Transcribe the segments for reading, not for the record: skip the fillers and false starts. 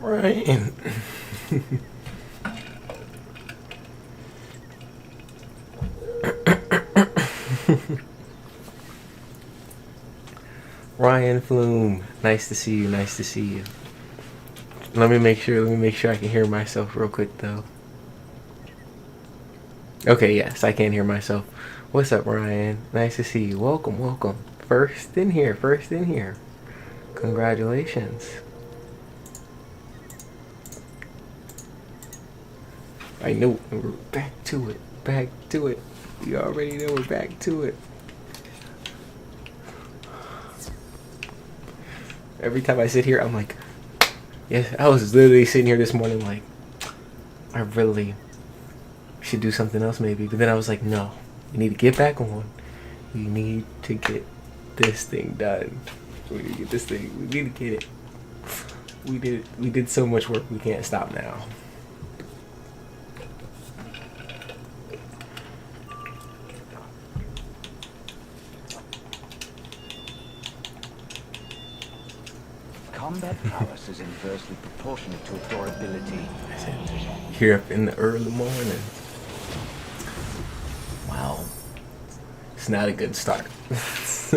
Ryan. Ryan Flume, nice to see you. Nice to see you. Let me make sure I can hear myself real quick though. Okay, yes, I can hear myself. What's up, Ryan? Nice to see you. Welcome, welcome. First in here. Congratulations. I know we're back to it. You already know we're back to it. Every time I sit here, I'm like, yes, I was literally sitting here this morning like, I really should do something else maybe. But then I was like, no, you need to get back on. We need to get this thing done. We need to get this thing. We need to get it. We did so much work. We can't stop now. Combat prowess is inversely proportionate to durability. I said, here up in the early morning. Wow. It's not a good start. It's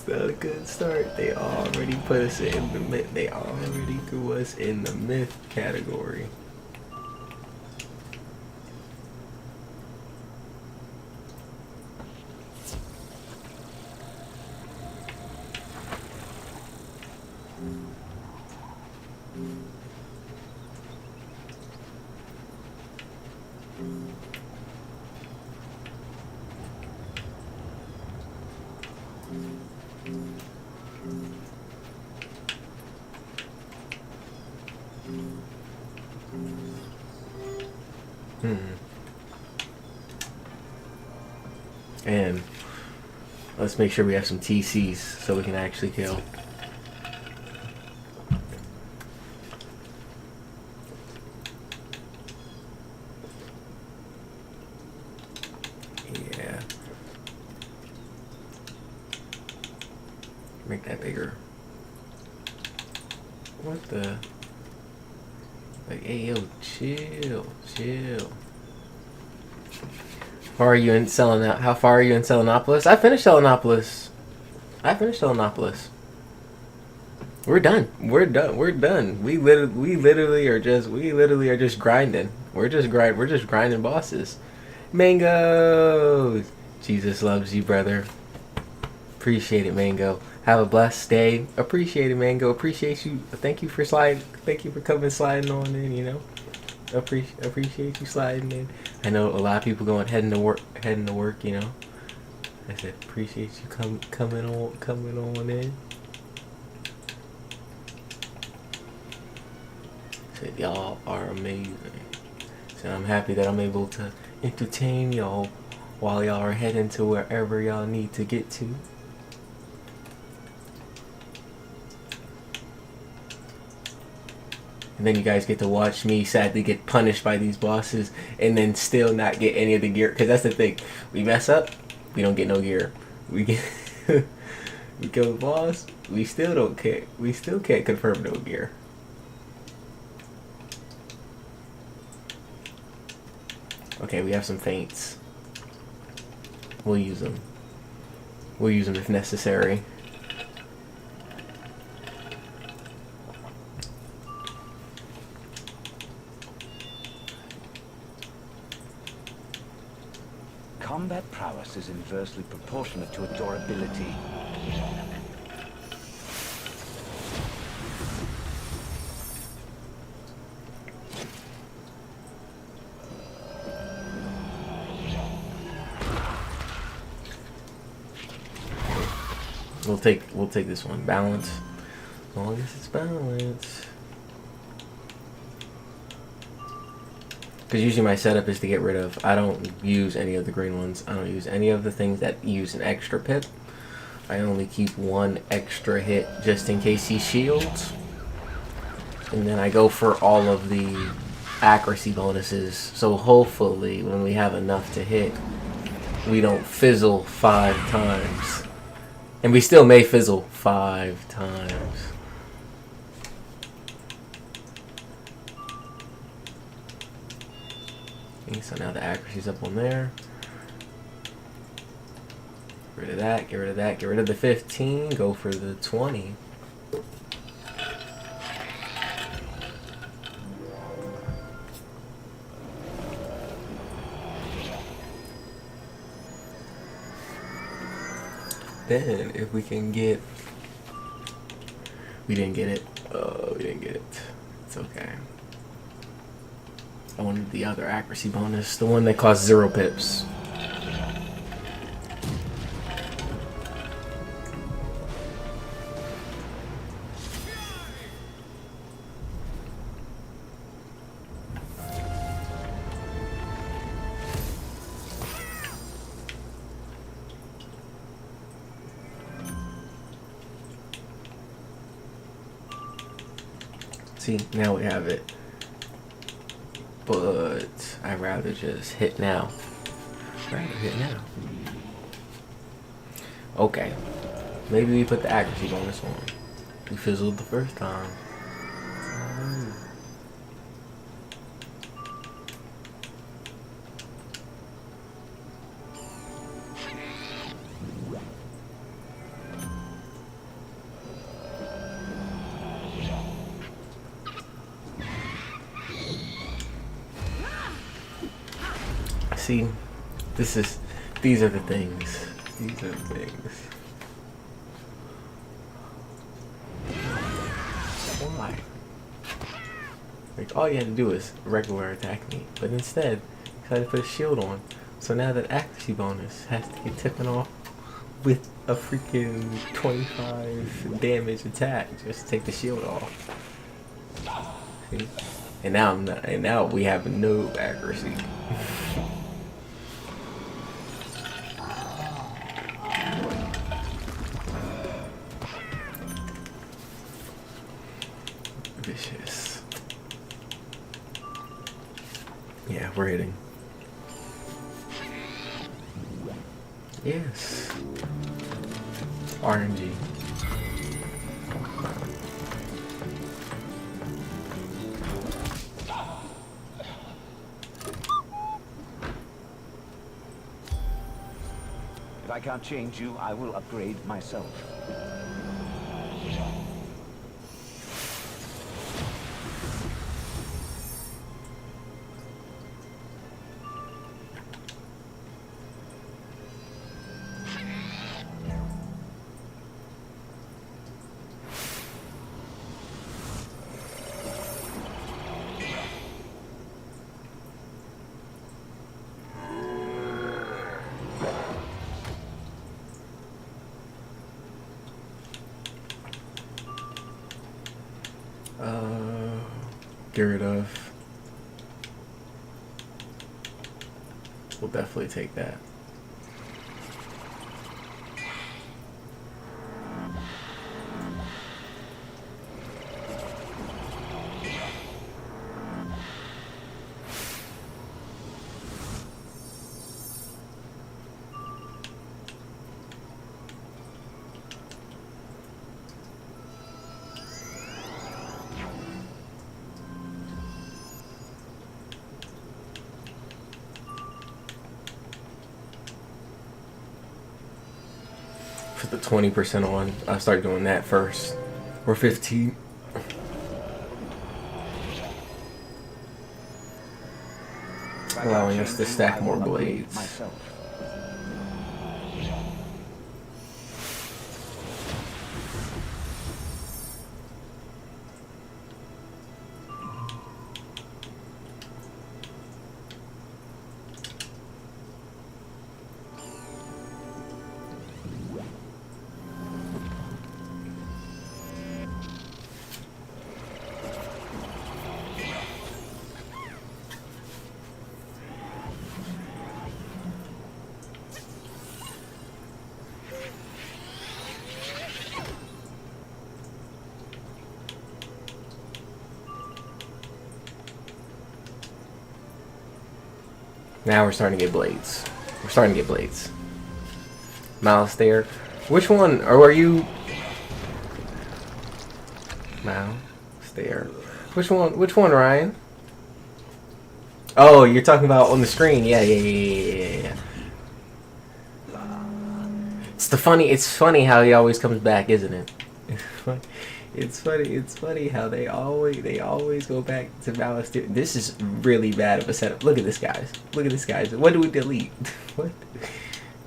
not a good start. They already put us in the myth. They already threw us in the myth category. And let's make sure we have some TCs so we can actually kill. Yeah. Make that bigger. What the? Like, hey, yo, chill. How far are you in Selenopolis? I finished Selenopolis. We're done. We literally are just grinding. We're just grinding bosses. Mango. Jesus loves you, brother. Appreciate it, Mango. Have a blessed day. Appreciate it, Mango. Appreciate you. Thank you for sliding. Thank you for coming sliding on in, you know. Appreciate you sliding in. I know a lot of people heading to work, you know. I said appreciate you coming on in. Said y'all are amazing. So I'm happy that I'm able to entertain y'all while y'all are heading to wherever y'all need to get to. And then you guys get to watch me sadly get punished by these bosses and then still not get any of the gear. Because that's the thing. We mess up, we don't get no gear. We kill the boss, we still don't care. We still can't confirm no gear. Okay, we have some feints. We'll use them. We'll use them if necessary. Combat prowess is inversely proportionate to durability. We'll take this one. Balance. As long as it's balanced. Because usually my setup is to get rid of. I don't use any of the green ones. I don't use any of the things that use an extra pip. I only keep one extra hit just in case he shields. And then I go for all of the accuracy bonuses. So hopefully when we have enough to hit, we don't fizzle 5 times. And we still may fizzle 5 times. Okay, so now the accuracy's up on there. Get rid of that, get rid of that, get rid of the 15, go for the 20. Then, if we can get... We didn't get it. Oh, we didn't get it. It's okay. I wanted the other accuracy bonus, the one that costs 0 pips. See, now we have it. But I'd rather just hit now. Okay. Maybe we put the accuracy bonus on. We fizzled the first time. See, these are the things. These are the things. Why? Like, all you had to do is regular attack me, but instead, you had to put a shield on. So now that accuracy bonus has to get tipping off with a freaking 25 damage attack. Just take the shield off. See? And now I'm not, and now we have no accuracy. Vicious. Yeah, we're hitting. Yes. RNG. If I can't change you, I will upgrade myself. Get rid of. We'll definitely take that. Put the 20% on. I start doing that first. Or 15. Allowing us to stack more blades. Now we're starting to get blades. We're starting to get blades. Malice there. Which one? Or are you? Malice there. Which one? Which one, Ryan? Oh, you're talking about on the screen. Yeah. It's funny how he always comes back, isn't it? It's funny how they always go back to Malice. This is really bad of a setup. Look at this, guys. What do we delete? What?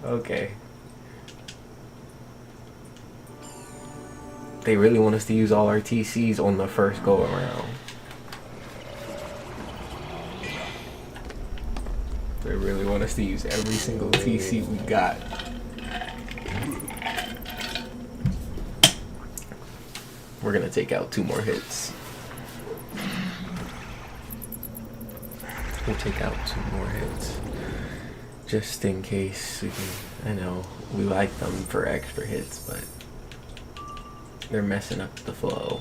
Okay. They really want us to use all our TCs on the first go around. They really want us to use every single TC we got. We're gonna take out 2 more hits. We'll take out 2 more hits. Just in case we can. I know we like them for extra hits, but they're messing up the flow.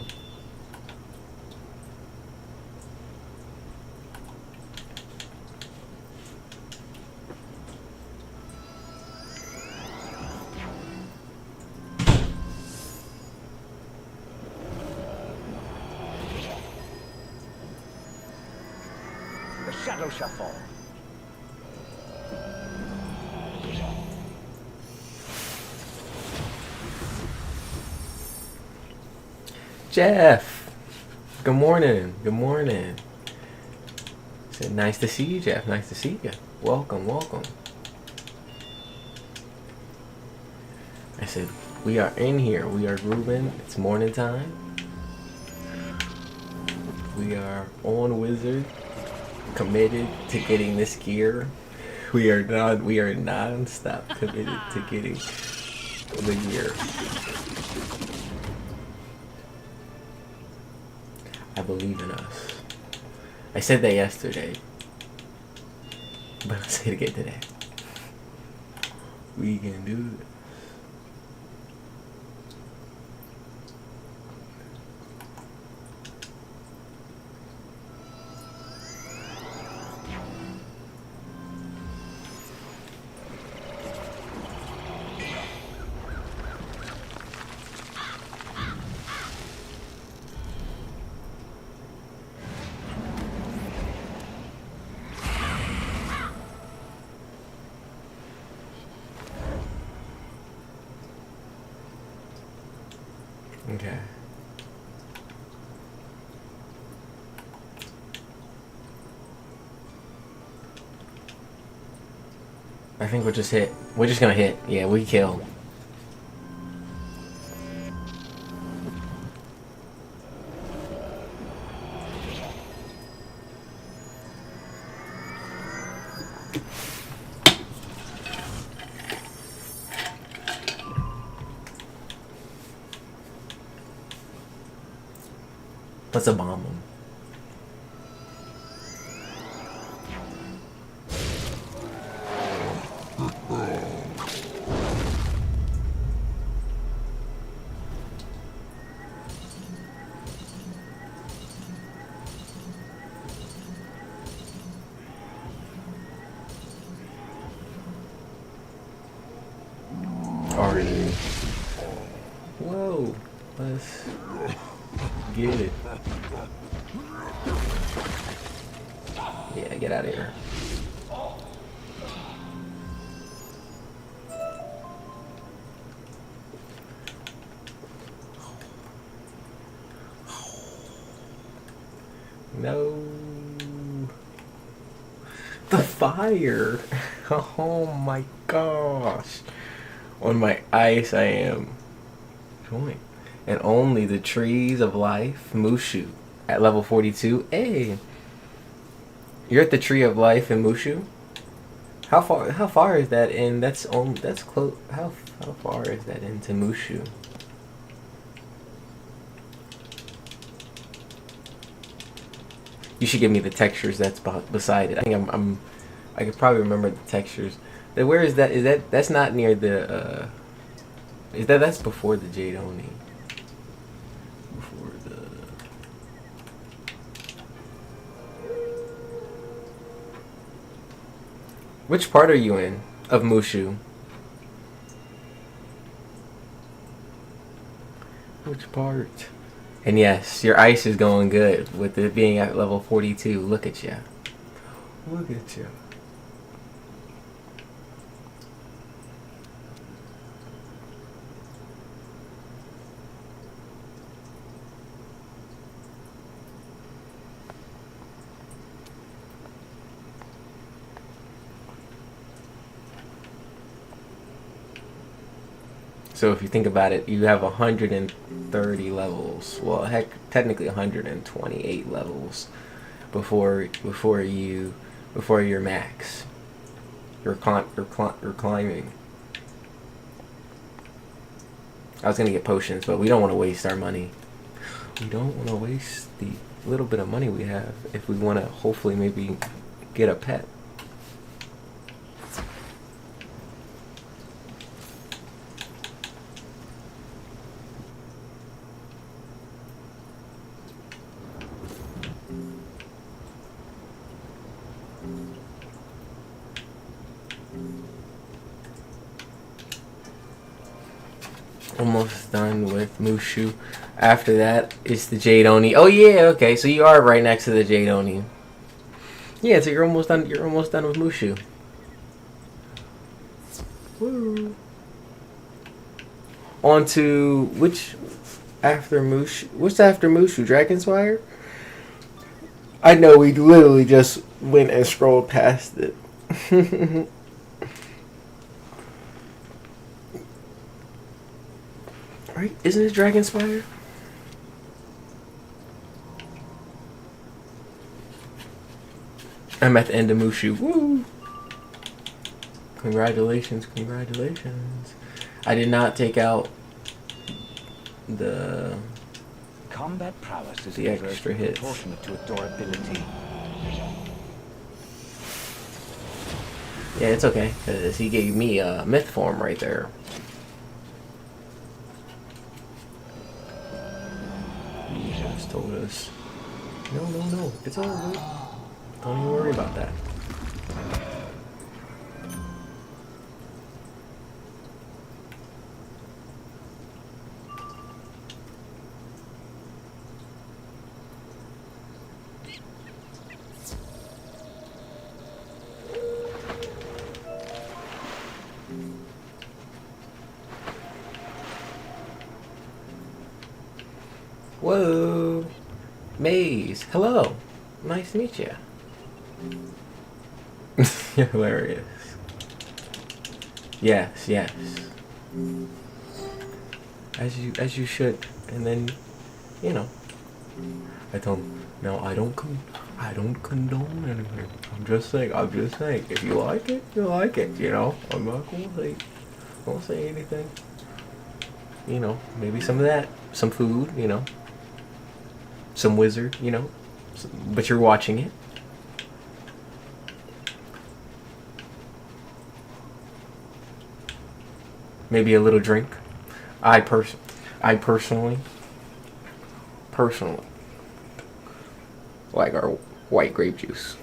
The shadow shall fall. Jeff, good morning. Said, nice to see you, Jeff. Nice to see you. Welcome. I said, we are in here. We are grooving. It's morning time. We are on Wizard, committed to getting this gear. We are non-stop committed to getting the gear. I believe in us. I said that yesterday, but I'll say it again today. We can do this. Okay. I think we'll just hit. We're just gonna hit. Yeah, we kill. Let's bomb them. Already. Whoa. Let's get it. Yeah, get out of here. No. The fire. Oh my gosh. On my ice I am. Join. And only the trees of life. Mushu. At level 42. Hey. You're at the tree of life in Mushu? How far is that in? That's close. How far is that into Mushu? You should give me the textures that's beside it. I think I could probably remember the textures. Where is that? That's not near the. That's before the Jade Oni. Before the. Which part are you in of Mushu? Which part? And yes, your ice is going good with it being at level 42. Look at ya. Look at you. So if you think about it, you have 130 levels. Well, heck, technically 128 levels before your max. You're climbing. I was gonna get potions, but we don't want to waste our money. We don't want to waste the little bit of money we have if we want to hopefully maybe get a pet. Almost done with Mushu. After that is the Jade Oni. Oh yeah, okay. So you are right next to the Jade Oni. Yeah, so you're almost done. You're almost done with Mushu. Woo. On to which after Mushu? What's after Mushu? Dragonspire? I know we literally just went and scrolled past it. Right? Isn't it Dragonspire? I'm at the end of Mushu. Woo! Congratulations, congratulations. I did not take out the Combat prowess is the extra hits. proportionate to durability. Yeah, it's okay, because he gave me a myth form right there. He just told us, no, it's all good. Don't even worry about that. Whoa, Maze, hello, nice to meet you. You're hilarious. Yes, as you should. And then, you know, I told him, no, I don't condone anything. I'm just saying, if you like it, you like it, you know. I'm not gonna say anything. You know, maybe some of that, some food, you know. Some wizard, you know, but you're watching it. Maybe a little drink. I personally like our white grape juice,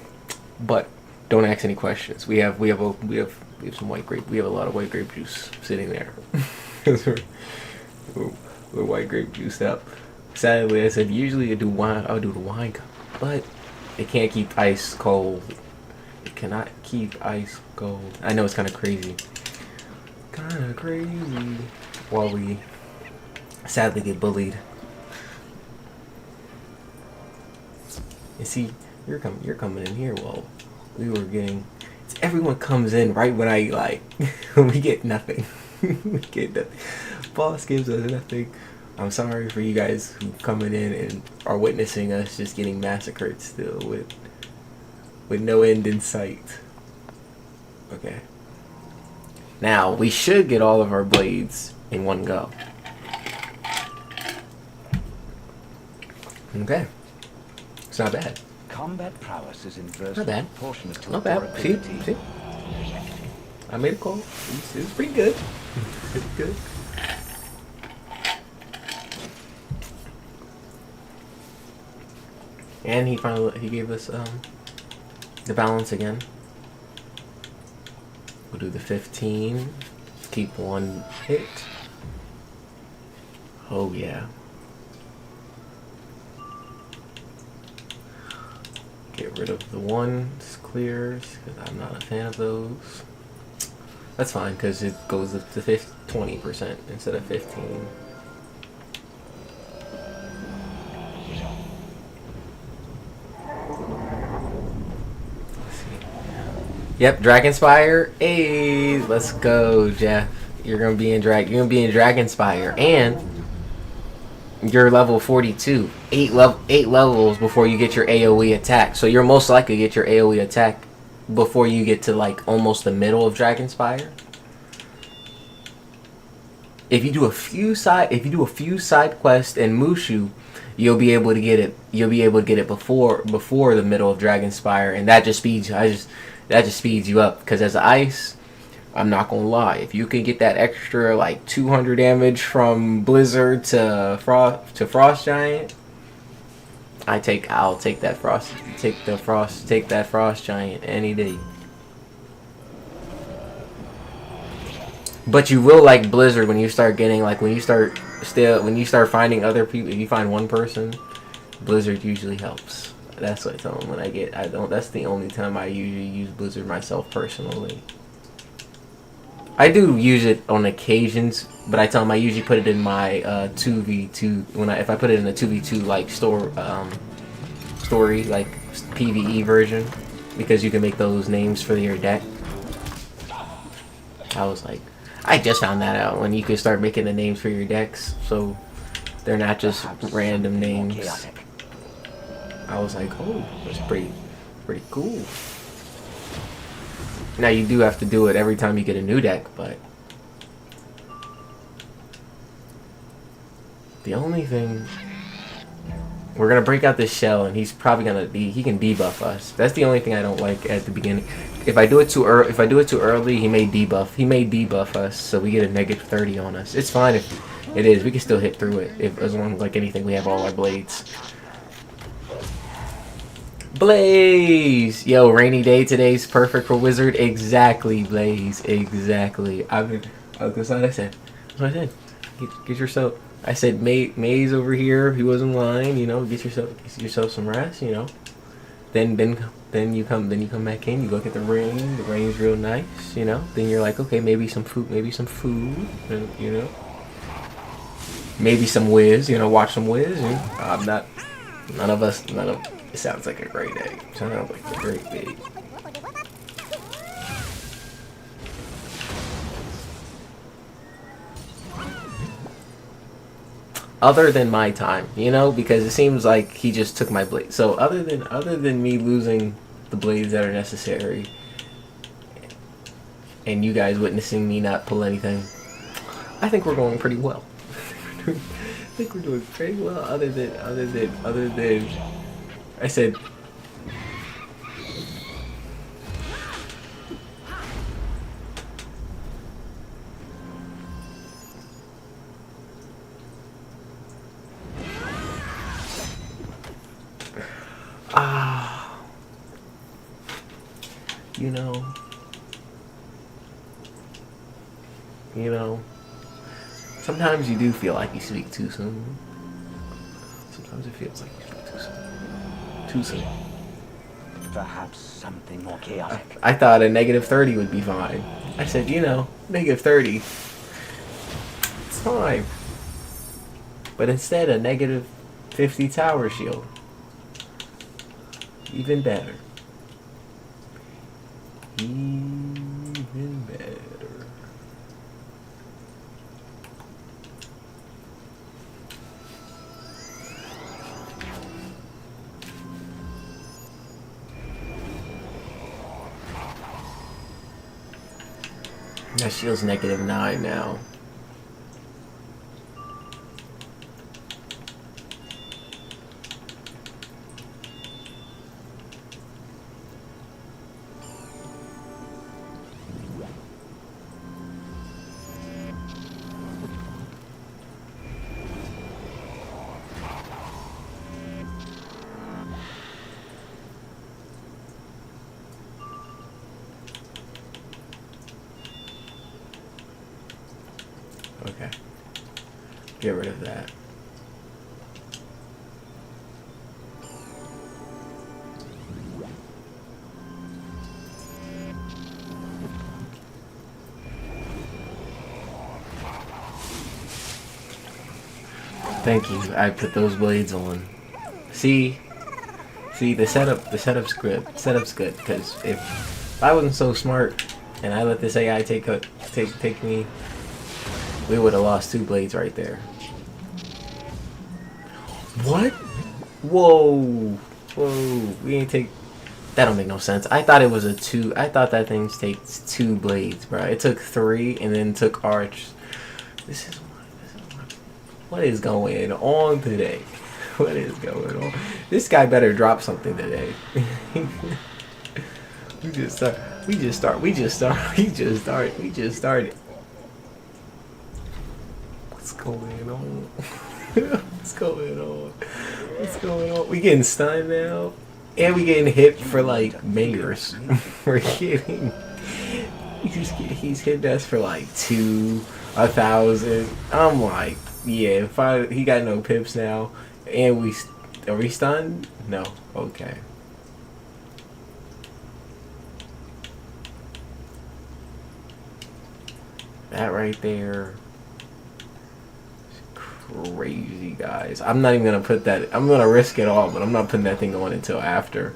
but don't ask any questions. We have some white grape. We have a lot of white grape juice sitting there. we're white grape juiced up. Sadly, I said usually I'll do the wine cup, but it can't keep ice cold. It cannot keep ice cold. I know it's kind of crazy. While we sadly get bullied. You see, you're coming in here. Well, we were getting. Everyone comes in right when I like. We get nothing. We get nothing. Boss gives us nothing. I'm sorry for you guys who coming in and are witnessing us just getting massacred still with no end in sight. Okay. Now, we should get all of our blades in one go. Okay. It's not bad. Combat prowess is inversely Not bad. proportionate to Not bad. durability. See? I made a call. It was pretty good. Pretty good. And he gave us the balance again. We'll do the 15. Keep one hit. Oh yeah. Get rid of the ones clears because I'm not a fan of those. That's fine because it goes up to 20% instead of 15. Yep, Dragonspire. Hey, let's go, Jeff. You're gonna be in Dragonspire, and you're level 42. Eight levels before you get your AOE attack. So you're most likely to get your AOE attack before you get to like almost the middle of Dragonspire. If you do a few side quests in Mushu, you'll be able to get it. You'll be able to get it before the middle of Dragonspire, and that just speeds you up. Because as ice, I'm not gonna lie, if you can get that extra like 200 damage from Blizzard to Frost Giant, I'll take that Frost Giant any day. But you will like Blizzard when you start getting like when you start finding other people. If you find one person, Blizzard usually helps. That's what I tell them when I don't. That's the only time I usually use Blizzard myself personally. I do use it on occasions, but I tell them I usually put it in my 2v2 if I put it in a 2v2 like story like PvE version, because you can make those names for your deck. I just found that out when you can start making the names for your decks, so they're not just random names. I was like, oh, that's pretty cool. Now you do have to do it every time you get a new deck, but the only thing, we're gonna break out this shell, and he's probably he can debuff us. That's the only thing I don't like at the beginning. If I do it too early, he may debuff us, so we get a -30 on us. It's fine if it is. We can still hit through it as long as like anything we have all our blades. Blaze! Yo, rainy day today's perfect for Wizard. Exactly, Blaze. Exactly. That's what I said. That's what I said. Get yourself. I said Maze over here. He wasn't lying. You know, get yourself some rest. You know. Then you come back in. You look at the rain. The rain's real nice. You know. Then you're like, okay, maybe some food. You know. Maybe some Wiz. You know, watch some Wiz. You know? None of. It sounds like a great day. Sounds like a great day. Other than my time, you know, because it seems like he just took my blade. So other than me losing the blades that are necessary, and you guys witnessing me not pull anything, I think we're going pretty well. I think we're doing pretty well. Other than I said. You know, sometimes you do feel like you speak too soon. Sometimes it feels like you speak too soon. Too soon. Perhaps something more chaotic. I thought a -30 would be fine. I said, you know, -30. It's fine. But instead, a -50 tower shield. Even better. Even better. That shield's -9 now. Okay. Get rid of that. Thank you. I put those blades on. See, the setup's good. Setup's good because if I wasn't so smart and I let this AI take me, we would have lost 2 blades right there. What? Whoa, whoa. We ain't take. That don't make no sense. I thought it was a 2. I thought that thing takes 2 blades, bro. It took 3 and then took arch. What is going on today? What is going on? This guy better drop something today. We just started. What's going on? What's going on? What's going on? We getting stunned now? And we getting hit for like mayors. We're getting... He's hit us for like 1,000. I'm like, yeah, he got no pips now. And are we stunned? No. Okay. That right there is crazy, guys. I'm not even gonna put that. I'm gonna risk it all, but I'm not putting that thing on until after.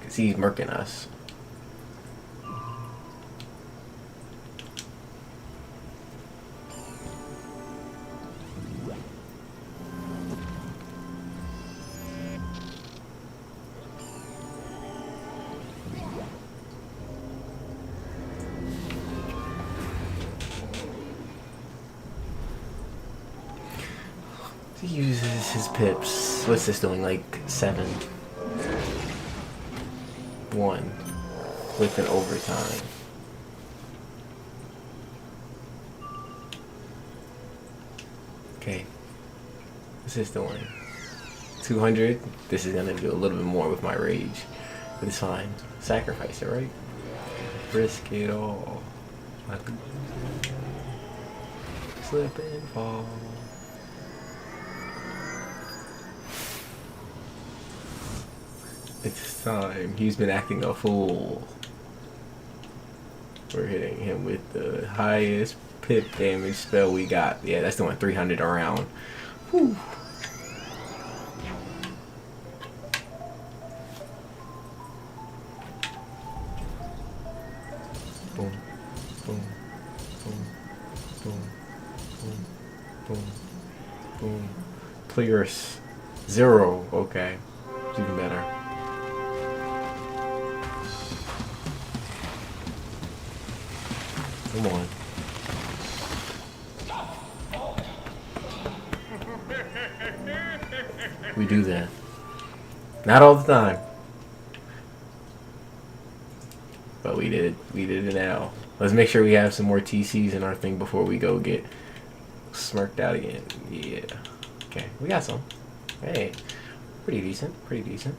Cause he's murking us. He uses his pips. What's this doing? Like 7. 1 with an overtime. Okay. What's this doing? 200. This is gonna do a little bit more with my rage, but it's fine. Sacrifice it, right? Risk it all. Slip and fall. It's time. He's been acting a fool. We're hitting him with the highest pip damage spell we got. Yeah, that's doing 300 around. Whew. Boom, boom, boom, boom, boom, boom, boom. Clears 0. Okay, it's even better. Come on. We do that. Not all the time. But we did it now. Let's make sure we have some more TCs in our thing before we go get smirked out again. Yeah. Okay, we got some. Hey. Pretty decent. Pretty decent.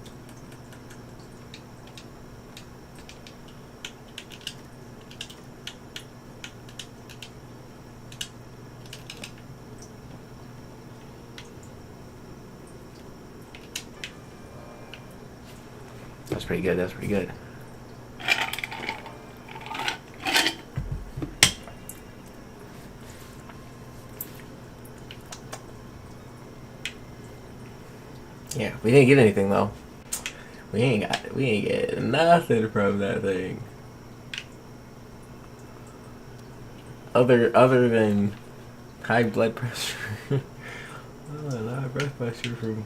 That's pretty good. That's pretty good. Yeah, we didn't get anything though. We ain't get nothing from that thing. Other than high blood pressure. High blood pressure from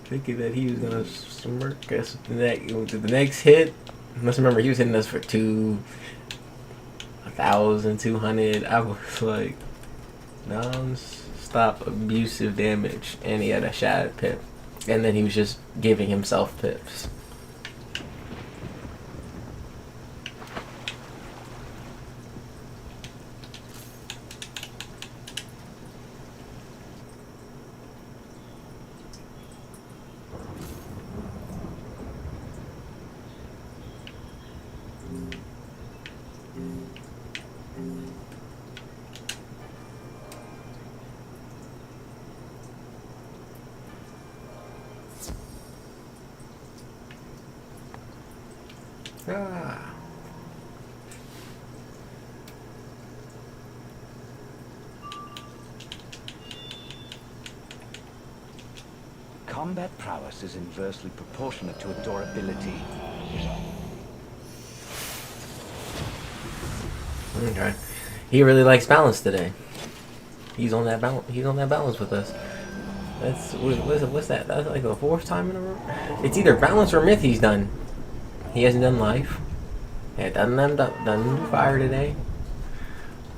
thinking that he was gonna smirk us with the next hit. Must remember he was hitting us for 1,200. I was like non-stop abusive damage, and he had a shattered pip, and then he was just giving himself pips. Ah. Combat prowess is inversely proportionate to durability. Okay. He really likes balance today. He's on that balance. He's on that balance with us. What's that? That's like the 4th time in a row. It's either balance or myth he's done. He hasn't done life. Yeah, done fire today.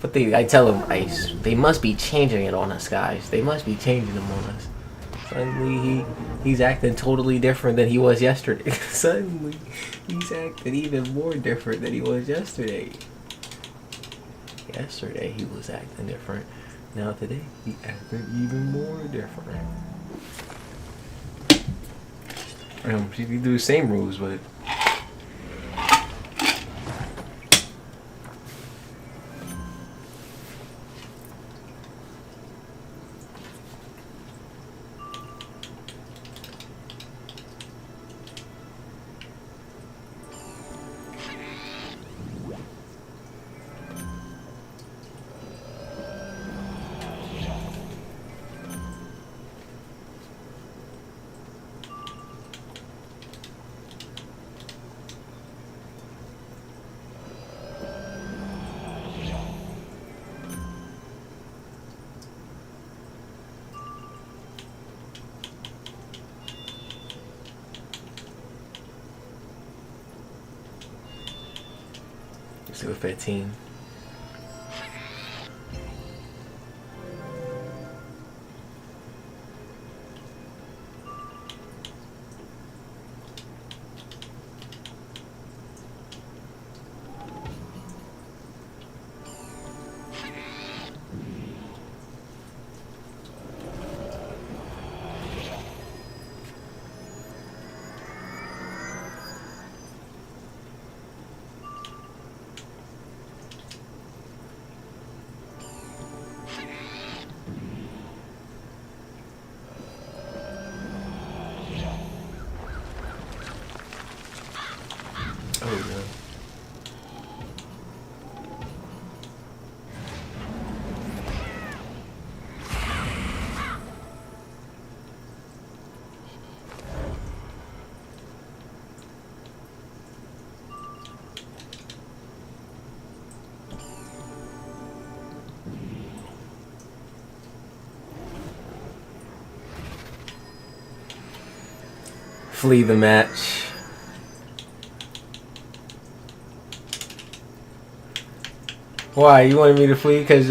But I tell him, Ice, they must be changing it on us, guys. They must be changing them on us. Suddenly he's acting totally different than he was yesterday. Suddenly he's acting even more different than he was yesterday. Yesterday he was acting different. Now today he acting even more different. He do the same rules, but. Let's do a 15. Oh no. Flee the match. Why? You wanted me to flee because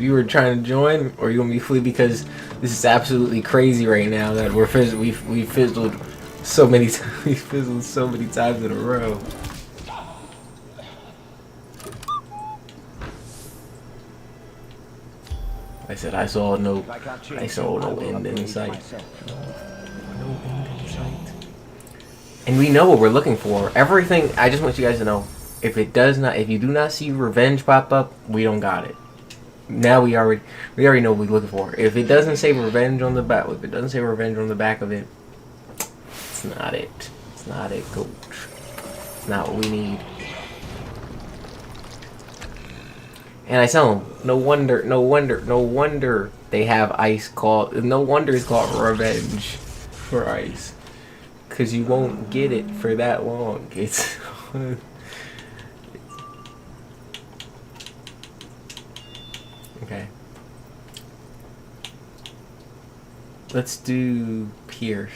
you were trying to join, or you want me to flee because this is absolutely crazy right now that we fizzled so many we fizzled so many times in a row. I said I saw no end in sight. No end in sight. And we know what we're looking for. Everything. I just want you guys to know. If you do not see revenge pop up, we don't got it. Now we already know what we're looking for. If it doesn't say revenge on the back, of it, it's not it. It's not it, coach. It's not what we need. And I tell them, no wonder they have Ice called. No wonder it's called Revenge for Ice, because you won't get it for that long. It's. Okay. Let's do Pierce.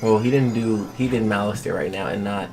Well, he did Malice there right now and not.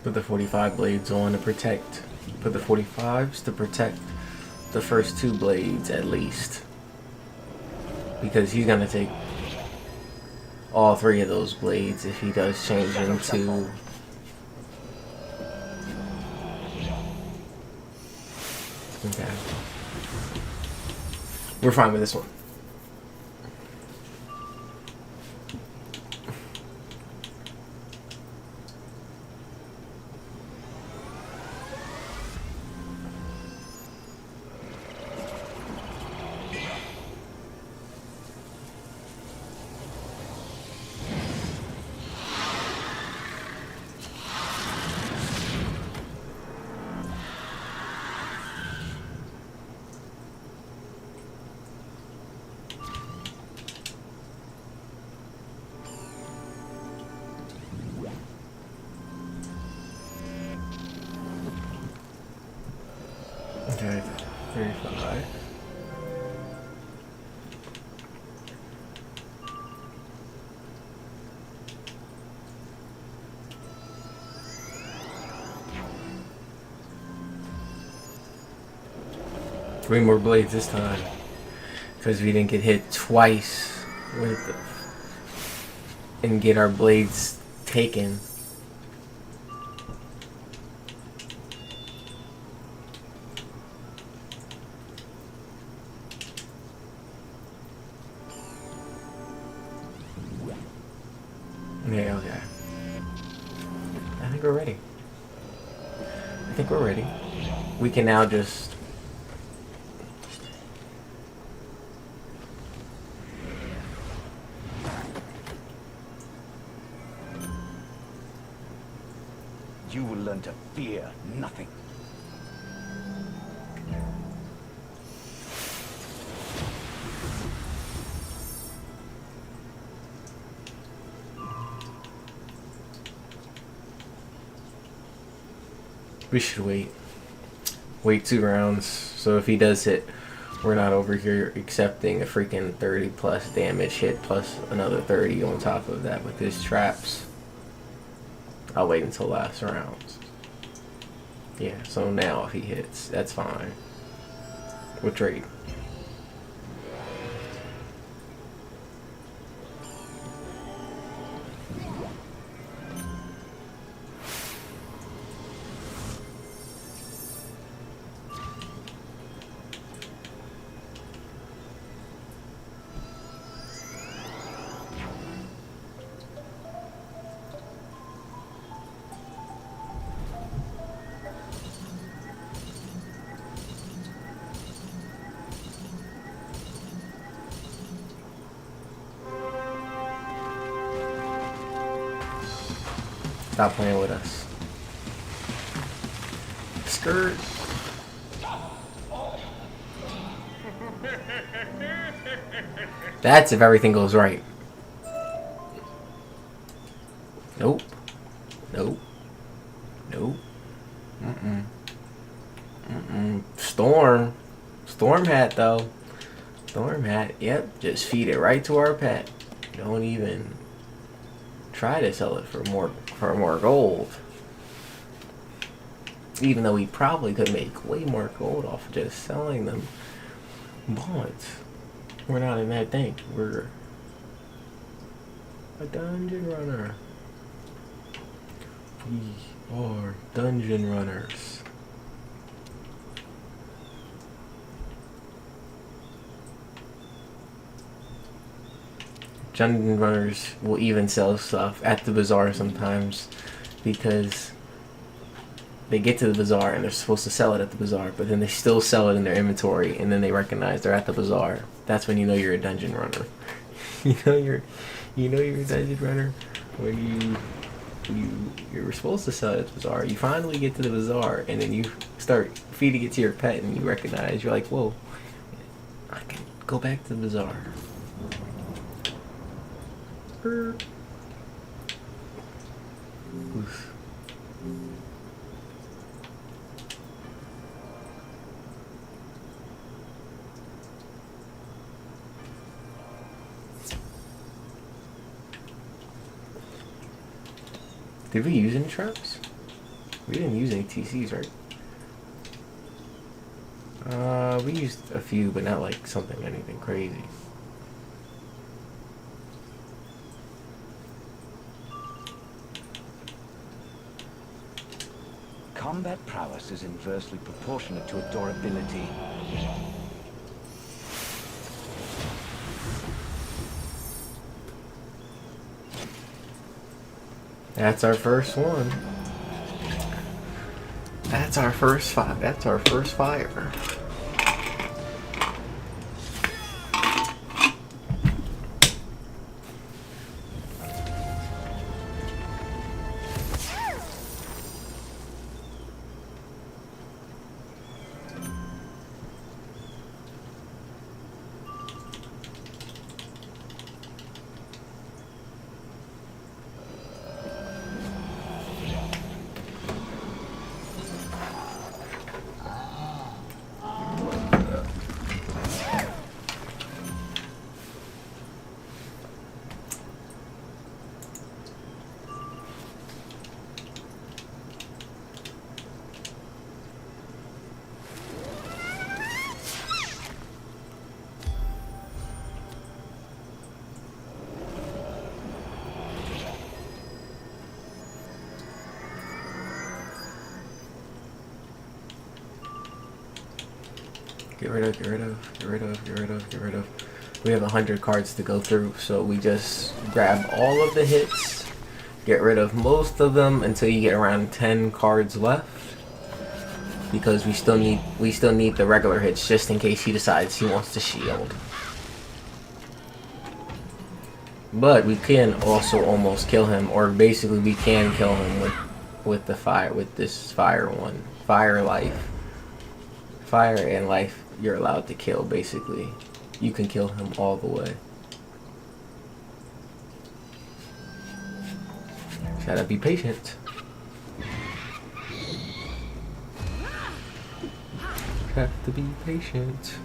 Put the 45 blades on to protect. Put the 45s to protect the first 2 blades at least. Because he's gonna take all 3 of those blades if he does change into... Okay. We're fine with this one. Okay, 35. Three more blades this time. Because we didn't get hit twice with and get our blades taken. Yeah, okay. I think we're ready. I think we're ready. We can now just... You will learn to fear nothing. We should wait. Wait 2 rounds. So if he does hit, we're not over here accepting a freaking 30 plus damage hit plus another 30 on top of that with his traps. I'll wait until last rounds. Yeah, so now if he hits, that's fine. We'll trade. Stop playing with us. Skirt. That's if everything goes right. Nope. Nope. Nope. Storm. Storm hat though. Storm hat. Yep. Just feed it right to our pet. Don't even try to sell it for more gold. Even though we probably could make way more gold off of just selling them. But we're not in that thing. We're a dungeon runner. We are dungeon runners. Dungeon runners will even sell stuff at the bazaar sometimes because they get to the bazaar and they're supposed to sell it at the bazaar, but then they still sell it in their inventory and then they recognize they're at the bazaar. That's when you know you're a dungeon runner. you know you're a dungeon runner when you're supposed to sell it at the bazaar. You finally get to the bazaar and then you start feeding it to your pet and you recognize, you're like, whoa, I can go back to the bazaar. Oof. Did we use any traps? We didn't use any TCs, right? We used a few, but not like anything crazy. Combat prowess is inversely proportionate to a durability. That's our first one. That's our first fire. That's our first fire. Get rid of. We have 100 cards to go through, so we just grab all of the hits, get rid of most of them until you get around 10 cards left, because we still need the regular hits just in case he decides he wants to shield. But we can also almost kill him, or basically we can kill him with the fire, with this fire one, fire and life. You're allowed to kill, basically. You can kill him all the way. Just gotta be patient. Have to be patient.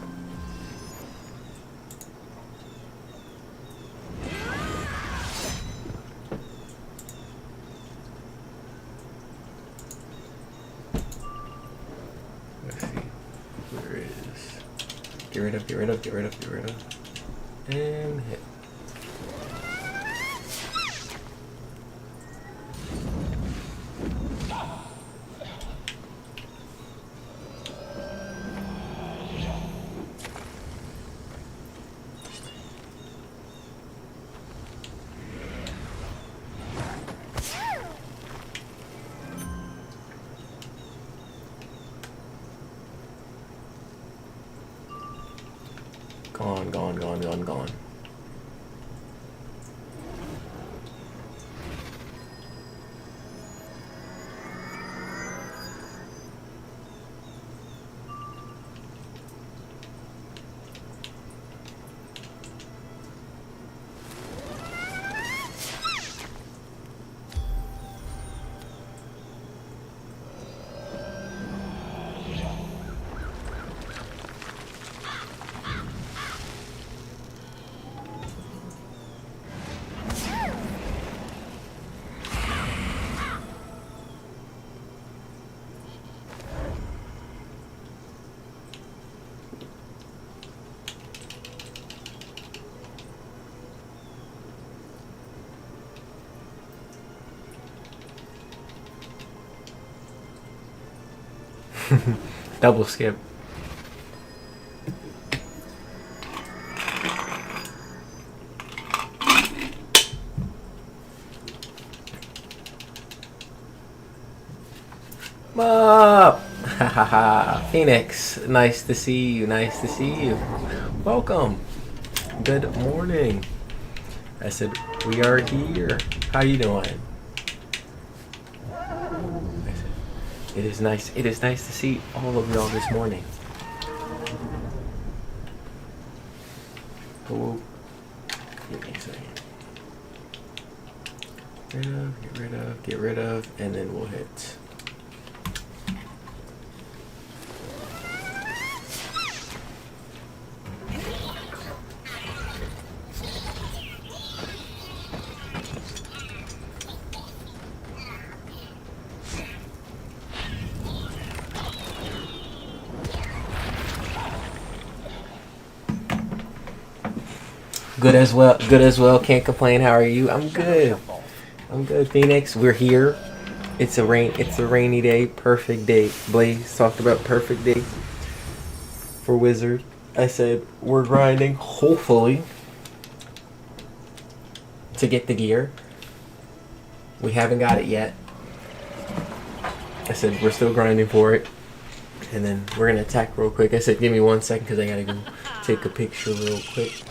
Get rid of. And hit. Gone. Double skip. Up. Phoenix, nice to see you. Welcome. Good morning. I said we are here. How you doing? It is nice to see all of y'all this morning. Oh, give me a second. Get rid of, and then we'll hit. Good as well. Good as well. Can't complain. How are you? I'm good. I'm good, Phoenix. We're here. It's a rainy day. Perfect day. Blaze talked about perfect day for Wizard. I said we're grinding, hopefully, to get the gear. We haven't got it yet. I said we're still grinding for it. And then we're gonna attack real quick. I said give me 1 second because I gotta go take a picture real quick.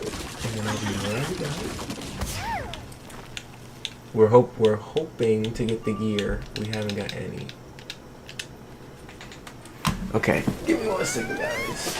And then I'll be right back. We're hoping to get the gear. We haven't got any. Okay. Give me 1 second, guys.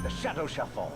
The shadow shall fall.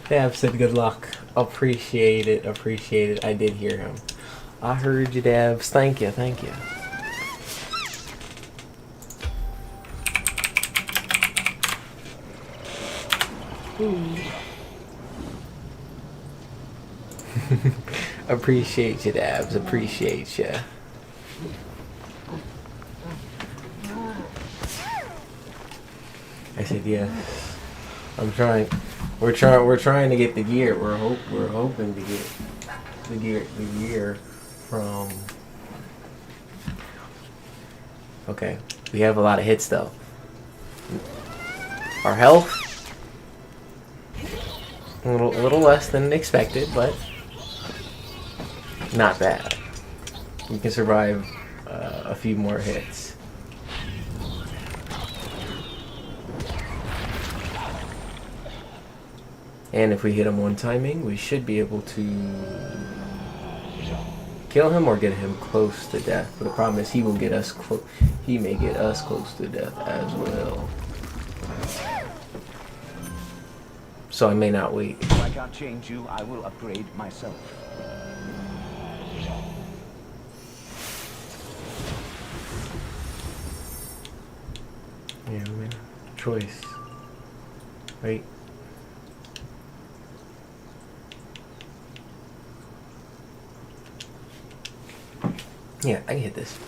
Dab said good luck. Appreciate it. Appreciate it. I did hear him. I heard you, Dabs. Thank you. Thank you. Appreciate you, Dabs. Appreciate you. I said yes. I'm trying. We're trying to get the gear. We're hoping to get the gear from. Okay, we have a lot of hits though. Our health a little less than expected, but not bad. We can survive a few more hits. And if we hit him one timing, we should be able to kill him or get him close to death. But the problem is he will get us close. He may get us close to death as well. so I may not wait. If I can't change you, I will upgrade myself. Yeah, man. Choice. Wait. Yeah, I can hit this.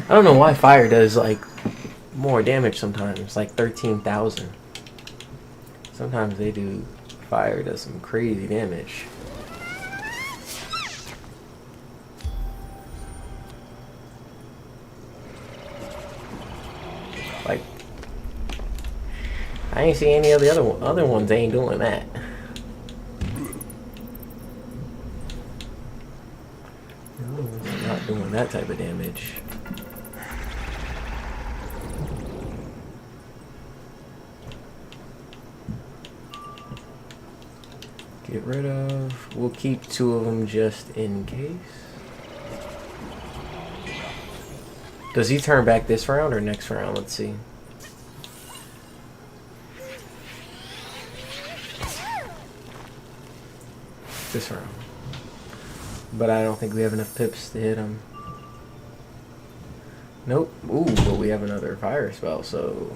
I don't know why fire does like more damage sometimes, like 13,000. Sometimes they do, fire does some crazy damage. Like, I ain't see any of the other ones. They ain't doing that. The other ones are not doing that type of damage. Get rid of. We'll keep 2 of them just in case. Does he turn back this round or next round? Let's see. This round. But I don't think we have enough pips to hit him. Nope. Ooh, but we have another fire spell, so...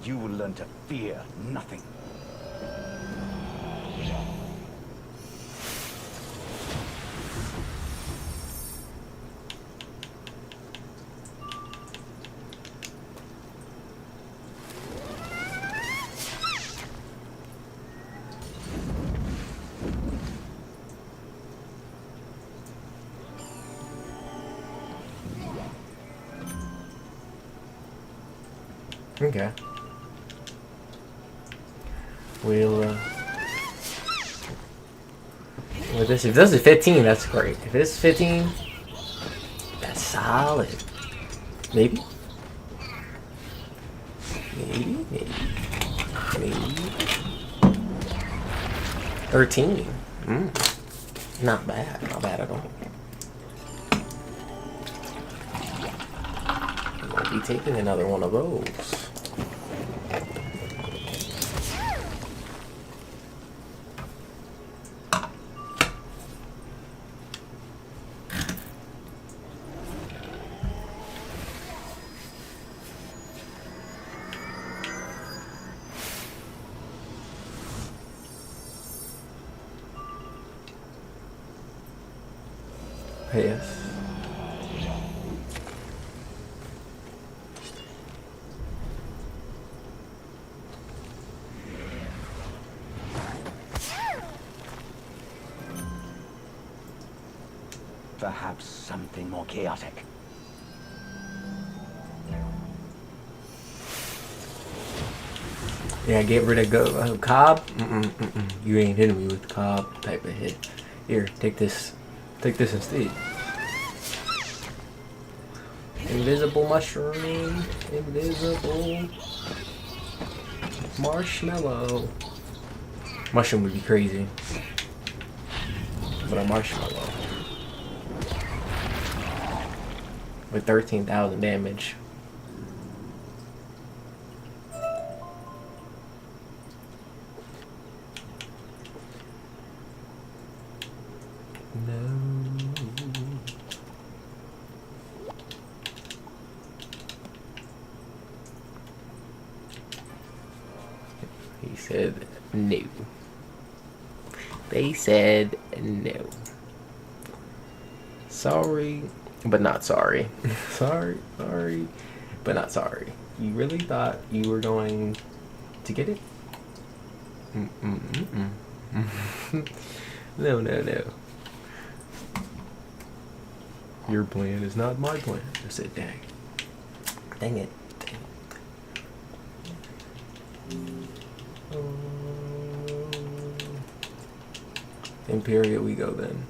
You will learn to fear nothing. Okay. We'll, with this, if this is 15, that's great. If it's 15, that's solid. Maybe. Maybe. 13. Not bad. Not bad at all. Won't be taking another one of those. Yes. Perhaps something more chaotic. Yeah, get rid of Cobb. You ain't hitting me with Cobb type of hit. Here, take this. Take this instead. Invisible mushroom. Invisible marshmallow. Mushroom would be crazy. But a marshmallow. With 13,000 damage. No. He said no. They said no. Sorry, but not sorry. Sorry. but not sorry. You really thought you were going to get it? No, no, no. Your plan is not my plan. I said, dang. Dang it. Dang it. In period we go then.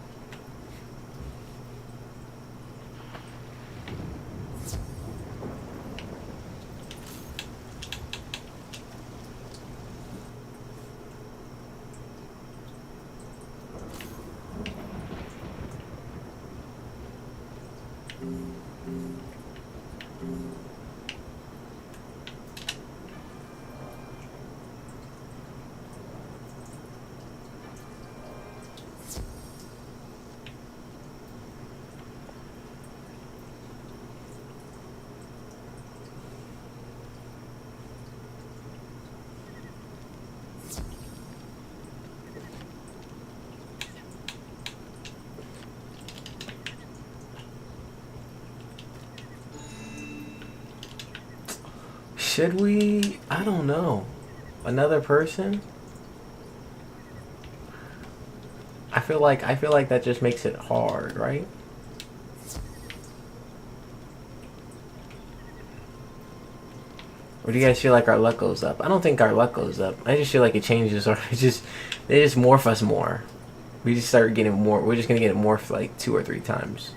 Should we? I don't know. Another person? I feel like that just makes it hard, right? Or do you guys feel like our luck goes up? I don't think our luck goes up. I just feel like it changes, or they just morph us more. We just start getting more. We're just gonna get it morphed like 2 or 3 times.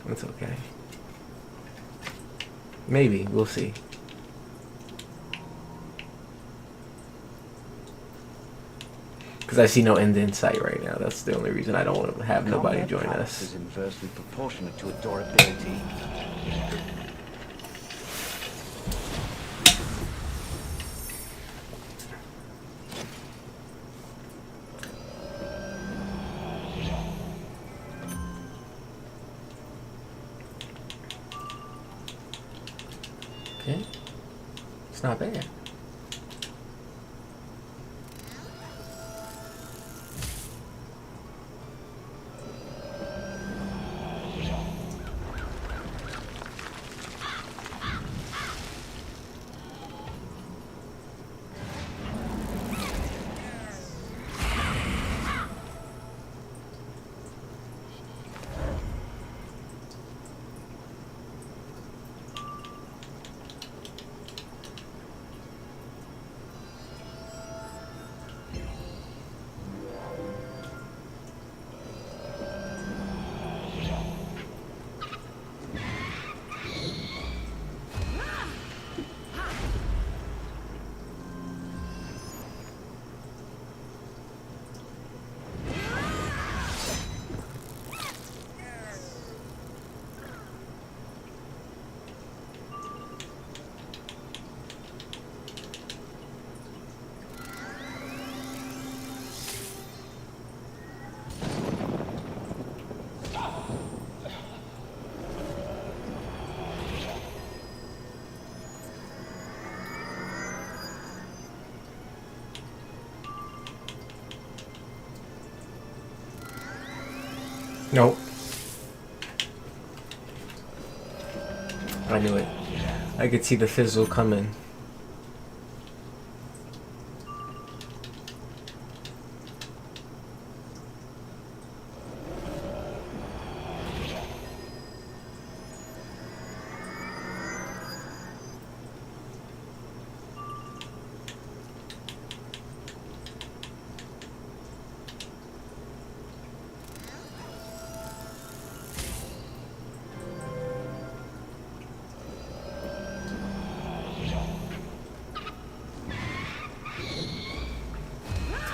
It's okay. Maybe. We'll see. Because I see no end in sight right now. That's the only reason I don't want to have nobody join us. Is inversely proportionate to adorability. Okay. It's not bad. Nope. I knew it. I could see the fizzle coming.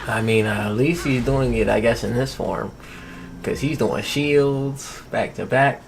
I mean, at least he's doing it, I guess, in this form. Because he's doing shields back to back.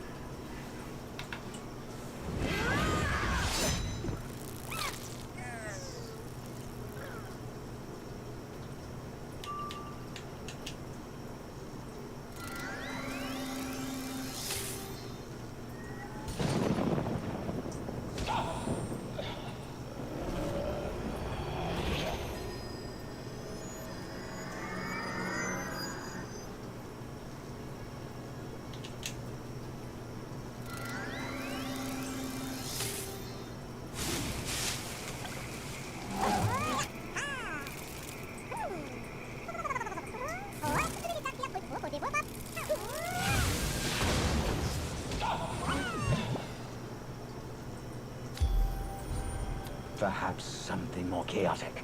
Perhaps something more chaotic.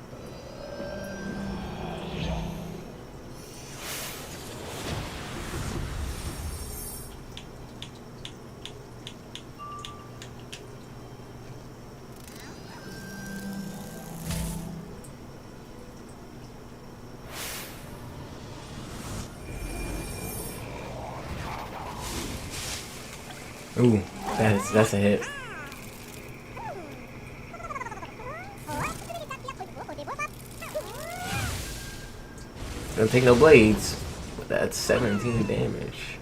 Ooh, that's a hit. Don't take no blades, but that's 17 damage.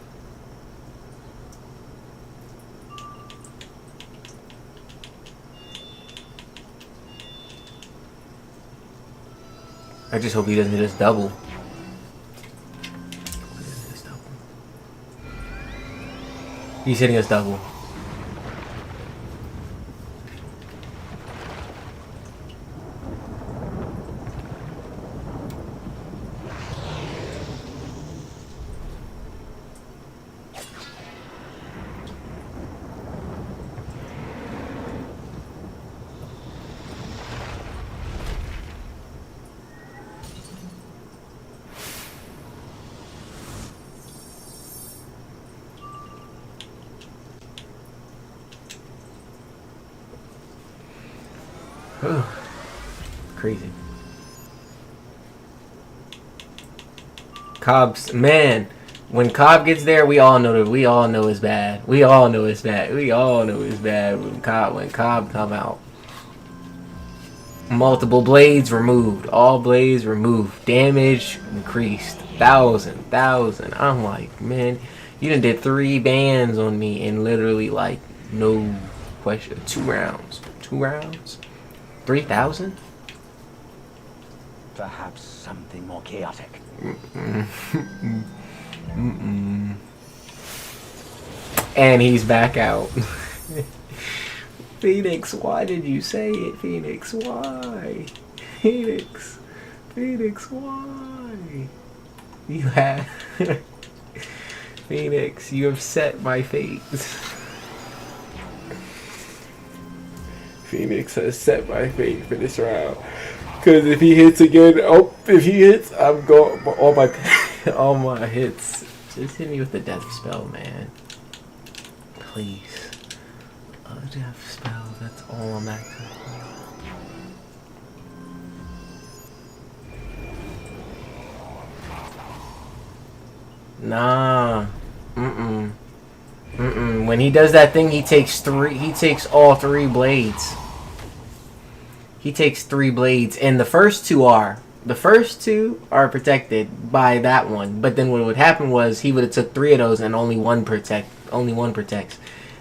I just hope he doesn't hit us double. He's hitting us double. Crazy. Cobb's, man, when Cobb gets there, we all know it's bad. We all know it's bad when Cobb come out. Multiple blades removed, all blades removed, damage increased, 1,000. I'm like, man, you done did 3 bands on me in literally like no question. 2 rounds. 3,000. Perhaps something more chaotic. And he's back out. Phoenix, why did you say it? Phoenix, why? Phoenix, why? You have... Phoenix, you have set my fate. Phoenix has set my fate for this round. Because if he hits again, I'm going, all my hits. Just hit me with the death spell, man. Please. A death spell, that's all I'm asking for. Nah. When he does that thing, he takes all 3 blades. He takes 3 blades, and the first two are protected by that one. But then what would happen was he would have took 3 of those, and only one protects.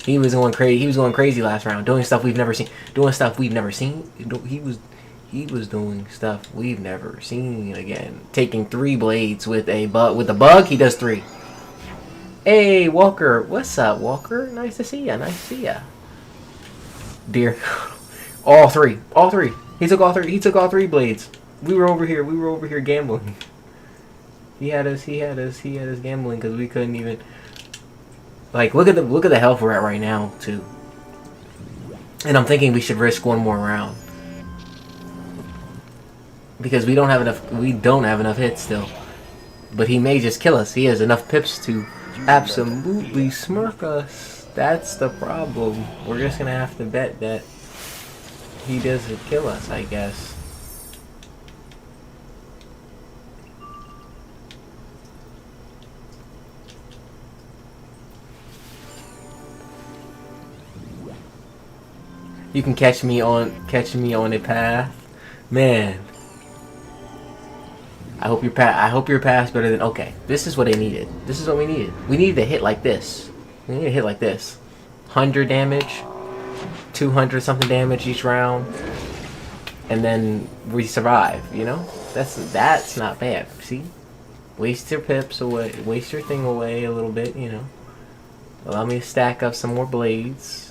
He was going crazy last round, doing stuff we've never seen. He was doing stuff we've never seen again. Taking 3 blades with the bug, he does 3. Hey, Walker, what's up, Walker? Nice to see ya. Dear. All three. He took all 3 blades. We were over here gambling. He had us gambling because we couldn't even. Like, look at the health we're at right now too. And I'm thinking we should risk 1 more round because we don't have enough hits still. But he may just kill us. He has enough pips to absolutely smirk us. That's the problem. We're just gonna have to bet that he doesn't kill us, I guess. You can catch me on a path, man. I hope your path's better than. Okay, this is what they needed. This is what we needed. We needed to hit like this. 100 damage, 200 something damage each round, and then we survive. You know, that's not bad. See, waste your pips away, waste your thing away a little bit. You know, allow me to stack up some more blades.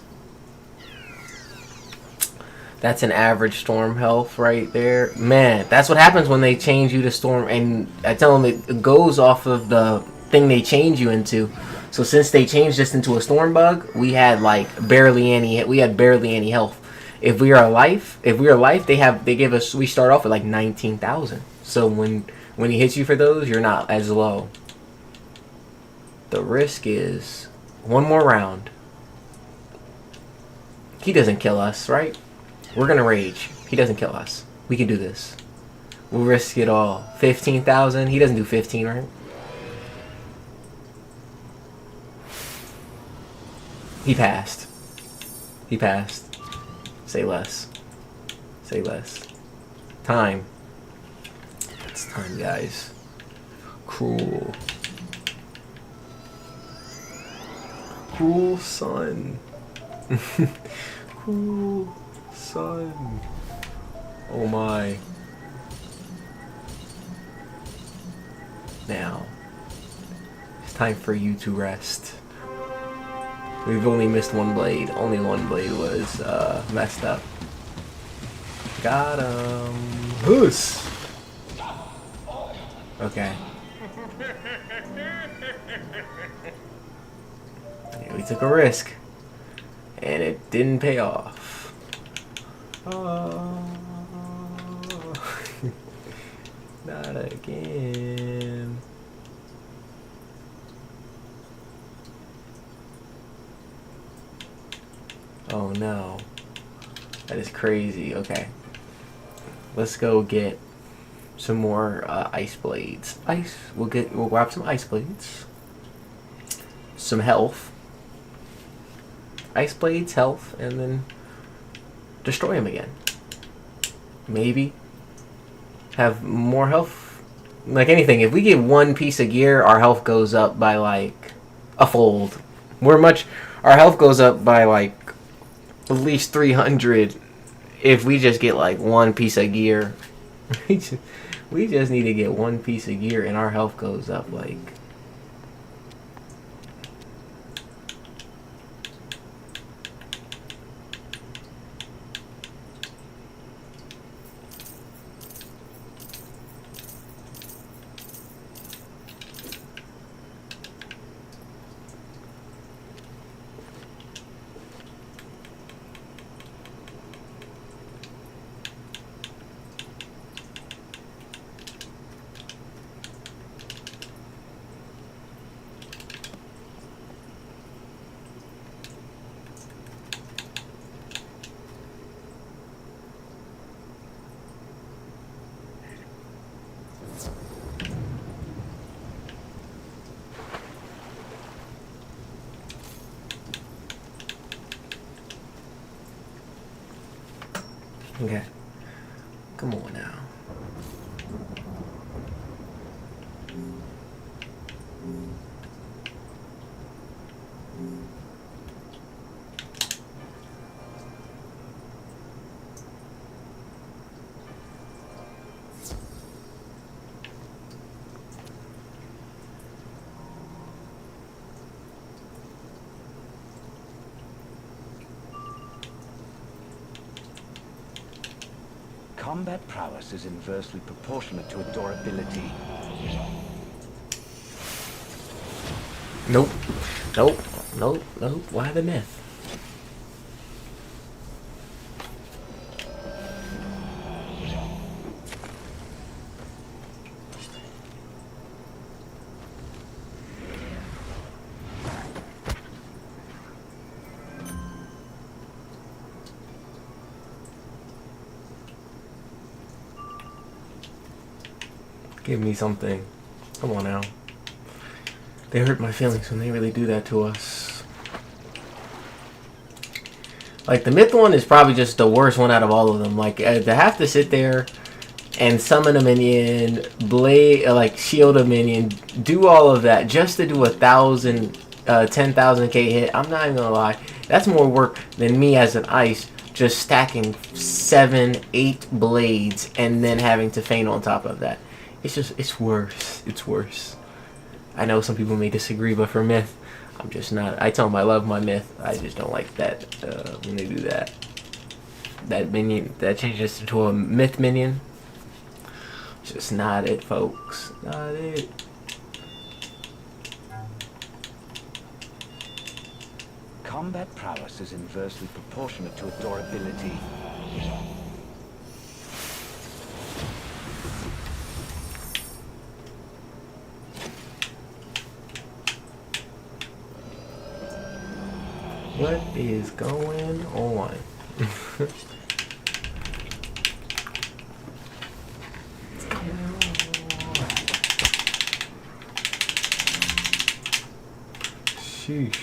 That's an average storm health right there. Man, that's what happens when they change you to storm. And I tell them it goes off of the thing they change you into. So since they changed us into a storm bug, we had barely any health. If we are life, they give us. We start off with like 19,000. So when he hits you for those, you're not as low. The risk is one more round. He doesn't kill us, right? We're gonna rage. He doesn't kill us. We can do this. We'll risk it all. 15,000. He doesn't do 15, right? He passed. He passed. Say less. Say less. Time. It's time, guys. Cruel. Cruel sun. Cruel sun. Oh my. Now, it's time for you to rest. We've only missed one blade. Only one blade was messed up. Got him. Hoos. Okay. Yeah, we took a risk. And it didn't pay off. Not again. Oh no. That is crazy. Okay. Let's go get some more ice blades. We'll grab some ice blades. Some health. Ice blades, health, and then destroy him again. Maybe have more health. Like anything, if we get one piece of gear, our health goes up by like a fold. Our health goes up by like at least 300 if we just get like one piece of gear. We just need to get one piece of gear and our health goes up like. Okay. Come on now. Combat prowess is inversely proportionate to durability. Nope. Nope. Nope. Nope. Why the myth? Give me something. Come on now. They hurt my feelings when they really do that to us. Like, the myth one is probably just the worst one out of all of them. Like, to have to sit there and summon a minion, shield a minion, do all of that just to do 10,000k hit. I'm not even gonna lie. That's more work than me as an ice just stacking 7-8 blades and then having to feint on top of that. It's worse. It's worse. I know some people may disagree, but for myth, I'm just not. I tell them I love my myth. I just don't like that when they do that. That minion, that changes into a myth minion. Just not it, folks. Not it. Combat prowess is inversely proportionate to adorability. What is going on? Sheesh.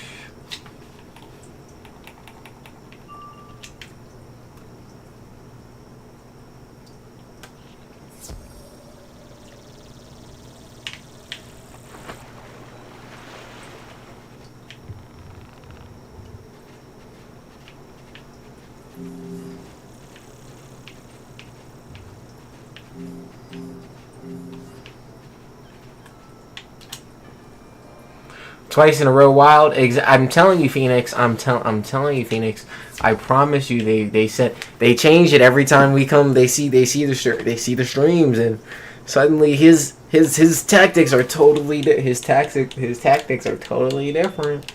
Twice in a row, wild. I'm telling you, Phoenix. I'm telling you, Phoenix. I promise you. They said they change it every time we come. They see the streams, and suddenly his tactics are totally his tactics are totally different.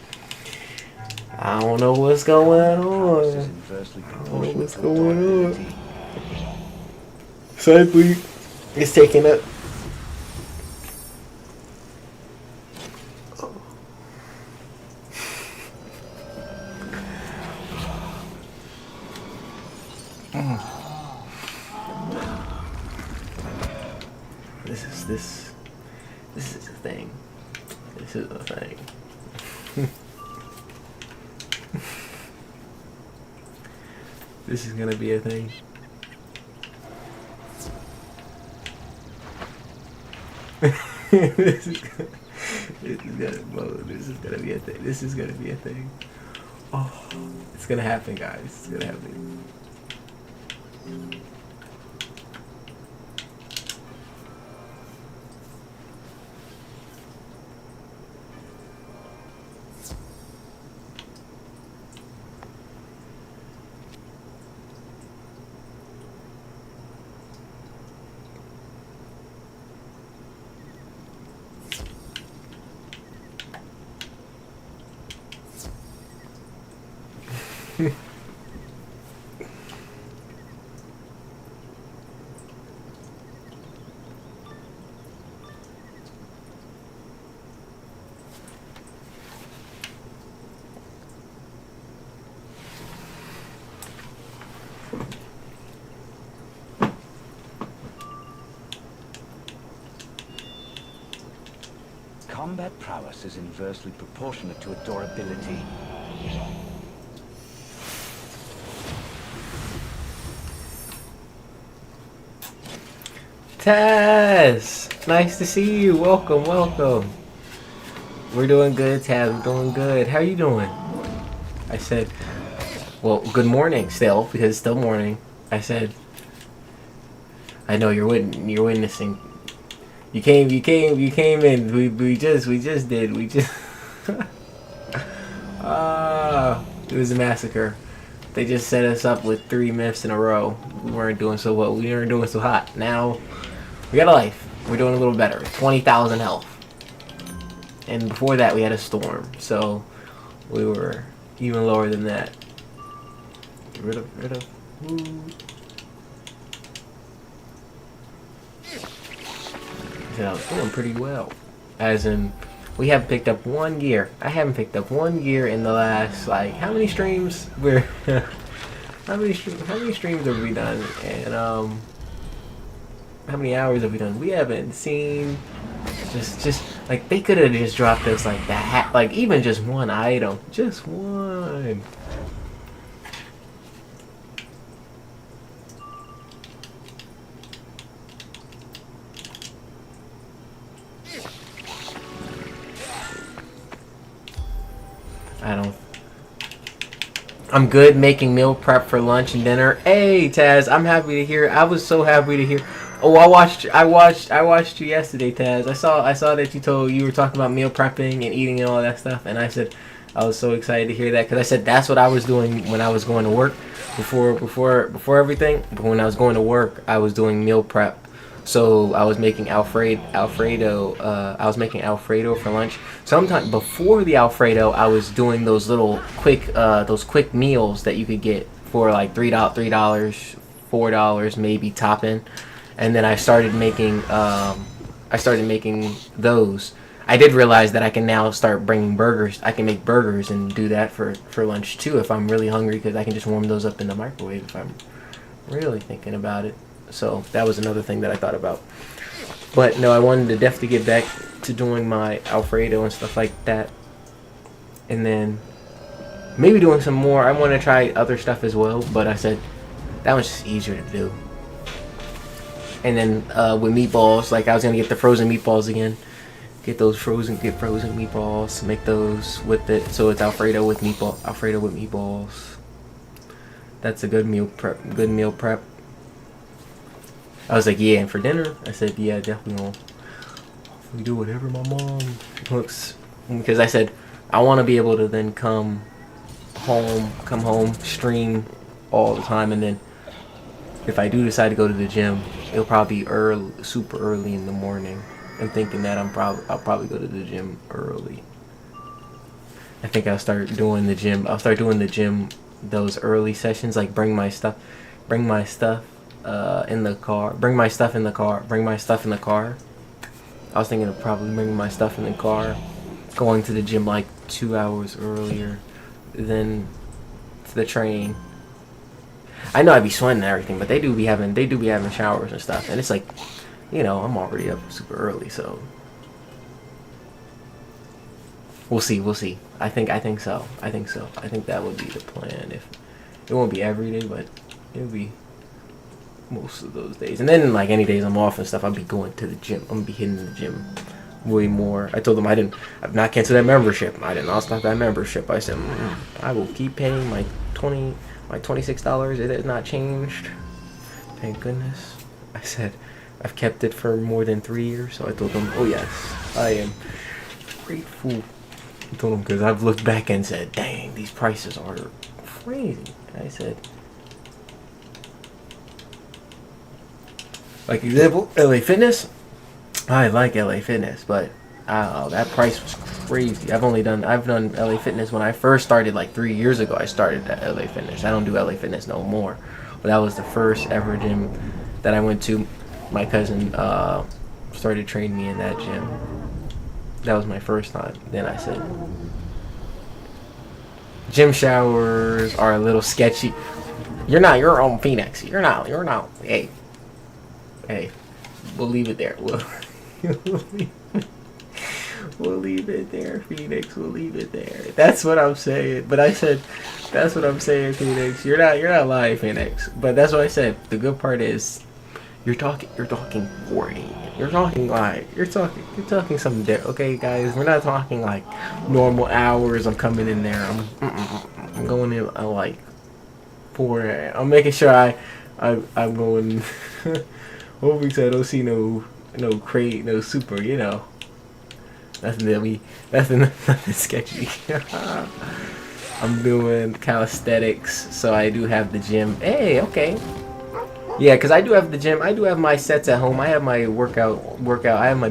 I don't know what's going on. I don't know what's going on. Sadly, it's taking up. This is a thing. This is a thing. This is gonna be a thing. This is gonna be a thing. This is gonna be a thing. Oh, it's gonna happen, guys. It's gonna happen. Combat prowess is inversely proportionate to adorability. Taz, nice to see you. Welcome, welcome. We're doing good, Taz. We're doing good. How you doing? I said, well, good morning still, because it's still morning. I said, I know you're witnessing. You came in. We just did. It was a massacre. They just set us up with 3 myths in a row. We weren't doing so well. We weren't doing so hot. Now we got a life. We're doing a little better. 20,000 health. And before that, we had a storm. So we were even lower than that. Get rid of. Ooh. I was doing pretty well. As in, we haven't picked up 1 gear. I haven't picked up 1 gear in the last, like, how many streams? How many streams have we done? And how many hours have we done? We haven't seen. Just like they could have just dropped us like that, like even just 1 item, just 1. I'm good making meal prep for lunch and dinner. Hey Taz, I'm happy to hear. I was so happy to hear. Oh, I watched you yesterday, Taz. I saw that you were talking about meal prepping and eating and all that stuff, and I said I was so excited to hear that because I said that's what I was doing when I was going to work before everything. But when I was going to work, I was doing meal prep So I was making Alfredo. I was making Alfredo for lunch. Sometime before the Alfredo, I was doing those quick meals that you could get for like $3, $4 maybe topping. And then I started making those. I did realize that I can now start bringing burgers. I can make burgers and do that for lunch too if I'm really hungry, because I can just warm those up in the microwave if I'm really thinking about it. So that was another thing that I thought about. But no, I wanted to definitely get back to doing my Alfredo and stuff like that. And then maybe doing some more. I want to try other stuff as well, but I said that one's just easier to do. And then with meatballs, like I was gonna get the frozen meatballs again. Get frozen meatballs. Make those with it, so it's Alfredo with meatballs. That's a good meal prep. I was like, yeah, and for dinner, I said, yeah, definitely we do whatever my mom looks, because I said I want to be able to then come home, stream all the time, and then if I do decide to go to the gym, it'll probably be super early in the morning. I'm thinking that I'll probably go to the gym early. I think I'll start doing the gym. Those early sessions, like bring my stuff in the car. Bring my stuff in the car. I was thinking of probably bringing my stuff in the car, going to the gym like 2 hours earlier than to the train. I know I'd be sweating and everything, but they do be having showers and stuff, and it's like, I'm already up super early, so we'll see. I think so. I think that would be the plan. If it won't be every day, but it'll be most of those days. And then like any days I'm off and stuff, I'll be going to the gym. I'm gonna be hitting the gym way more. I told them I've not canceled that membership. I did not stop that membership. I said I will keep paying my $26. It has not changed. Thank goodness. I said I've kept it for more than 3 years. So I told them, oh yes, I am grateful. I told them because I've looked back and said, dang, these prices are crazy. I said, like example, LA Fitness. I like LA Fitness, but that price was crazy. I've done LA Fitness when I first started like 3 years ago. I started at LA Fitness. I don't do LA Fitness no more, but that was the first ever gym that I went to. My cousin started training me in that gym. That was my first time. Then I said, gym showers are a little sketchy. You're not your own Phoenix. You're not. Hey, we'll leave it there. We'll leave it there, Phoenix. We'll leave it there. That's what I'm saying. But I said, that's what I'm saying, Phoenix. You're not lying, Phoenix. But that's what I said. The good part is, you're talking 40. You're talking something different. Okay, guys, we're not talking like normal hours. I'm coming in there. I'm going in like 4 a.m. I'm making sure I'm going. Hopefully, so I don't see no crate, no super. Nothing sketchy. I'm doing calisthenics, so I do have the gym. Hey, okay. Yeah, because I do have the gym. I do have my sets at home. I have my workout. I have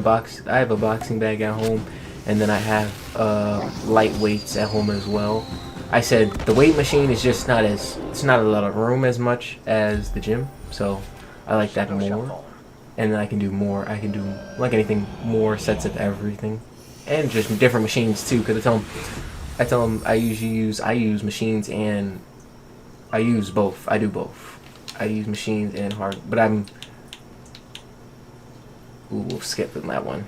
I have a boxing bag at home, and then I have light weights at home as well. I said the weight machine is just it's not a lot of room as much as the gym, so I like that more. And then I can do more. I can do like anything more sets of everything, and just different machines too. Because I tell them I use machines and I use both. I do both. I use machines and hard, but we'll skip that one.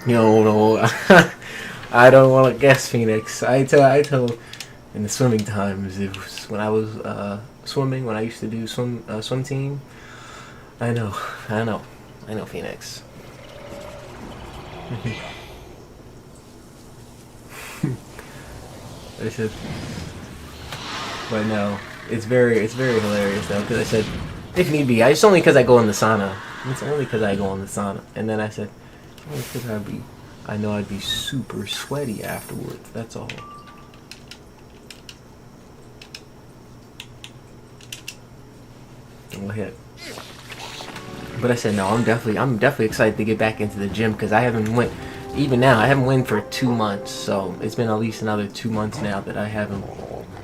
No, I don't want to guess, Phoenix. I tell in the swimming times, it was when I was swimming, when I used to do swim team. I know, Phoenix. I said, but no, it's very hilarious though, because I said, if need be, it's only because I go in the sauna. And then I said, only because I know I'd be super sweaty afterwards. That's all. we'll hit. But I said no. I'm definitely excited to get back into the gym because I haven't went. Even now, I haven't went for 2 months. So it's been at least another 2 months now that I haven't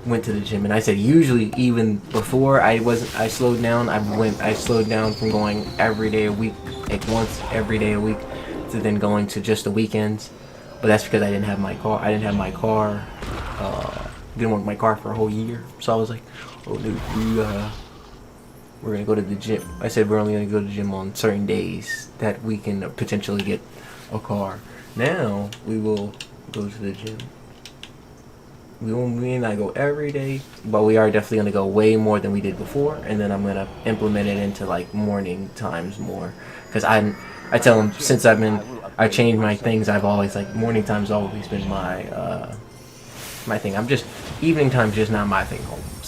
went to the gym. And I said usually even before I slowed down. I slowed down from going every day a week, like once every day a week, to then going to just the weekends. But that's because I didn't have my car. Didn't want my car for a whole year. So I was like, oh dude, we're gonna go to the gym. I said we're only gonna go to the gym on certain days that we can potentially get a car. Now we will go to the gym. Me and I go every day, but we are definitely gonna go way more than we did before. And then I'm gonna implement it into like morning times more, because I tell them since I changed my things. I've always like morning times always been my thing. I'm just evening time's just not my thing.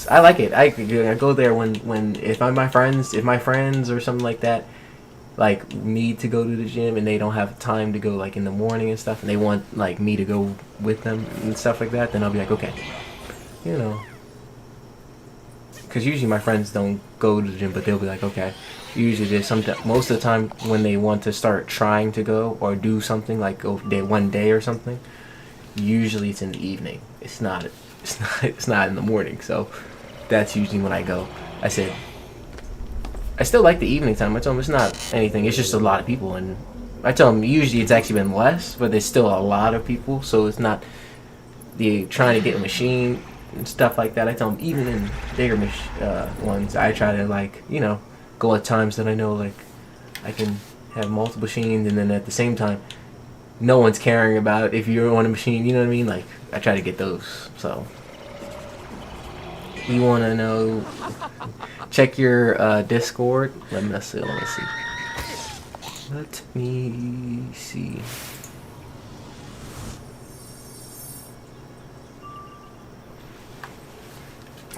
I like it. I go there when if my friends or something like that like need to go to the gym and they don't have time to go like in the morning and stuff, and they want like me to go with them and stuff like that, then I'll be like, okay, you know, because usually my friends don't go to the gym, but they'll be like, okay. Usually there's most of the time when they want to start trying to go or do something like go one day or something, usually it's in the evening. It's not in the morning. So that's usually when I go. I said I still like the evening time. I tell them it's not anything. It's just a lot of people, and I tell them usually it's actually been less, but there's still a lot of people. So it's not the trying to get a machine and stuff like that. I tell them even in bigger ones, I try to like go at times that I know like I can have multiple machines, and then at the same time, no one's caring about if you're on a machine. You know what I mean? Like I try to get those. So you want to know? Check your Discord. Let me see. Let me see.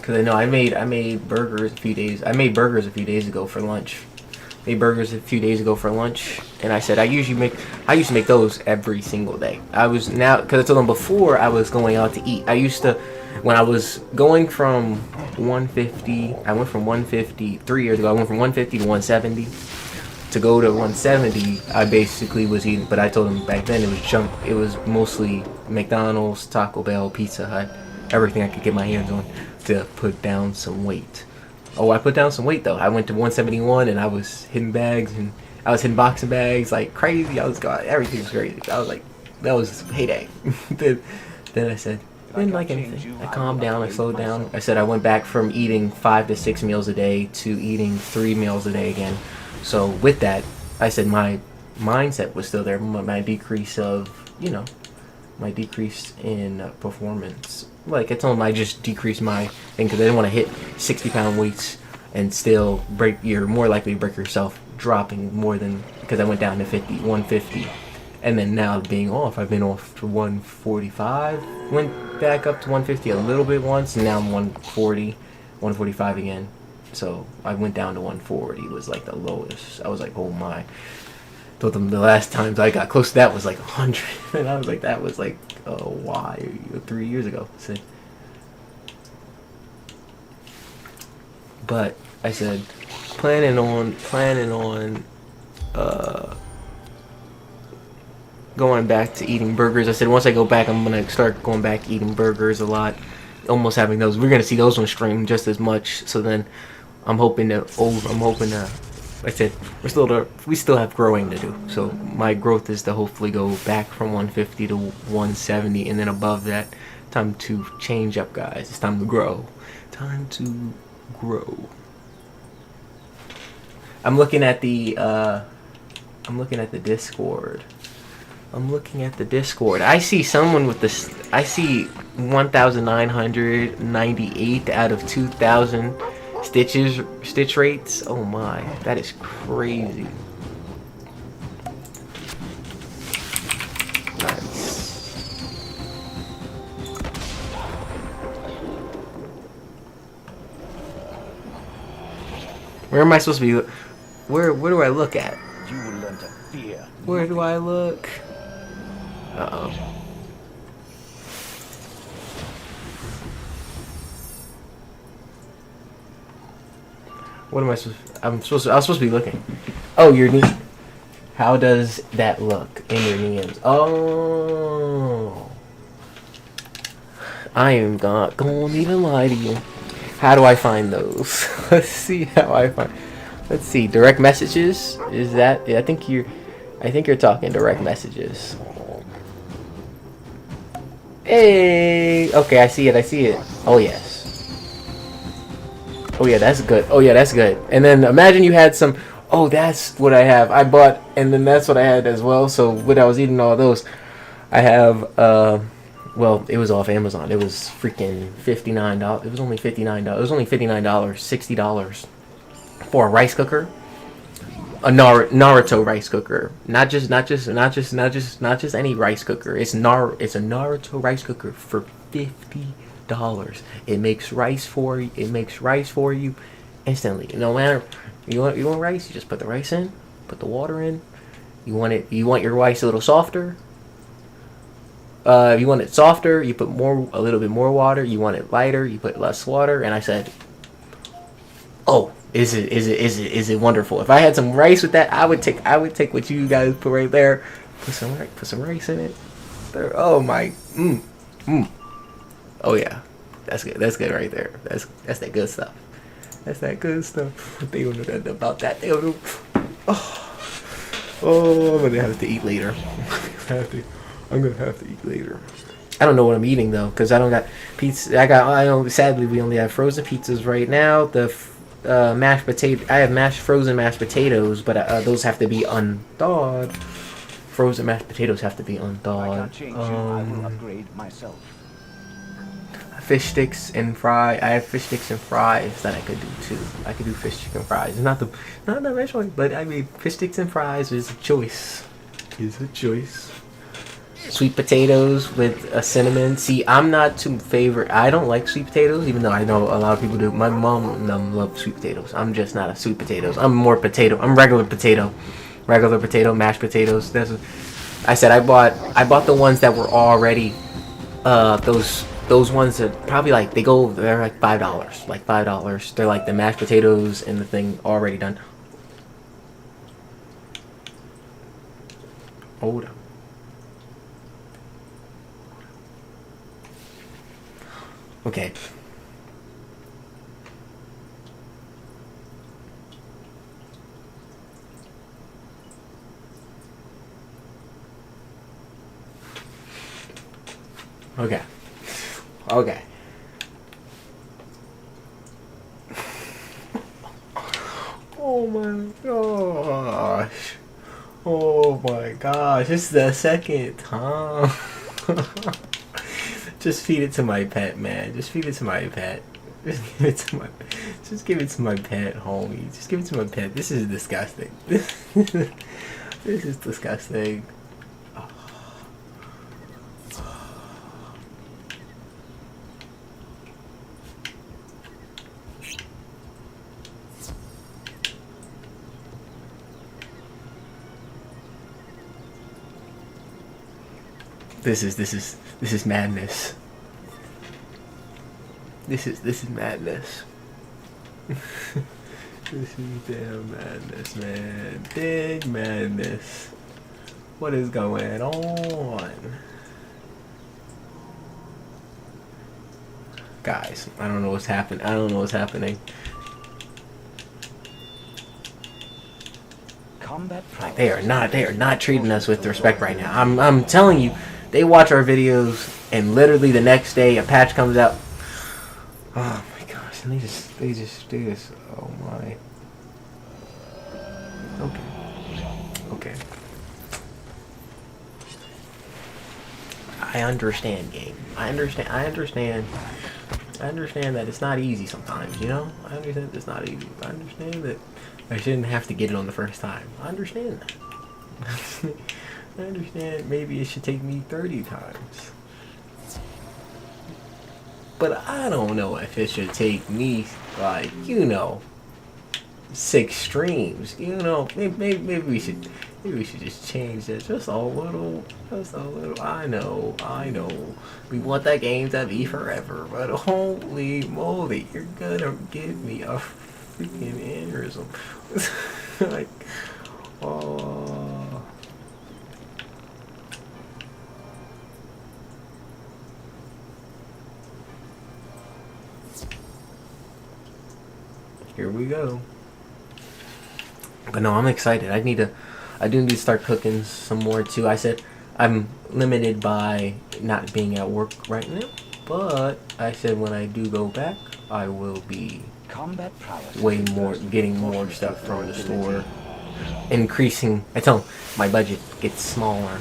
Cause I know I made burgers a few days. I made burgers a few days ago for lunch. And I said I used to make those every single day. Because I told them before I was going out to eat. I used to, when I was going from 150, I went from 150 3 years ago. I went from 150 to 170. To go to 170, I basically was eating. But I told them back then it was junk. It was mostly McDonald's, Taco Bell, Pizza Hut, everything I could get my hands on to put down some weight. Oh, I put down some weight though. I went to 171 and I was hitting bags and I was hitting boxing bags like crazy. Everything was crazy. I was like, that was heyday. then I said, I didn't like anything. I calmed down. I slowed down. I said I went back from eating 5 to 6 meals a day to eating 3 meals a day again. So with that, I said my mindset was still there. My decrease in performance. Like I told him I just decreased my thing because I didn't want to hit 60-pound weights and still you're more likely to break yourself dropping more than, because I went down to 150. And then now being off, I've been off to 145, went back up to 150 a little bit once, and now I'm 140, 145 again. So I went down to 140 was like the lowest. I was like, oh my. Told them the last times I got close to that was like 100, and I was like, that was like, oh, why? 3 years ago. But I said, planning on going back to eating burgers. I said once I go back, I'm gonna start going back eating burgers a lot, almost having those. We're gonna see those on stream just as much. So then, I'm hoping to. I said we still have growing to do. So my growth is to hopefully go back from 150 to 170, and then above that, time to change up, guys. It's time to grow. I'm looking at the Discord. I see someone with this. I see 1,998 out of 2,000 stitch rates. Oh my, that is crazy. Nice. Where am I supposed to be? Where do I look at? You will learn to fear. Where do I look? Uh-oh. What am I supposed? I was supposed to be looking. Oh, your knee. How does that look in your DMs? Oh, I am not gonna even lie to you. How do I find those? Let's see how I find. Let's see. Direct messages. Is that? Yeah, I think you're talking direct messages. Hey. Okay, I see it. I see it. Oh yes. Oh yeah, that's good. Oh yeah, that's good. And then imagine you had some. Oh, that's what I have. I bought, and then that's what I had as well. So when I was eating all those, I have. Well, it was off Amazon. It was freaking $59. It was only $59. It was only $59, $60 for a rice cooker, a Naruto rice cooker. Not just any rice cooker. It's a Naruto rice cooker for $50. It makes rice for you. It makes rice for you instantly. No matter you want rice, you just put the rice in, put the water in. You want your rice a little softer. If you want it softer, you put a little bit more water. You want it lighter, you put less water. And I said, "Oh, is it wonderful?" If I had some rice with that, I would take what you guys put right there. Put some rice in it. There. Oh my. Oh yeah, that's good. That's good right there. That's that good stuff. That's that good stuff. They don't know that about that. They don't know. Oh, I'm gonna have to eat later. I'm gonna have to eat later. I don't know what I'm eating though, cause I don't got pizza. Sadly, we only have frozen pizzas right now. The mashed potato. I have frozen mashed potatoes, but those have to be unthawed. Frozen mashed potatoes have to be unthawed. I can't change you. I will upgrade myself. Fish sticks and fry. I have fish sticks and fries that I could do too. I could do fish chicken fries. Not the best choice, but I mean fish sticks and fries is a choice. Sweet potatoes with a cinnamon. See, I'm not too favorite. I don't like sweet potatoes, even though I know a lot of people do. My mom and them love sweet potatoes. I'm just not a sweet potatoes. I'm more potato. I'm regular potato, mashed potatoes. I said I bought the ones that were already those ones that probably they're like $5. They're like the mashed potatoes and the thing already done. Hold on. Okay. Okay. Oh my gosh. Oh my gosh. This is the second time. Just feed it to my pet, man. Just feed it to my pet. Just give it to my pet, homie. Just give it to my pet. This is disgusting. This is disgusting. This is madness. This is madness. This is damn madness, man. Big madness. What is going on? Guys, I don't know what's happening. Like they are not treating us with respect right now. I'm telling you, they watch our videos and literally the next day a patch comes out. Oh my gosh, and they just do this. Oh my. Okay. I understand, game. I understand that it's not easy sometimes, you know? I understand it's not easy. I understand that I shouldn't have to get it on the first time. I understand that. I understand maybe it should take me 30 times. But I don't know if it should take me, 6 streams. Maybe we should just change that just a little. I know. We want that game to be forever, but holy moly, you're gonna give me a freaking aneurysm. Like, oh. Here we go. But no, I'm excited. I do need to start cooking some more too. I said I'm limited by not being at work right now, but I said when I do go back, I will be Combat prowess way is more, inversely getting more proportional stuff to from the durability. store, increasing. I tell them my budget gets smaller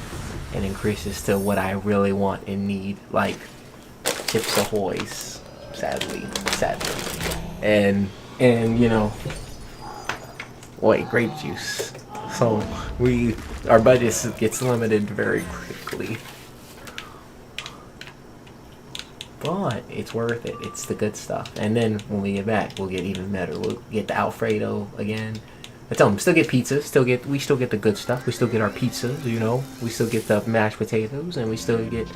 and increases to what I really want and need, like Chips Ahoy's, sadly, and you know, grape juice. So our budget gets limited very quickly. But it's worth it. It's the good stuff. And then when we get back, we'll get even better. We'll get the Alfredo again. I tell them, still get pizza. We still get the good stuff. We still get our pizzas, you know. We still get the mashed potatoes, and we still get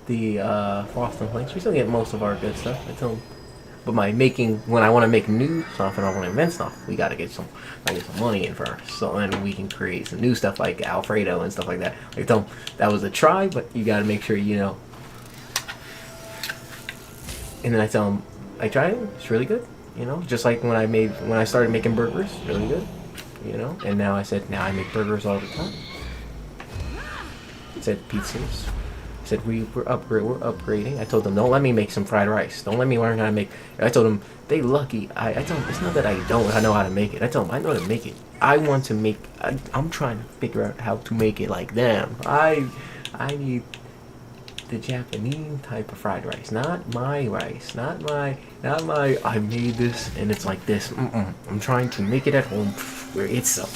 the frosted flakes. We still get most of our good stuff. I tell them. But when I want to make new stuff and I want to invent stuff, we gotta get some money in first. So then we can create some new stuff like Alfredo and stuff like that. I tell them that was a try, but you gotta make sure you know. And then I tell them, I tried it. It's really good. You know, just like when I started making burgers, really good. You know, and now I make burgers all the time. I said pizzas. I said we're upgrading. I told them, don't let me make some fried rice. Don't let me learn how to make. I told them they lucky. I told them it's not that I know how to make it. I told them I know how to make it. I want to make. I'm trying to figure out how to make it like them. I need the Japanese type of fried rice, not my rice, not my. I made this and it's like this. I'm trying to make it at home where it's so.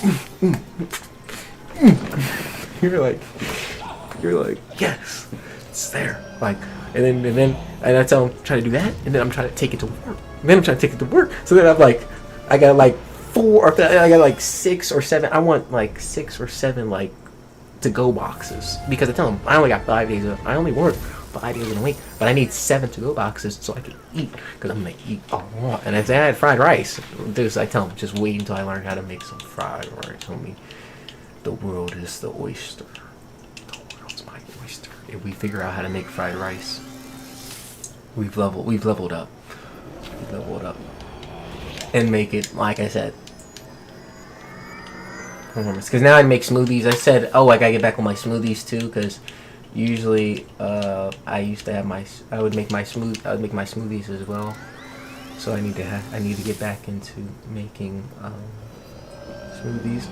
You're like yes, it's there. Like and I tell them try to do that, and then I'm trying to take it to work. And then I'm trying to take it to work. So then I got like 6 or 7. I want like 6 or 7 like to go boxes because I tell them I only got 5 days. I only work 5 days in a week, but I need 7 to go boxes so I can eat because I'm gonna eat a lot. And if I had fried rice, I tell them just wait until I learn how to make some fried rice. Homie, the world is the oyster. The world's my oyster. If we figure out how to make fried rice, we've leveled up. We've leveled up and make it like I said. Because now I make smoothies. I said, I gotta get back on my smoothies too. Because usually, I used to have I would make my smoothies as well. So I need to get back into making smoothies.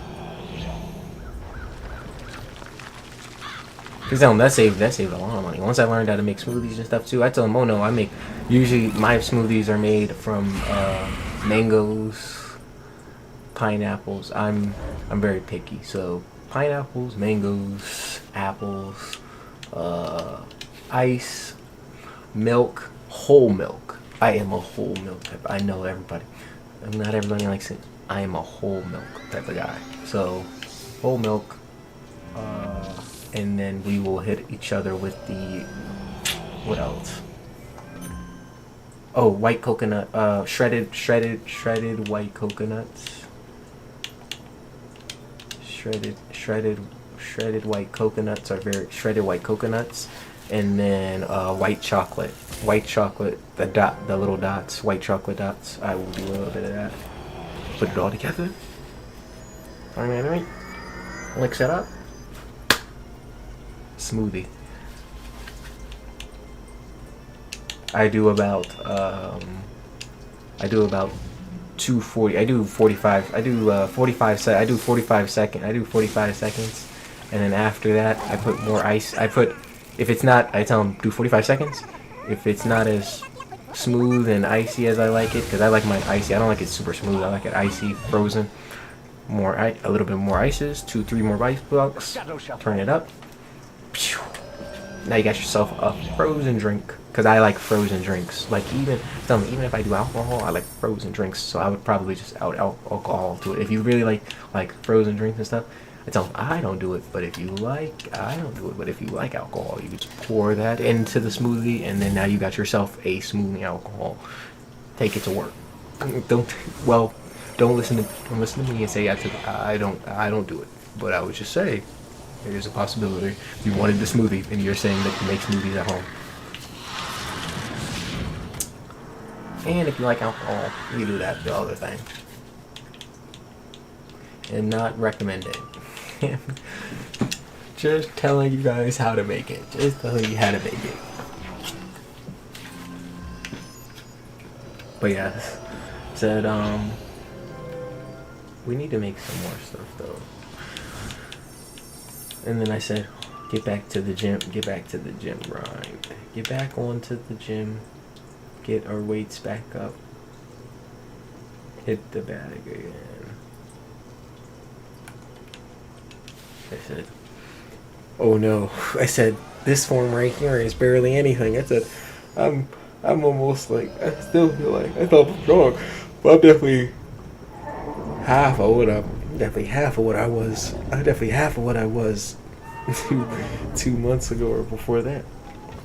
Because that saved a lot of money. Once I learned how to make smoothies and stuff too, I tell them, oh no, usually my smoothies are made from mangoes, pineapples. I'm very picky, so pineapples, mangoes, apples, ice, milk, whole milk. I am a whole milk type. I know everybody. Not everybody likes it. I am a whole milk type of guy. So whole milk, and then we will hit each other with the what else? Oh, white coconut, shredded white coconuts. Shredded white coconuts are very shredded white coconuts, and then white chocolate, the little dots, white chocolate dots. I will do a little bit of that. Put it all together. All right. Mix it up. Smoothie. I do about 240. I do 45. I do 45 seconds, and then after that I put more ice. If it's not, I tell them do 45 seconds. If it's not as smooth and icy as I like it, because I like mine icy. I don't like it super smooth. I like it icy, frozen. A little bit more ices. 2-3 more ice blocks. Turn it up. Now you got yourself a frozen drink. Because I like frozen drinks. Like even if I do alcohol, I like frozen drinks. So I would probably just add alcohol to it. If you really like frozen drinks and stuff, I tell them I don't do it. But if you like alcohol, you just pour that into the smoothie, and then now you got yourself a smoothie alcohol. Take it to work. don't listen to me and say I don't do it. But I would just say there's a possibility if you wanted the smoothie and you're saying that you make smoothies at home. And if you like alcohol, you do that, the other thing. And not recommending. Just telling you guys how to make it. Just telling you how to make it. But yeah, said we need to make some more stuff though. And then I said, get back to the gym grind. Get back onto the gym. Get our weights back up. Hit the bag again. I said, oh no. I said, this form right here is barely anything. I said, I'm almost like, I still feel like, I thought I'm strong, but I'm definitely half of what I was 2 months ago or before that.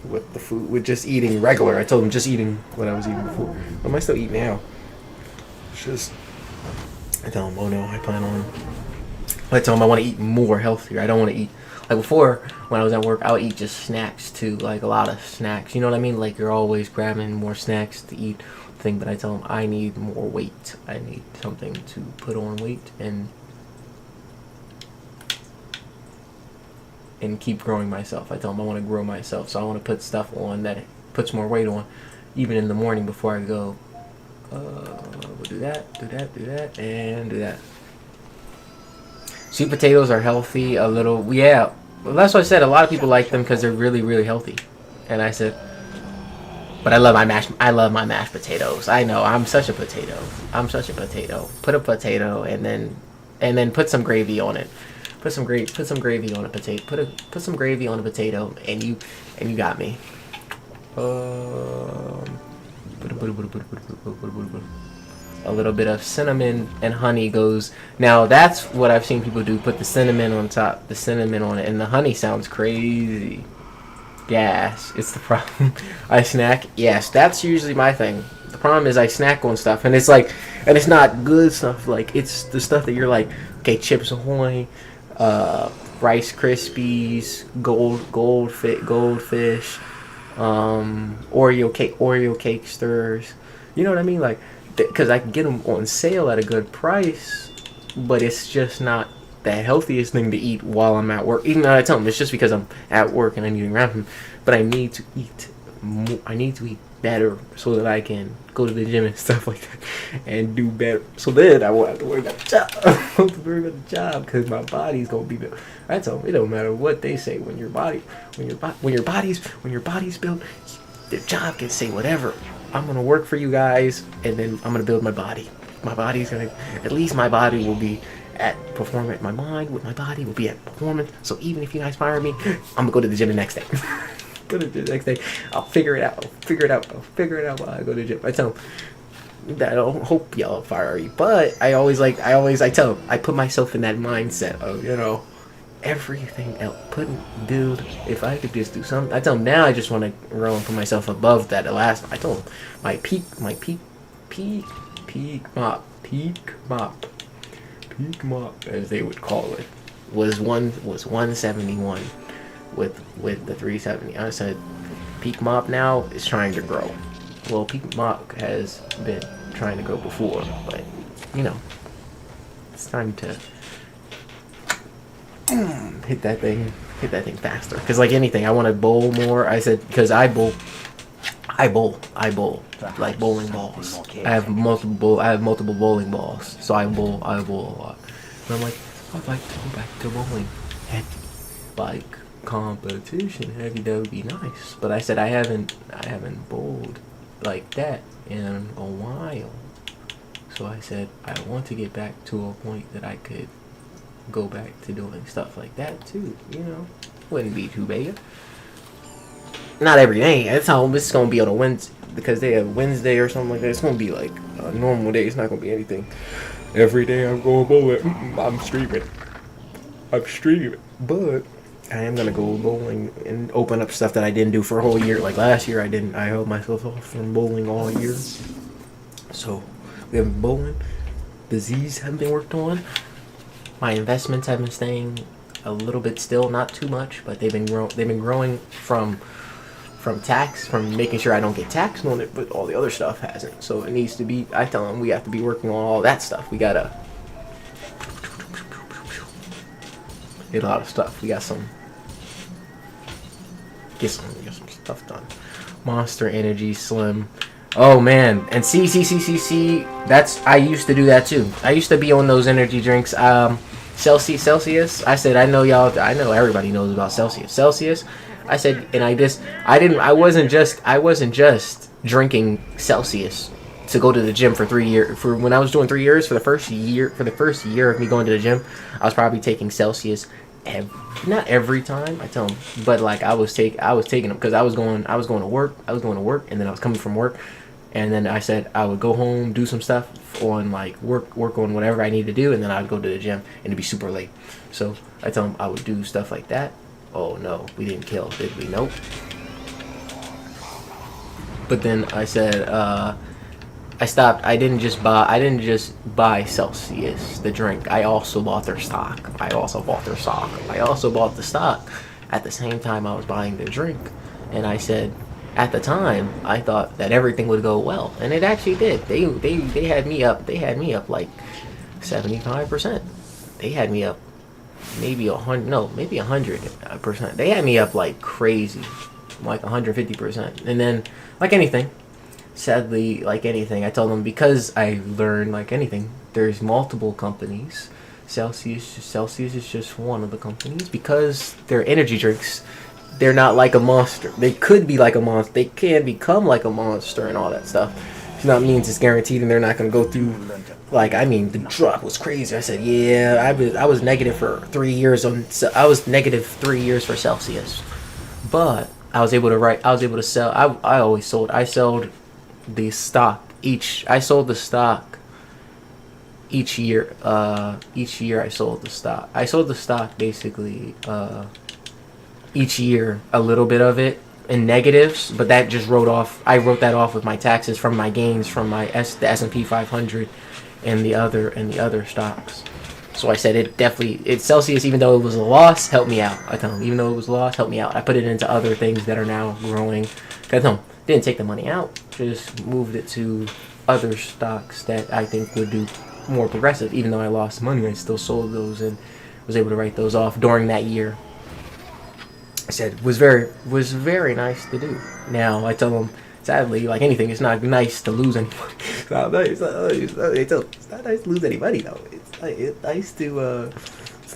With the food, with just eating regular. I told him just eating what I was eating before. What am I still eating now? It's just, I tell him, oh no, I tell him I want to eat more healthier. I don't want to eat, like before, when I was at work, I would eat just snacks too, like a lot of snacks. You know what I mean? Like you're always grabbing more snacks to eat thing, but I tell him I need more weight. I need something to put on weight and keep growing myself. I tell him I want to grow myself, so I want to put stuff on that puts more weight on, even in the morning before I go. We'll do that, and do that. Sweet potatoes are healthy. A little, yeah. Well, that's what I said. A lot of people like them because they're really, really healthy. And I said, but I love my mashed potatoes. I know I'm such a potato. Put a potato and then put some gravy on it. Put some gravy on a potato. Put some gravy on a potato, and you got me. A little bit of cinnamon and honey goes. Now that's what I've seen people do. Put the cinnamon on top, the cinnamon on it, and the honey sounds crazy. Yes, it's the problem. I snack. Yes, that's usually my thing. The problem is I snack on stuff, and it's like, and it's not good stuff. Like it's the stuff that you're like, okay, Chips Ahoy, Rice Krispies, goldfish, Oreo cake stirs. You know what I mean? Like, because I can get them on sale at a good price, but it's just not the healthiest thing to eat while I'm at work. Even though I tell them it's just because I'm at work and I'm eating around them, but I need to eat more. I need to eat better so that I can go to the gym and stuff like that and do better. So then I won't have to worry about the job. I won't have to worry about the job because my body's gonna be built. I tell them it don't matter what they say. When your body's built, the job can say whatever. I'm gonna work for you guys, and then I'm gonna build my body. My body's gonna, at least my body will be at performance. My mind with my body will be at performance. So even if you guys fire me, I'm gonna go to the gym the next day. Go to the next day. I'll figure it out. I'll figure it out while I go to the gym. I tell them that I don't hope y'all fire you, but I tell them I put myself in that mindset of, you know, everything else, build. If I could just do something, I tell them now I just want to grow and put myself above that. I told them my peak mop, as they would call it, was 171 with the 370. I said peak mop now is trying to grow. Well, peak mop has been trying to grow before, but you know, it's time to hit that thing faster. Because like anything, I want to bowl more. I said, because I bowl like bowling balls. I have multiple bowling balls, so I bowl a lot. And I'm like, I'd like to go back to bowling heavy, like competition heavy. That would be nice. But I said I haven't bowled like that in a while. So I said I want to get back to a point that I could go back to doing stuff like that too. You know, wouldn't be too bad. Not every day. It's gonna be on a Wednesday because they have Wednesday or something like that. It's gonna be like a normal day. It's not gonna be anything. Every day I'm going bowling. I'm streaming, but I am gonna go bowling and open up stuff that I didn't do for a whole year. Like last year, I held myself off from bowling all year. So we have bowling. The Z's have been worked on. My investments have been staying a little bit still, not too much, but they've been growing from tax, from making sure I don't get taxed on it, but all the other stuff hasn't. So it needs to be. I tell them we have to be working on all that stuff. We gotta get a lot of stuff. We got some. Get some stuff done. Monster Energy Slim. Oh man, and see, that's, I used to do that too. I used to be on those energy drinks. Celsius. I said, I know everybody knows about Celsius. I said, and I wasn't just drinking Celsius to go to the gym for 3 years. For when I was doing 3 years, for the first year of me going to the gym, I was probably taking Celsius not every time I tell them, but like I was taking them because I was going to work, and then I was coming from work, and then I said I would go home, do some stuff on like work on whatever I need to do, and then I'd go to the gym, and it'd be super late. So I tell them I would do stuff like that. Oh no, we didn't kill, did we? Nope. But then I said I stopped. I didn't just buy Celsius, the drink. I also bought their stock. I also bought the stock at the same time I was buying their drink. And I said, at the time, I thought that everything would go well, and it actually did. They had me up. They had me up like 75%. They had me up maybe 100. No, maybe 100%. They had me up like crazy, like 150%. And then, like anything. Sadly, like anything, I told them, because I learned, like anything, there's multiple companies. Celsius is just one of the companies, because they're energy drinks. They're not like a Monster. They could be like a Monster. They can become like a Monster and all that stuff. It's not means it's guaranteed, and they're not going to go through. Like, I mean, the drop was crazy. I said, yeah, I was negative for 3 years I was negative 3 years for Celsius, but I was able to sell. I always sold. I sold the stock I sold the stock each year. Each year I sold the stock basically each year, a little bit of it in negatives, but that just I wrote that off with my taxes from my gains from the S&P 500 and the other stocks. So I said it Celsius, even though it was a loss, helped me out. I tell them, even though it was a loss, helped me out. I put it into other things that are now growing. I tell them, didn't take the money out, just moved it to other stocks that I think would do more progressive. Even though I lost money, I still sold those and was able to write those off during that year. I said was very nice to do. Now I tell them, sadly, like anything, it's not nice to lose any money. It's not nice to lose any money though. It's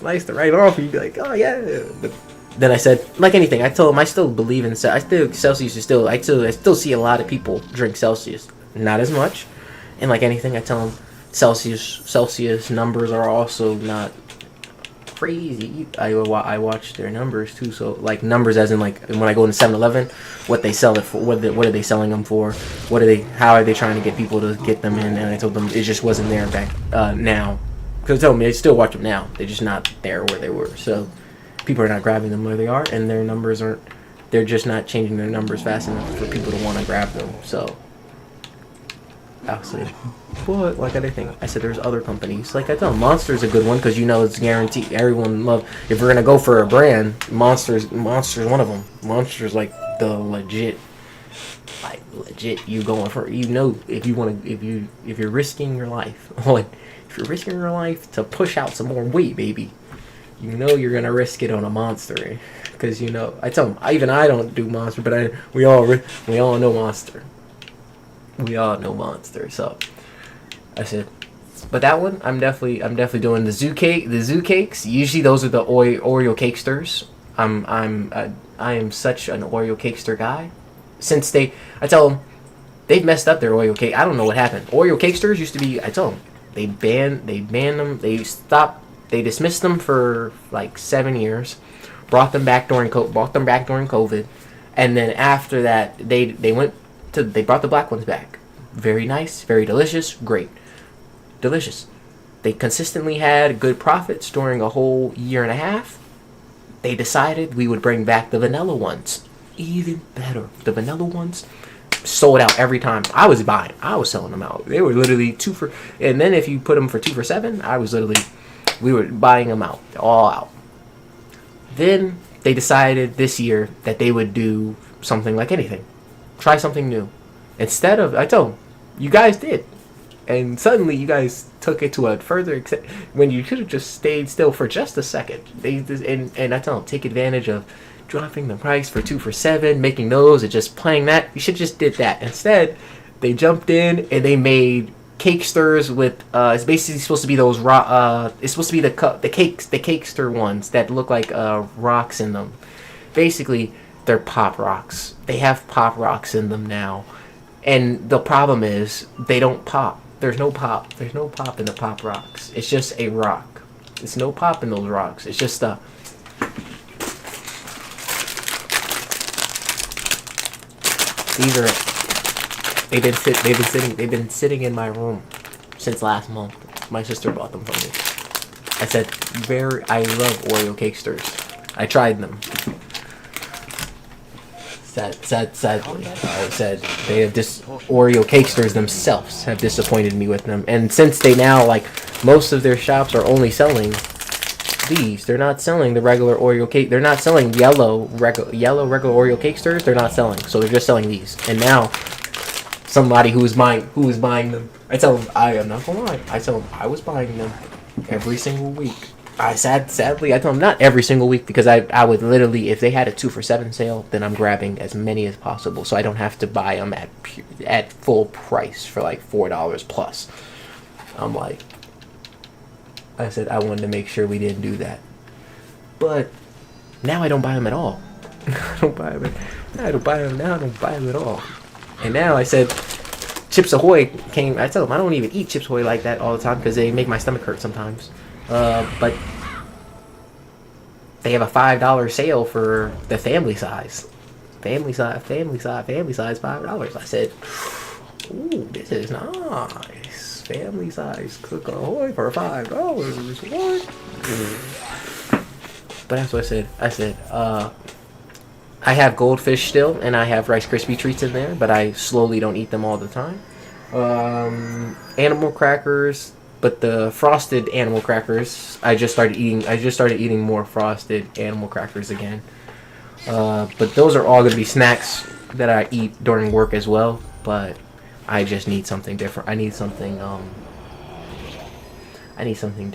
nice to write off and you be like, oh yeah. But then I said, like anything, I told them I still believe in Celsius is still. I still see a lot of people drink Celsius, not as much. And like anything, I tell them Celsius numbers are also not crazy. I watch their numbers too. So like numbers as in like when I go into 7-Eleven, what they sell it for, what are they selling them for? How are they trying to get people to get them in? And I told them it just wasn't there back now. Because they told me they still watch them now. They're just not there where they were. So people are not grabbing them where they are, and their numbers aren't. They're just not changing their numbers fast enough for people to want to grab them. So, obviously, but like anything, I said there's other companies. Like I tell them, Monster's a good one because you know it's guaranteed. Everyone love. If we're gonna go for a brand, Monster's one of them. Monster's like the legit. You going for, you know, if you're risking your life if you're risking your life to push out some more weight, baby, you know you're gonna risk it on a Monster, because you know I tell them I don't do Monster, but we all know Monster. We all know Monster. So I said, but that one I'm definitely doing the zoo cakes. Usually those are the Oreo cakesters. I am such an Oreo cakester guy. Since I tell them they've messed up their Oreo cake. I don't know what happened. Oreo cakesters used to be. I tell them they banned them. They dismissed them for like 7 years. Brought them back during COVID, and then after that they brought the black ones back. Very nice, very delicious, great, delicious. They consistently had good profits during a whole year and a half. They decided we would bring back the vanilla ones. Even better. The vanilla ones, sold out every time. I was selling them out. They were literally 2 for, and then if you put them for 2 for $7, we were buying them out, all out. Then they decided this year that they would do something like anything. Try something new. Instead of, I told them, you guys did. And suddenly you guys took it to a further extent when you could have just stayed still for just a second. And I tell them, take advantage of dropping the price for 2 for $7, making those and just playing that. You should just did that. Instead, they jumped in and they made cakesters with it's basically supposed to be those it's supposed to be the cakester ones that look like rocks in them. Basically, they're pop rocks. They have pop rocks in them now. And the problem is they don't pop. There's no pop. There's no pop in the pop rocks. It's just a rock. There's no pop in those rocks. It's just a these are they've been sitting in my room since last month. My sister bought them from me. I said I love Oreo cakesters. I tried them. Sadly, I said they have Oreo cakesters themselves have disappointed me with them. And since they now, like, most of their shops are only selling these, they're not selling the regular Oreo cake. They're not selling yellow regular Oreo cakesters. They're not selling, so they're just selling these. And now, somebody who is buying them, I tell them, I am not gonna lie. I tell them I was buying them every single week. Sadly, I tell them not every single week because I would literally, if they had a 2 for $7 sale, then I'm grabbing as many as possible, so I don't have to buy them at full price for like $4 plus. I'm like, I said I wanted to make sure we didn't do that, but now I don't buy them at all. I don't buy them at all. And now I said Chips Ahoy came. I tell them I don't even eat Chips Ahoy like that all the time because they make my stomach hurt sometimes. But they have a $5 sale for the family size. Family size, $5. I said, ooh, this is nice. Family size Cook Ahoy for $5. What? But that's what I said. I said, I have goldfish still, and I have Rice Krispie treats in there, but I slowly don't eat them all the time. Animal crackers. But the frosted animal crackers, I just started eating more frosted animal crackers again. But those are all going to be snacks that I eat during work as well. But I just need something different. I need something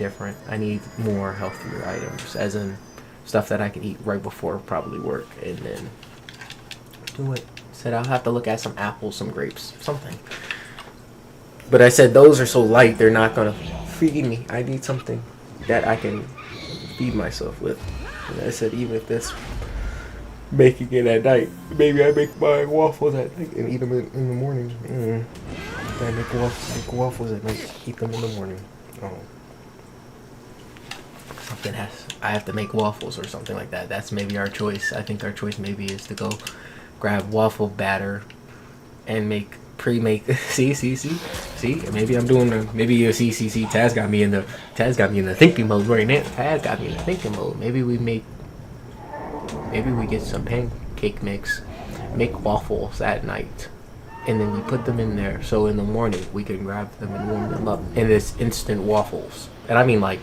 different. I need more healthier items, as in stuff that I can eat right before probably work, and then do it. Said I'll have to look at some apples, some grapes, something. But I said those are so light, they're not going to feed me. I need something that I can feed myself with. And I said even if that's making it at night, maybe I make my waffles at night and eat them in the morning. I make waffles at night, eat them in the morning. Oh. I have to make waffles or something like that. That's maybe our choice. I think our choice maybe is to go grab waffle batter and make see maybe I'm doing maybe you see Taz got me in the thinking mode right now. Taz got me in the thinking mode. Maybe we get some pancake mix, make waffles at night, and then we put them in there so in the morning we can grab them and warm them up, and it's instant waffles. And I mean, like,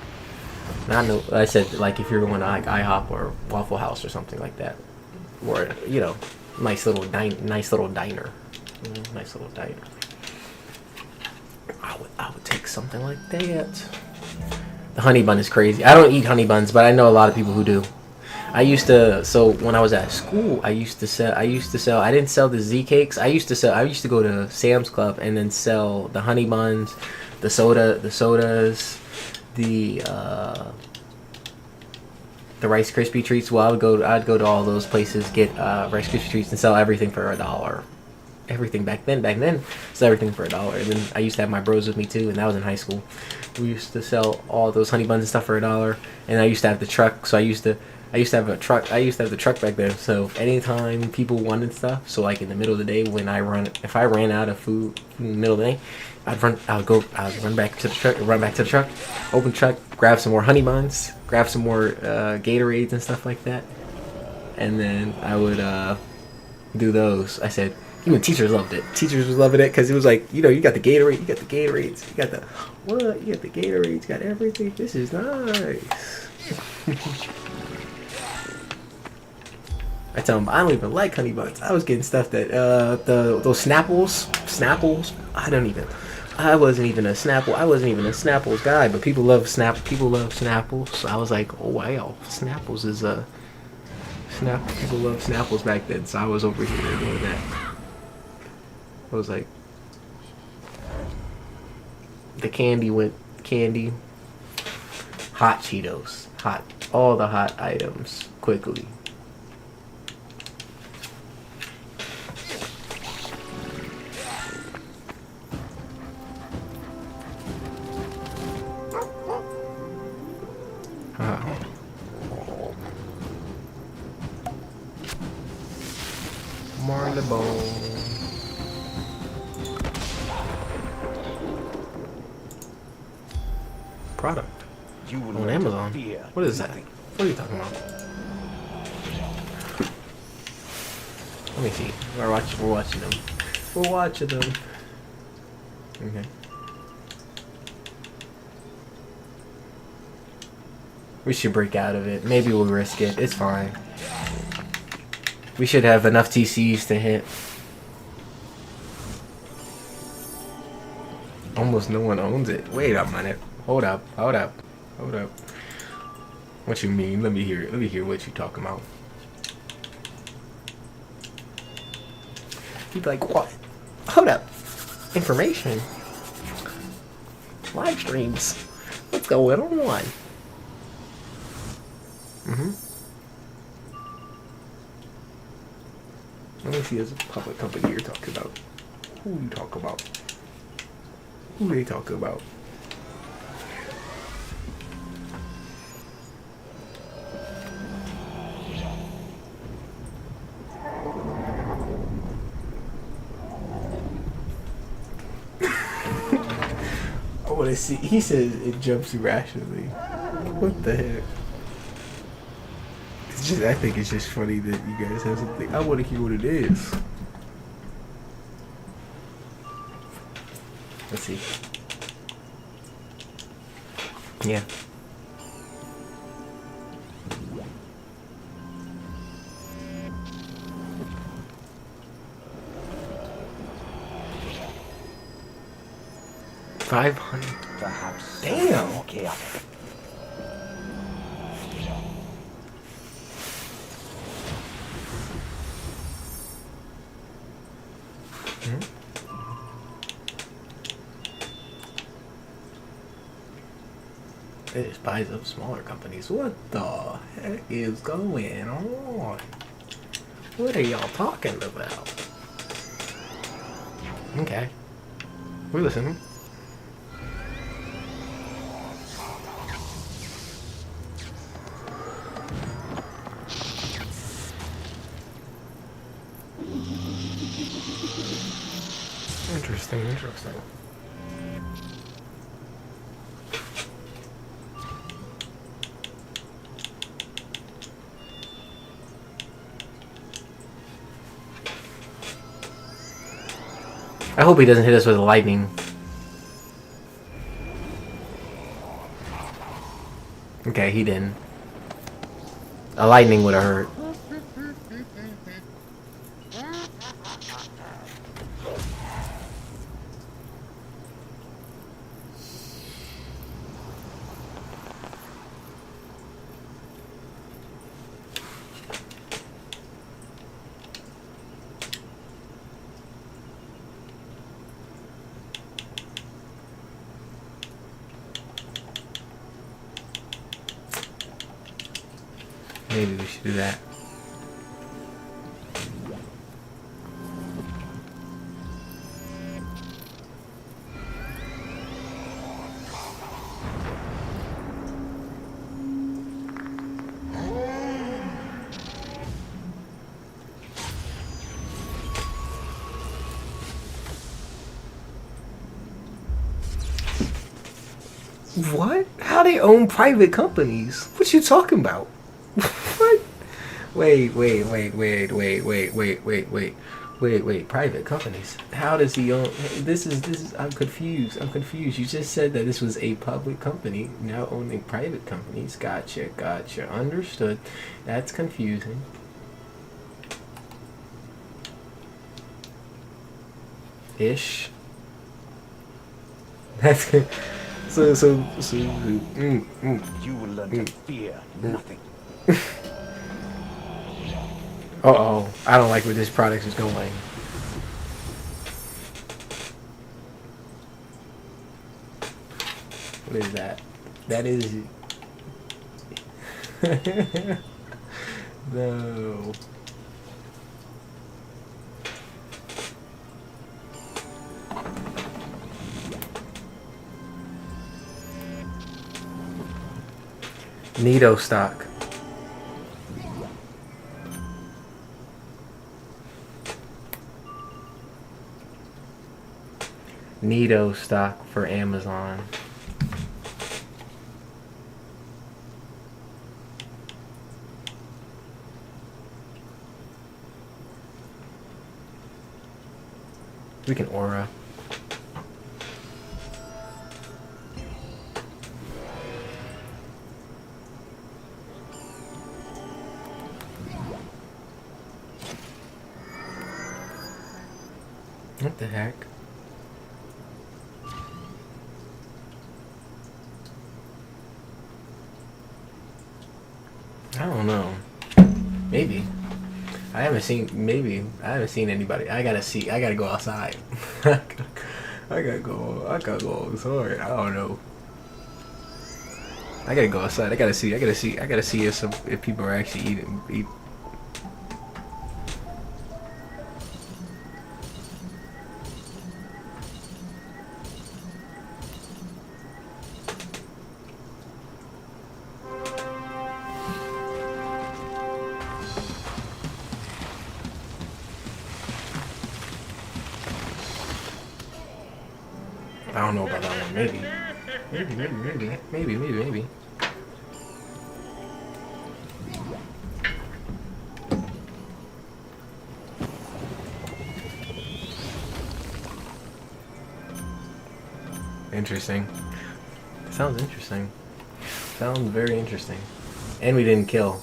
I said, like, if you're going to like IHOP or Waffle House or something like that, or nice little diner. Nice little diner. I would take something like that. The honey bun is crazy. I don't eat honey buns, but I know a lot of people who do. I used to. So when I was at school, I used to sell. I didn't sell the Z cakes. I used to go to Sam's Club and then sell the honey buns, the sodas, the Rice Krispie treats. Well, I'd go to all those places, get Rice Krispie treats, and sell everything for $1. Everything back then, sell everything for $1. And then I used to have my bros with me too, and that was in high school. We used to sell all those honey buns and stuff for $1. And I used to have the truck, so I used to have a truck. I used to have the truck back then. So anytime people wanted stuff, so like in the middle of the day if I ran out of food in the middle of the day, I'd run back to the truck, open the truck, grab some more honey buns, grab some more Gatorades and stuff like that, and then I would do those. I said, Even teachers loved it. Teachers was loving it because it was like, you know, you got the Gatorade, you got the Gatorades, you got the what? You got the Gatorades, you got everything. This is nice. I tell them I don't even like honey buns. I was getting stuff that those Snapples. I wasn't even a Snapples guy, but people love Snapples. I was like, oh wow, Snapples is people love Snapples back then, so I was over here doing that. I was like, the candy, hot Cheetos, all the hot items quickly. Marlboro. Product You will on learn to Amazon. fear What is that? nothing. What are you talking about? Let me see. We're watching them. We're watching them. Okay. We should break out of it. Maybe we'll risk it. It's fine. We should have enough TCs to hit. Almost no one owns it. Wait a minute. Hold up. What you mean? Let me hear it. Let me hear what you talking about. You'd be like, what? Hold up. Information. Live streams. What's going on? Let me see as a public company you're talking about. Who you talk about? Who they talking about? I want to see. He says it jumps irrationally. What the heck? It's just. I think it's just funny that you guys have something. I want to hear what it is. Let's see. Yeah. $500. Perhaps Damn. more chaotic. It just buys up smaller companies. What the heck is going on? What are y'all talking about? Okay. We're listening. Interesting. I hope he doesn't hit us with lightning. Okay, he didn't. A lightning would have hurt. Maybe we should do that. What? How they own private companies? What you talking about? What? Wait. Wait, private companies. How does he own? This is. I'm confused. I'm confused. You just said that this was a public company now owning private companies. Gotcha. Understood. That's confusing. Ish. That's so. You will learn to fear nothing. Uh-oh. I don't like where this product is going. What is that? That is... No. Nito stock. Nito stock for Amazon. We can aura. What the heck? I don't know. Maybe. I haven't seen. Maybe I haven't seen anybody. I gotta see. I gotta go outside. I gotta go. I gotta go outside. I don't know. I gotta go outside. I gotta see. I gotta see if people are actually eating. I don't know about that one. Maybe. Interesting. Sounds interesting. Sounds very interesting. And we didn't kill.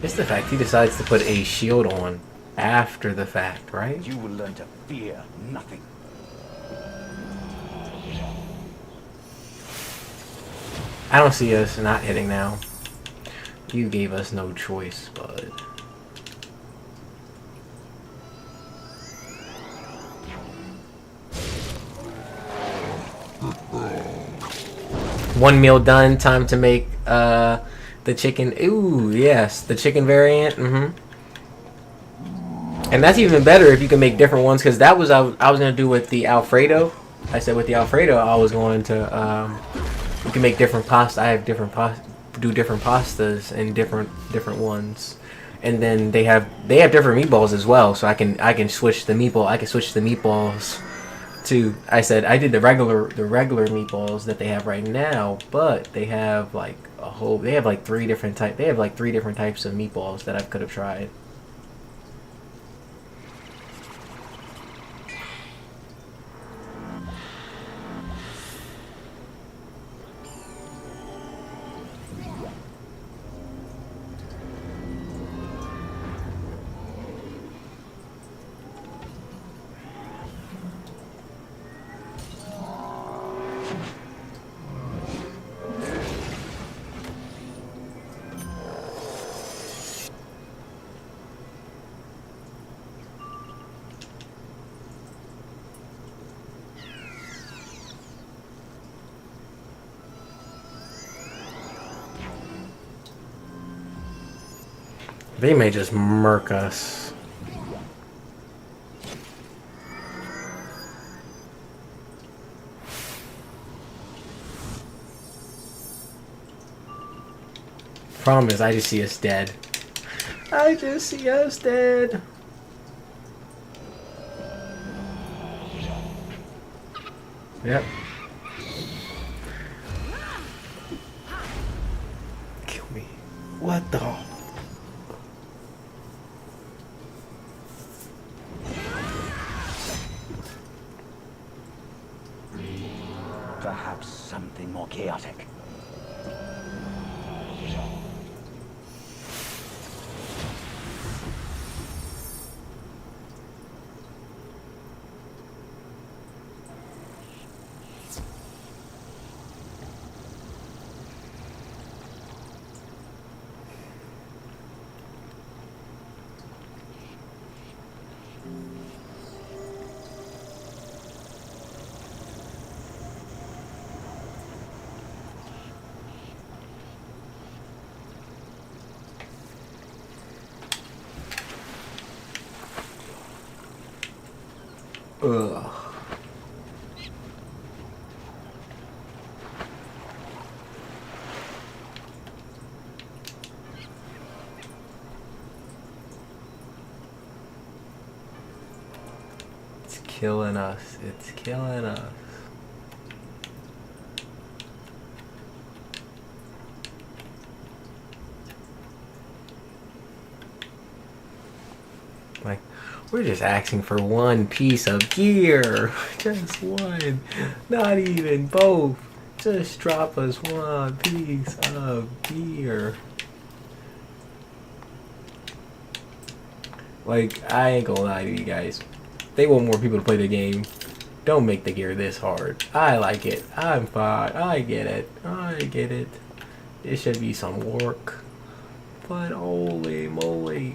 It's the fact he decides to put a shield on after the fact, right? You will learn to fear nothing. I don't see us not hitting now. You gave us no choice, bud. One meal done. Time to make the chicken. Ooh, yes, the chicken variant. And that's even better if you can make different ones, because that was I was gonna do with the Alfredo. I said with the Alfredo I was going to you can make different pasta. I have different do different pastas and different ones, and then they have different meatballs as well. So I can switch the meatball. I can switch the meatballs to. I said I did the regular meatballs that they have right now, but they have like a whole. They have like three different types of meatballs that I could have tried. They may just murk us. Problem is, I just see us dead. I just see us dead. Yep. Kill me. What the? Perhaps something more chaotic. Ugh. It's killing us. It's killing us. Like, we're just asking for one piece of gear. Just one. Not even both. Just drop us one piece of gear. Like, I ain't gonna lie to you guys. They want more people to play the game. Don't make the gear this hard. I like it. I'm fine. I get it. I get it. It should be some work. But holy moly.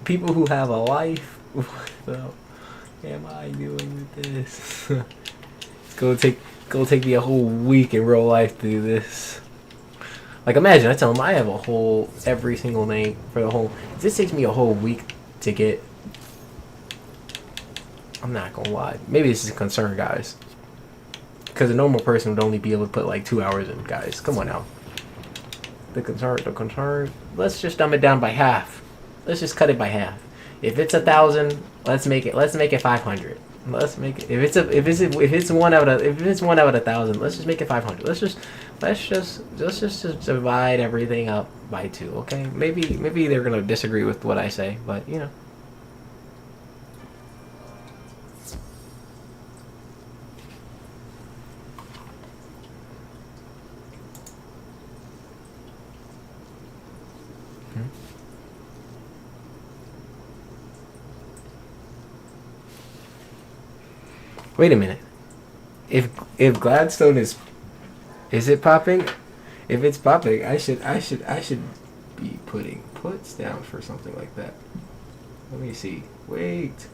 People who have a life, what the am I doing with this? It's gonna take me a whole week in real life to do this. Like, imagine I tell them I have a whole every single name for the whole. This takes me a whole week to get. I'm not gonna lie. Maybe this is a concern, guys. Because a normal person would only be able to put like 2 hours in, guys. Come on now. The concern. Let's just dumb it down by half. Let's just cut it by half. If it's 1,000, let's make it 500. Let's make it. If it's one out of 1,000, let's just make it 500. Let's just divide everything up by 2. Okay? Maybe they're gonna disagree with what I say, but you know. Wait a minute. If Gladstone is it popping? If it's popping, I should be putting puts down for something like that. Let me see. Wait.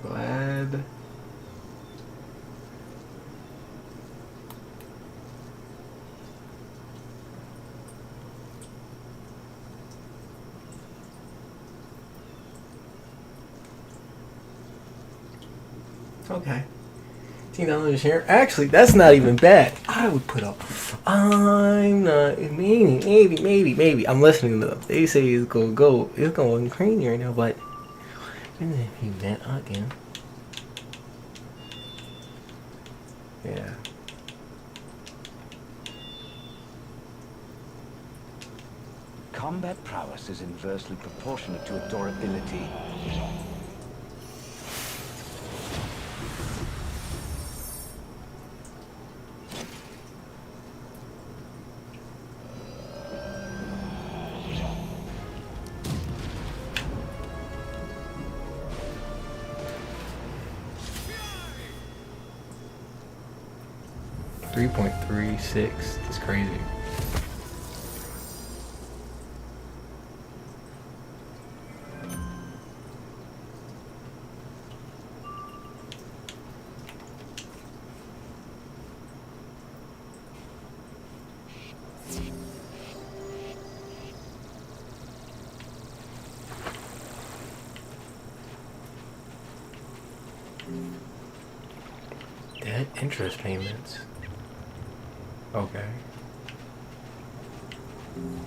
Glad. Okay. $10 a share. Actually, that's not even bad. I would put up. I'm not. Maybe. I'm listening to them. They say it's gonna go. It's going crazy right now, but. And if you bet again. Yeah. Combat prowess is inversely proportionate to adorability. .36. That's crazy. Debt interest payments. Okay. Mm-hmm.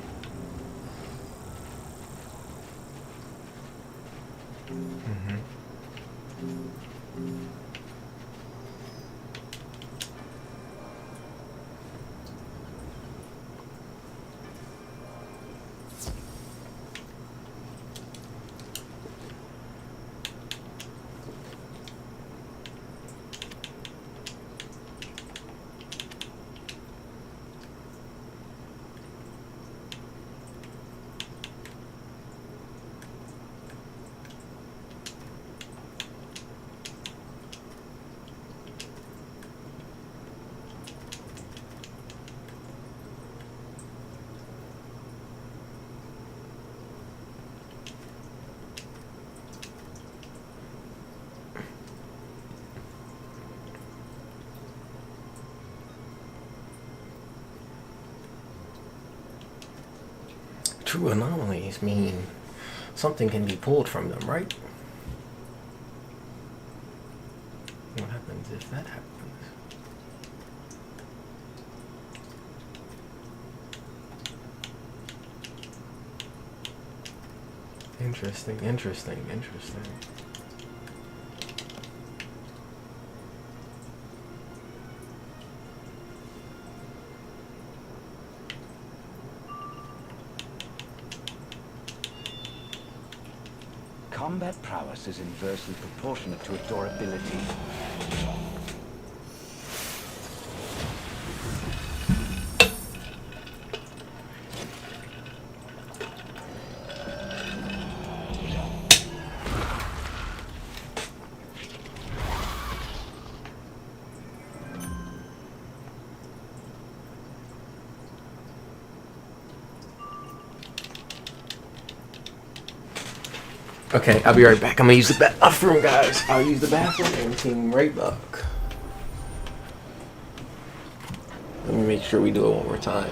True anomalies mean something can be pulled from them, right? What happens if that happens? Interesting, interesting, interesting. Combat prowess is inversely proportionate to a door ability. Okay, I'll be right back. I'm gonna use the bathroom, guys. I'll use the bathroom and team right back. Let me make sure we do it one more time.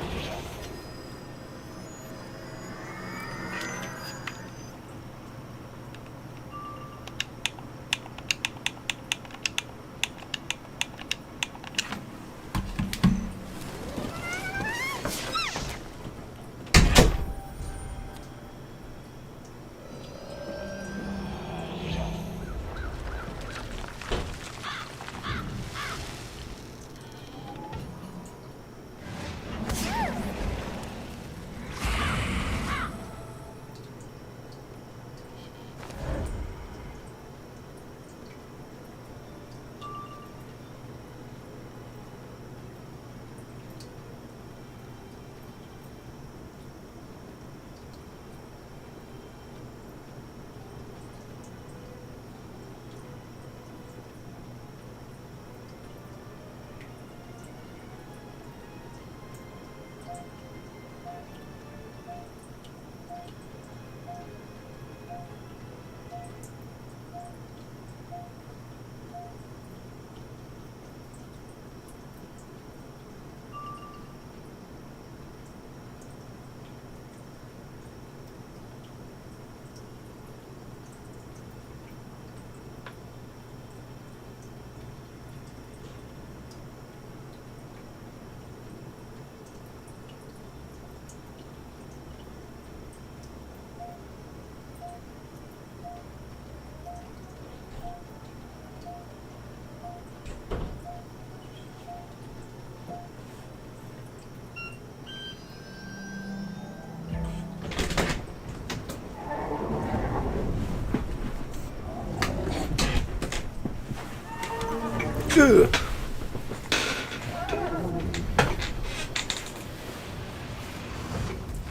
Ugh.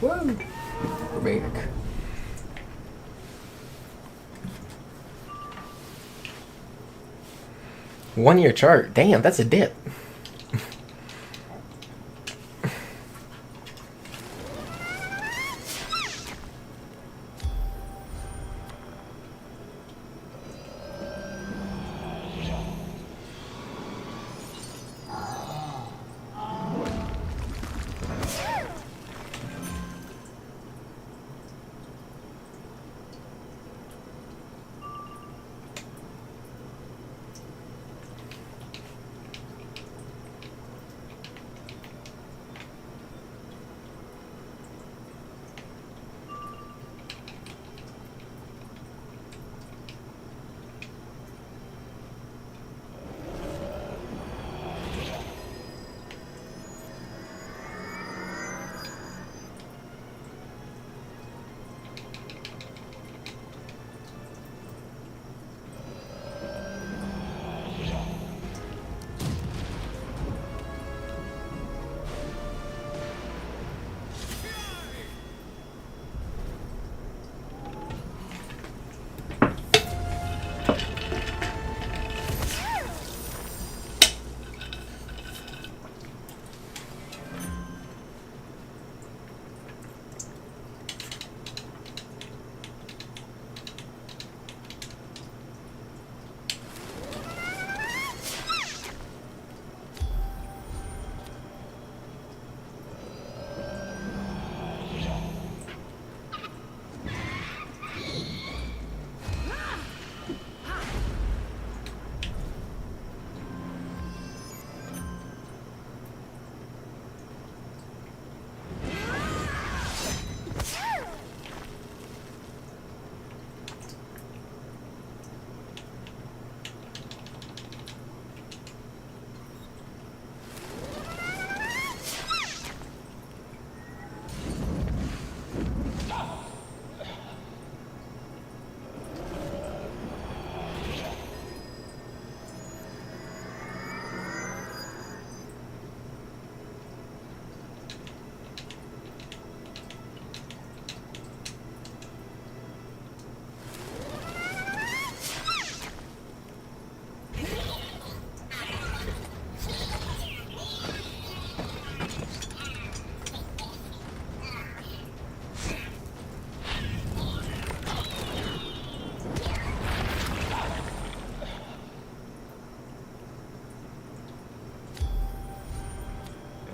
Whoa. We're back. One-year chart. Damn, that's a dip.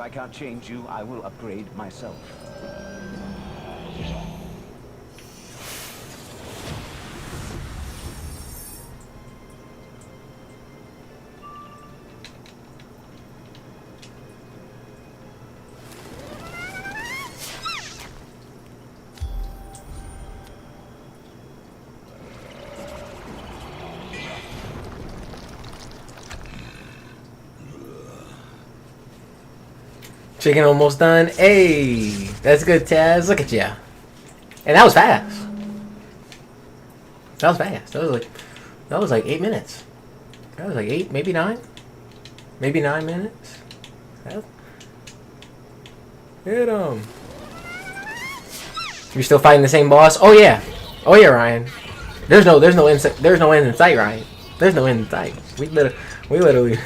If I can't change you, I will upgrade myself. Chicken almost done. Hey, that's good, Taz. Look at ya. And that was fast. That was fast. That was like 8 minutes. That was like 8, maybe 9, maybe 9 minutes. Hit him. You're still fighting the same boss? Oh yeah, Ryan. There's no end in sight, Ryan. There's no end in sight. We literally.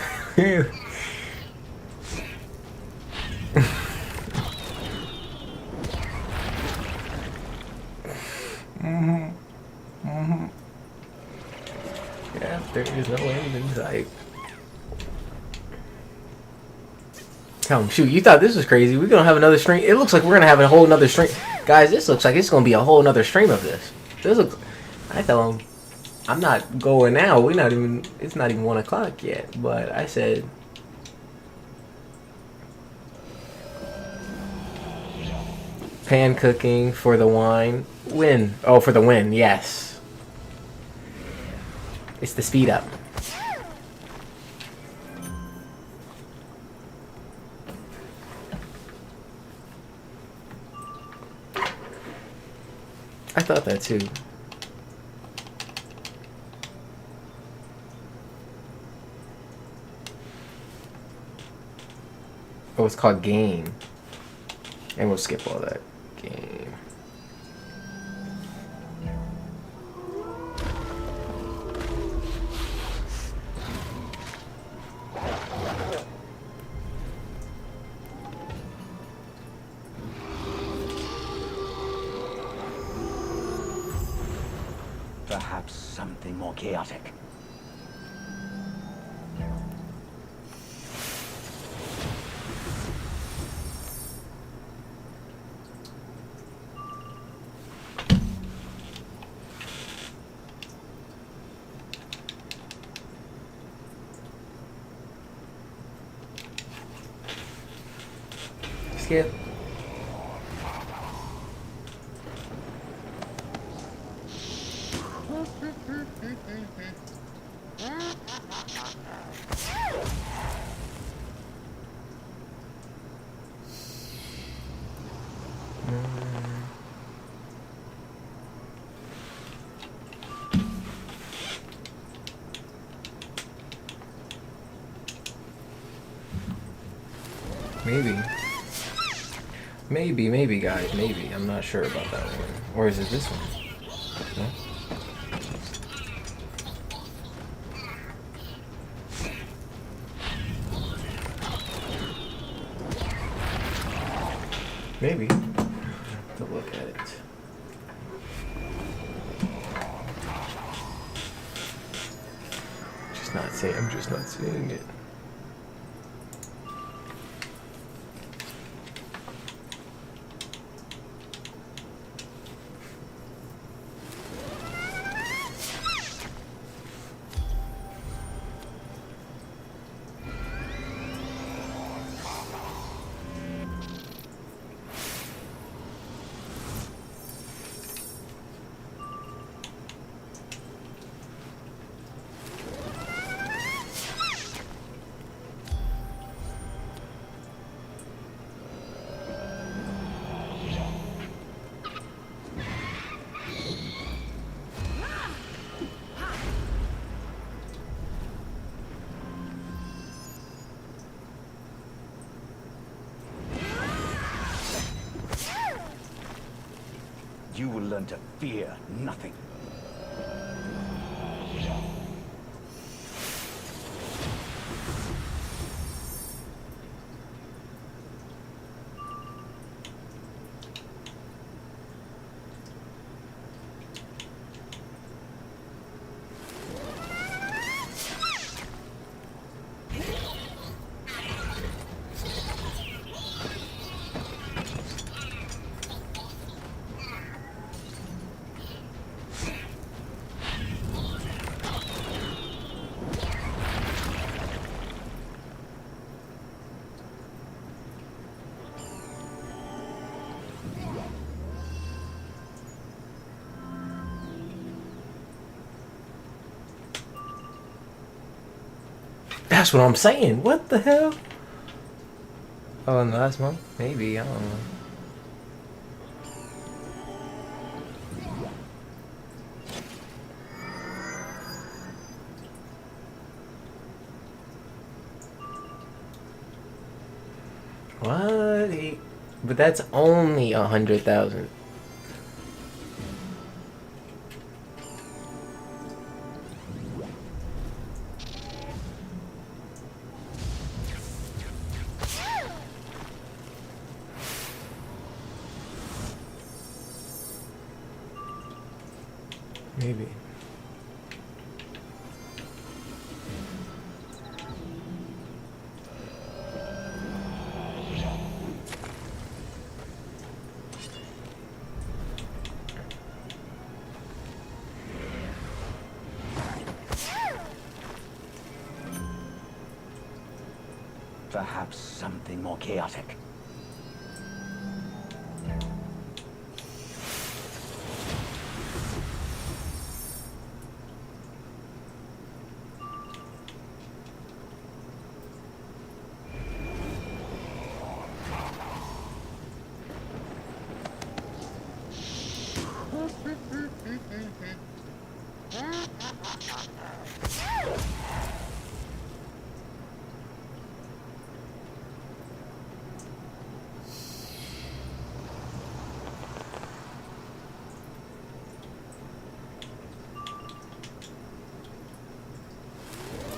Yeah, there is no end in sight. Oh, shoot, you thought this was crazy. We're gonna have another stream. It looks like we're gonna have a whole nother stream. Guys, this looks like it's gonna be a whole nother stream of this. I tell him, I'm not going now. It's not even 1 o'clock yet. But I said, pan cooking for the wine. Win. Oh, for the win, yes. It's the speed up. I thought that too. Oh, it's called game. And we'll skip all that. Game. Perhaps something more chaotic. Skip. Maybe, guys, maybe. I'm not sure about that one. Or is it this one? No? Maybe. To look at it. I'm just not seeing it. You will learn to fear nothing. That's what I'm saying. What the hell? Oh, in the last month? Maybe. I don't know. What? But that's only 100,000. Maybe. Perhaps something more chaotic.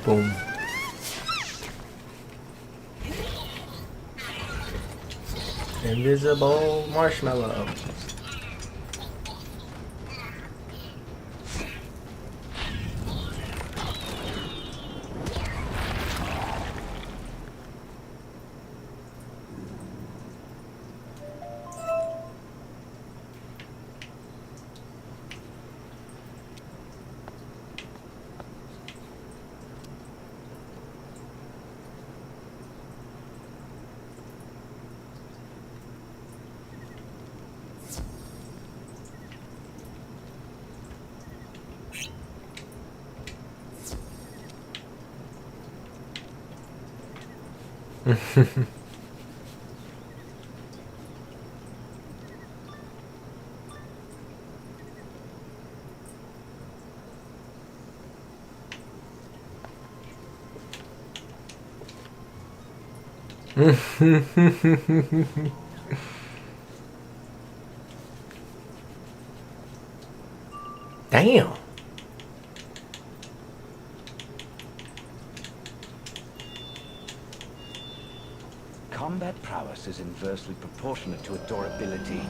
Boom. Invisible marshmallow. Damn. Combat prowess is inversely proportionate to adorability.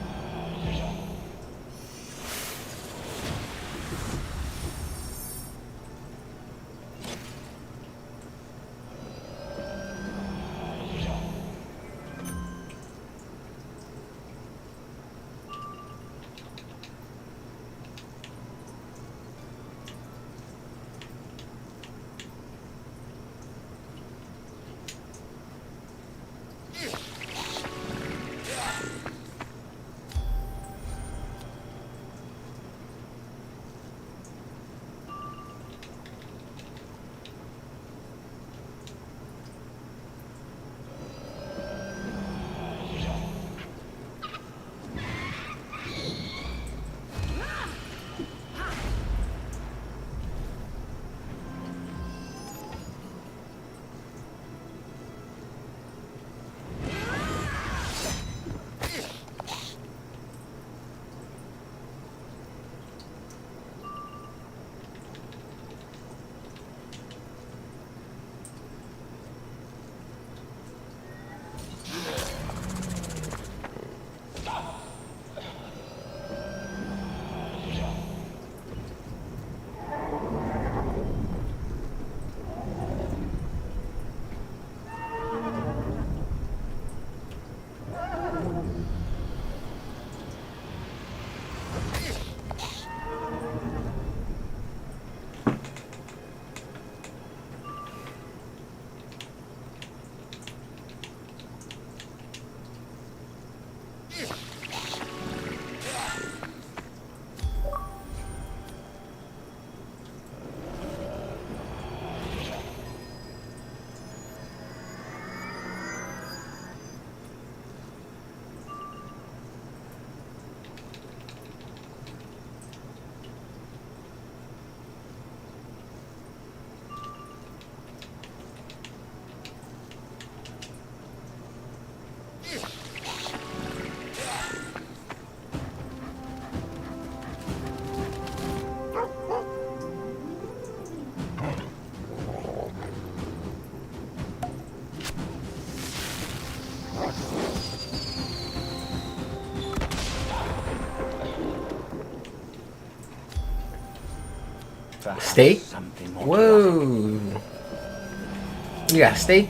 Perhaps Steak? something more Whoa. You got steak?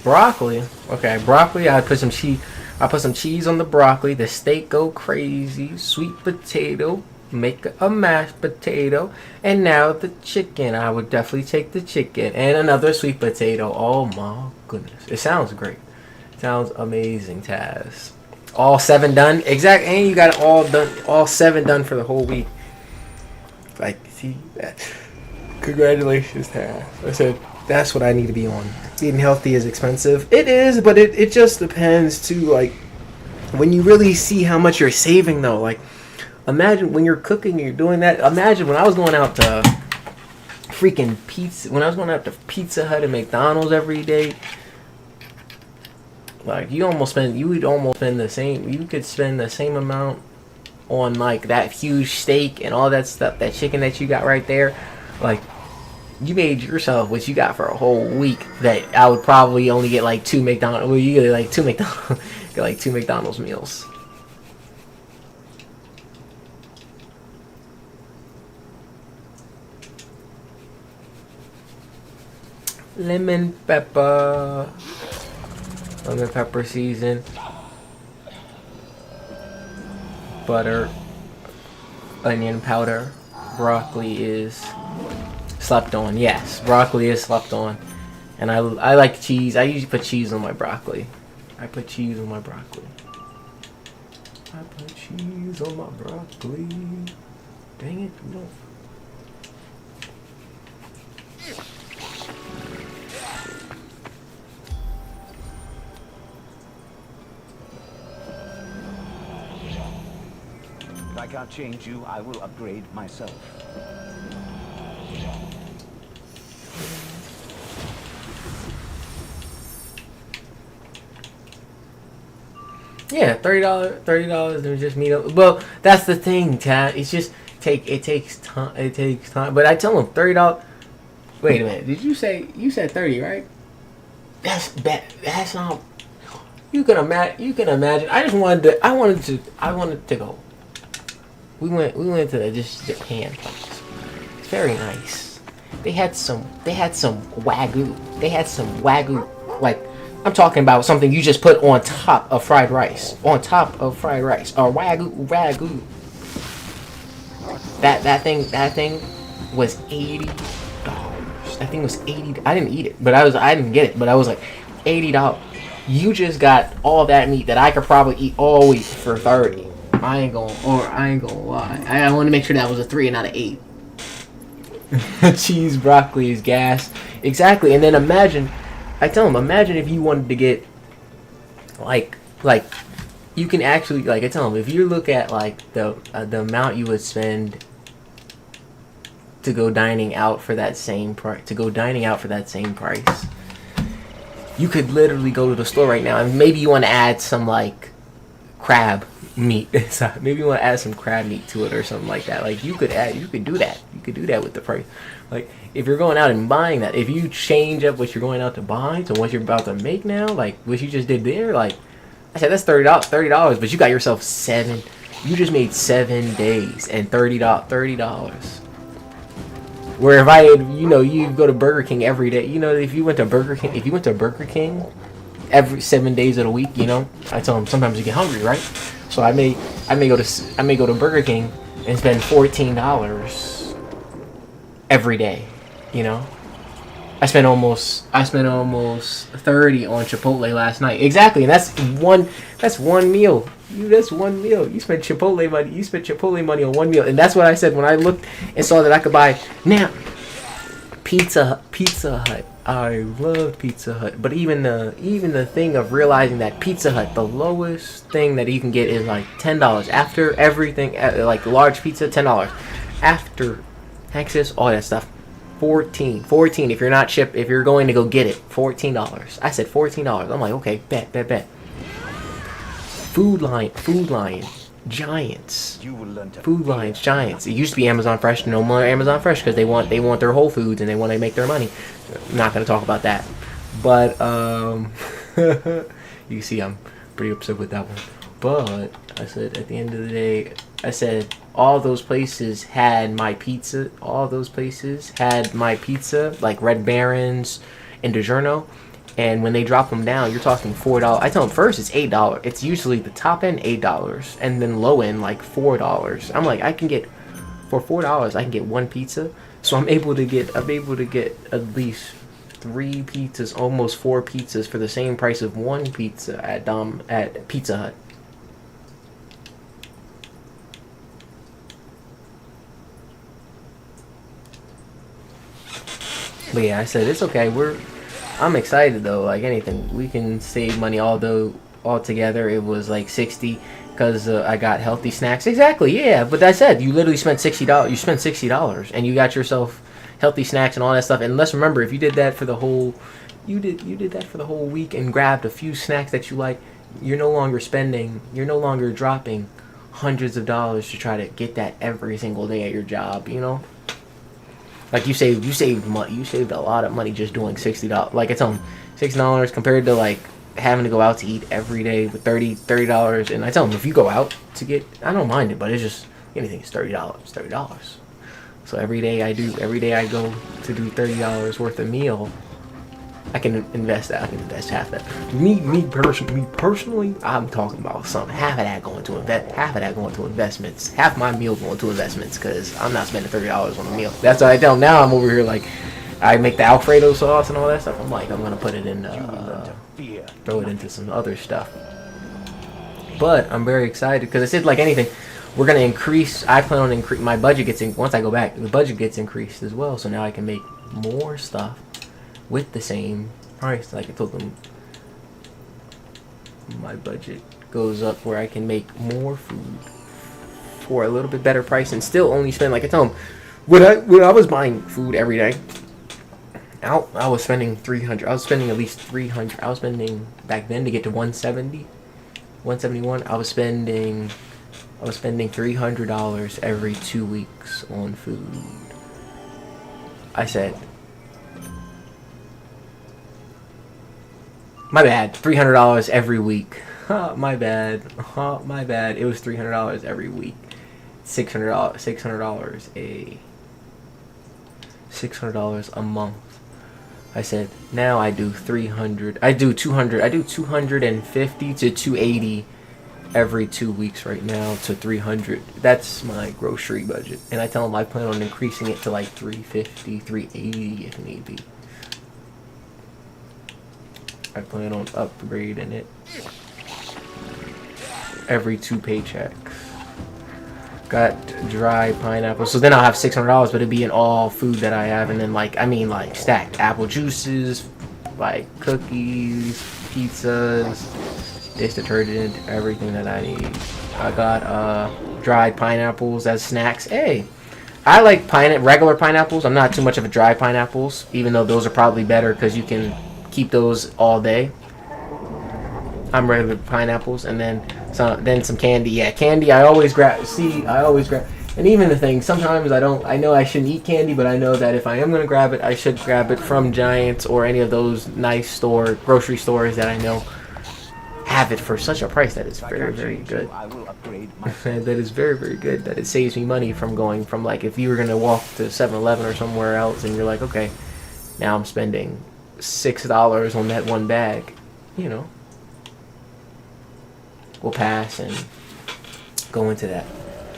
Broccoli. Okay, broccoli. I put some cheese. I put some cheese on the broccoli. The steak go crazy. Sweet potato. Make a mashed potato. And now the chicken. I would definitely take the chicken. And another sweet potato. Oh my goodness. It sounds great. Sounds amazing, Taz. All 7 done? Exactly. And you got it all done. All 7 done for the whole week. Like, see that? Congratulations, Taz. I said, that's what I need to be on. Eating healthy is expensive. It is, but it just depends too. Like, when you really see how much you're saving, though. Like, imagine when you're cooking and you're doing that. Imagine when I was going out to freaking pizza. When I was going out to Pizza Hut and McDonald's every day. Like, you would almost spend the same. You could spend the same amount on like that huge steak and all that stuff, that chicken that you got right there. Like, you made yourself what you got for a whole week. That I would probably only get like 2 McDonald's. Well, you get like 2 McDonald's, get like 2 McDonald's meals. Lemon pepper season. Butter, onion powder. Broccoli is slept on. Yes, broccoli is slept on. And I like cheese. I usually put cheese on my broccoli. I put cheese on my broccoli. Dang it, no. If I can't change you, I will upgrade myself. Yeah, $30 to just meet up. Well, that's the thing, Tad. It's just it takes time. It takes time. But I tell them $30. Wait a minute. Did you said 30, right? That's bad. That's not. You can imagine. I wanted to go. We went to just Japan place. It's very nice. They had some wagyu. They had some wagyu, like, I'm talking about something you just put on top of fried rice. On top of fried rice. Or wagyu. That thing was $80. That thing was $80. I didn't eat it, but I didn't get it, but I was like $80. You just got all that meat that I could probably eat all week for 30. I ain't gonna lie. I want to make sure that was a 3 and not an 8. Cheese, broccoli is gas. Exactly. And then imagine if you wanted to get like you can actually, like, I tell them, if you look at like the amount you would spend to go dining out for that same price, you could literally go to the store right now, and maybe you want to add some like crab meat. Maybe you want to add some crab meat to it or something like that. Like, you could do that with the price. Like, if you're going out and buying that, if you change up what you're going out to buy to what you're about to make now, like what you just did there, like I said, that's $30, but you got yourself 7. You just made 7 days and $30. Where if I had, you go to Burger King every day. If you went to Burger King every 7 days of the week, I tell them sometimes you get hungry, right? So I may go to Burger King and spend $14 every day. I spent almost 30 on Chipotle last night. Exactly, and that's one meal. That's one meal. You spent Chipotle money on one meal, and that's what I said when I looked and saw that I could buy now. Pizza Hut. I love Pizza Hut, but even the thing of realizing that Pizza Hut, the lowest thing that you can get is like $10 after everything, like large pizza, $10 after taxes, all that stuff. 14 if you're going to go get it, $14. I said $14. I'm like, okay, bet. Food Lion Giants. Food Lions Giants. It used to be Amazon Fresh. No more Amazon Fresh because they want their Whole Foods and they want to make their money. I'm not going to talk about that. But you see, I'm pretty upset with that one. But I said, at the end of the day, I said all those places had my pizza. All those places had my pizza, like Red Baron's and DiGiorno. And when they drop them down, you're talking $4. I tell them first it's $8. It's usually the top end $8, and then low end like $4. I'm like, I can get for $4, I can get one pizza. So I'm able to get at least 3 pizzas, almost 4 pizzas for the same price of one pizza at Pizza Hut. But yeah, I said it's okay. I'm excited though. Like anything, we can save money. Although altogether it was like 60 because I got healthy snacks. Exactly, yeah. But that said, you literally spent $60. You spent $60 and you got yourself healthy snacks and all that stuff. And let's remember, if you did that for the whole, you did that for the whole week and grabbed a few snacks that you like, you're no longer dropping hundreds of dollars to try to get that every single day at your job. You know. Like you saved money. You saved a lot of money just doing $60. Like it's $6 compared to like having to go out to eat every day with $30. And I tell them if you go out to get, I don't mind it, but it's just anything is $30. So every day I go to do $30 worth of meal. I can invest that. I can invest half that. Me personally, I'm talking about something. Half of that going to investments. Half my meal going to investments because I'm not spending $30 on a meal. That's what I tell them. Now I'm over here like, I make the Alfredo sauce and all that stuff. I'm like, I'm gonna put it in, throw it into some other stuff. But I'm very excited because I said like anything, we're gonna increase. I plan on increase. My budget gets once I go back. The budget gets increased as well. So now I can make more stuff with the same price. Like I told them, my budget goes up where I can make more food for a little bit better price and still only spend, like I tell them, when I was buying food every day, I was spending $300. I was spending at least $300. I was spending back then to get to 170, 171. I was spending $300 every 2 weeks on food. I said, my bad. $300 every week. My bad. My bad. It was $300 every week. $600 a month. I said, now I do 300. I do 200. I do 250 to 280 every 2 weeks right now to 300. That's my grocery budget. And I tell them I plan on increasing it to like 350, 380 if need be. I plan on upgrading it every 2 paychecks. Got dry pineapple. So then I'll have $600, but it'd be in all food that I have. And then like stacked apple juices, like cookies, pizzas, dish detergent, everything that I need. I got dried pineapples as snacks. Hey, I like regular pineapples. I'm not too much of a dry pineapples, even though those are probably better because you can keep those all day. I'm regular pineapples, and then some candy. Yeah, candy. I always grab. And even the thing, sometimes I don't. I know I shouldn't eat candy, but I know that if I am gonna grab it, I should grab it from Giants or any of those nice grocery stores that I know have it for such a price that is very, very good. That is very, very good. That it saves me money from going from like if you were gonna walk to 7-Eleven or somewhere else, and you're like, okay, now I'm spending $6 on that one bag, you know. We'll pass and go into that.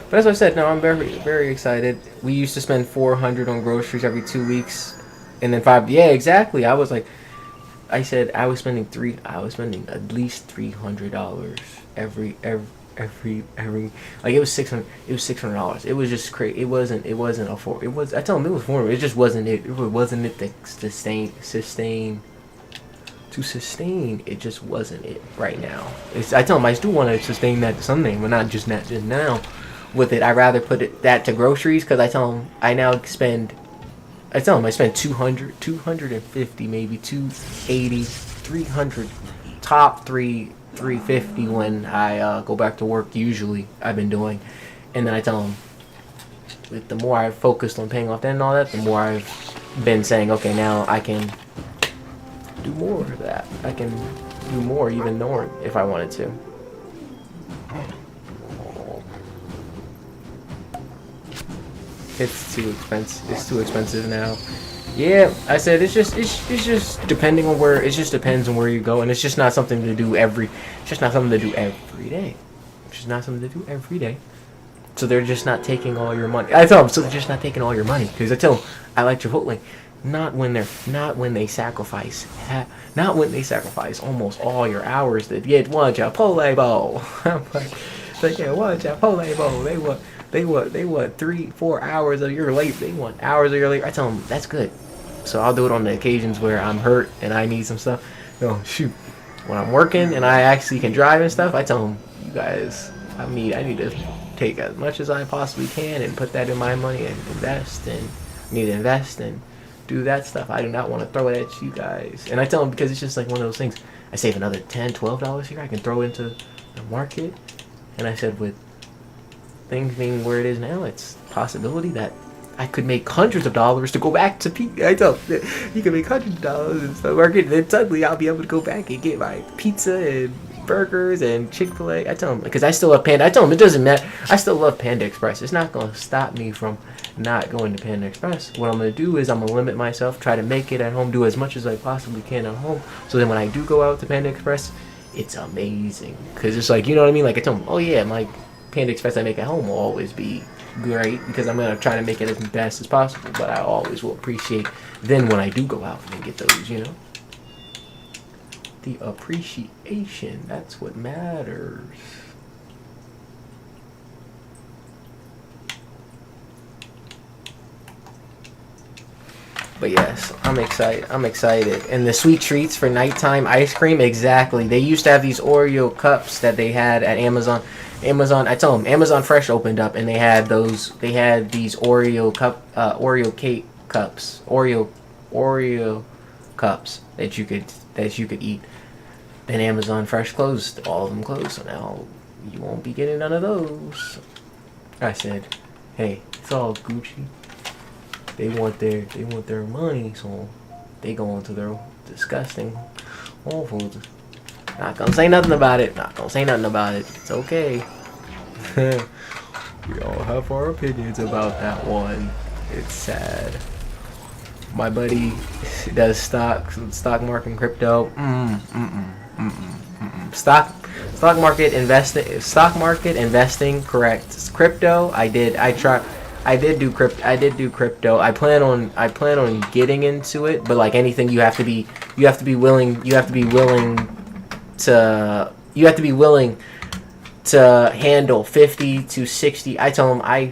But as I said, no, I'm very, very excited. We used to spend $400 on groceries every 2 weeks, and then $5. Yeah, exactly. I was like, I said I was spending at least $300 every. Like it was $600. It was $600. It was just crazy. It wasn't affordable. It was. I tell them it was affordable. It just wasn't it. It wasn't it to sustain. It just wasn't it right now. I tell them I still want to sustain that someday, but not just now. With it, I rather put that to groceries because I tell them I spend 250, maybe 280, 300, top 350 when I go back to work. Usually, I've been doing, and then I tell them, with the more I've focused on paying off debt and all that, the more I've been saying, okay, now I can do more of that. I can do more, even more, if I wanted to. It's too expensive. It's too expensive now. Yeah, I said it's just depending on where. It just depends on where you go, and it's just not something to do every. It's just not something to do every day. It's just not something to do every day. So they're just not taking all your money. I tell them, so they're just not taking all your money, because I tell them I like Chipotle. Not when they sacrifice almost all your hours to get one Chipotle bowl. They get one Chipotle bowl. They want 3-4 hours of your labor. They want hours of your labor. I tell them that's good. So I'll do it on the occasions where I'm hurt and I need some stuff. Oh shoot, when I'm working and I actually can drive and stuff, I tell them, you guys, I need to take as much as I possibly can and put that in my money and invest, and I need to invest and do that stuff. I do not want to throw it at you guys. And I tell them, because it's just like one of those things. I save another $10-12 here, I can throw into the market. And I said, with things being where it is now, it's a possibility that I could make hundreds of dollars to go back to pizza. I tell them, you can make hundreds of dollars in the market, and then suddenly I'll be able to go back and get my pizza and burgers and Chick-fil-A. I tell them, because I still love Panda. I tell them it doesn't matter. I still love Panda Express. It's not going to stop me from not going to Panda Express. What I'm going to do is I'm going to limit myself, try to make it at home, do as much as I possibly can at home, so then when I do go out to Panda Express, it's amazing. Because it's like, you know what I mean? Like I tell them, oh yeah, my Panda Express I make at home will always be great, because I'm going to try to make it as best as possible, but I always will appreciate then when I do go out and get those, you know? The appreciation, that's what matters. But yes, I'm excited. And the sweet treats for nighttime ice cream, exactly. They used to have these Oreo cups that they had at Amazon. I tell them, Amazon Fresh opened up and they had these Oreo cake cups, Oreo cups that you could eat. Then Amazon Fresh closed, all of them closed, so now you won't be getting none of those. I said, hey, it's all Gucci. They want their money, so they go into their disgusting Whole Foods. Not gonna say nothing about it. It's okay. We all have our opinions about that one. It's sad. My buddy does stock market and crypto. Stock market investing. Correct. Crypto. I did do crypto. I plan on getting into it, but like anything, you have to be willing to handle 50 to 60. I tell them I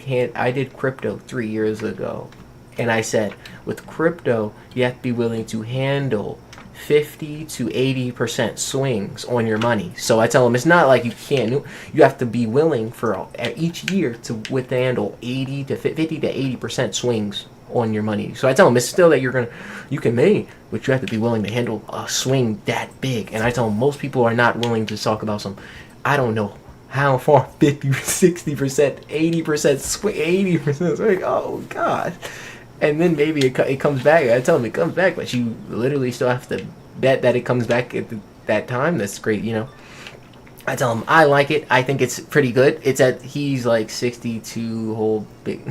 did crypto 3 years ago, and I said with crypto you have to be willing to handle 50 to 80% swings on your money. So I tell them it's not like you can't. You have to be willing for each year to withhandle 50 to 80% swings on your money. So I tell them it's still that you can make, but you have to be willing to handle a swing that big. And I tell them most people are not willing to talk about some, I don't know how far, 50, 60%, 80% swing, 80% swing. Oh God. And then maybe it comes back. I tell them it comes back, but you literally still have to bet that it comes back at that time. That's great, you know. I tell him I like it. I think it's pretty good. He's like 62 whole big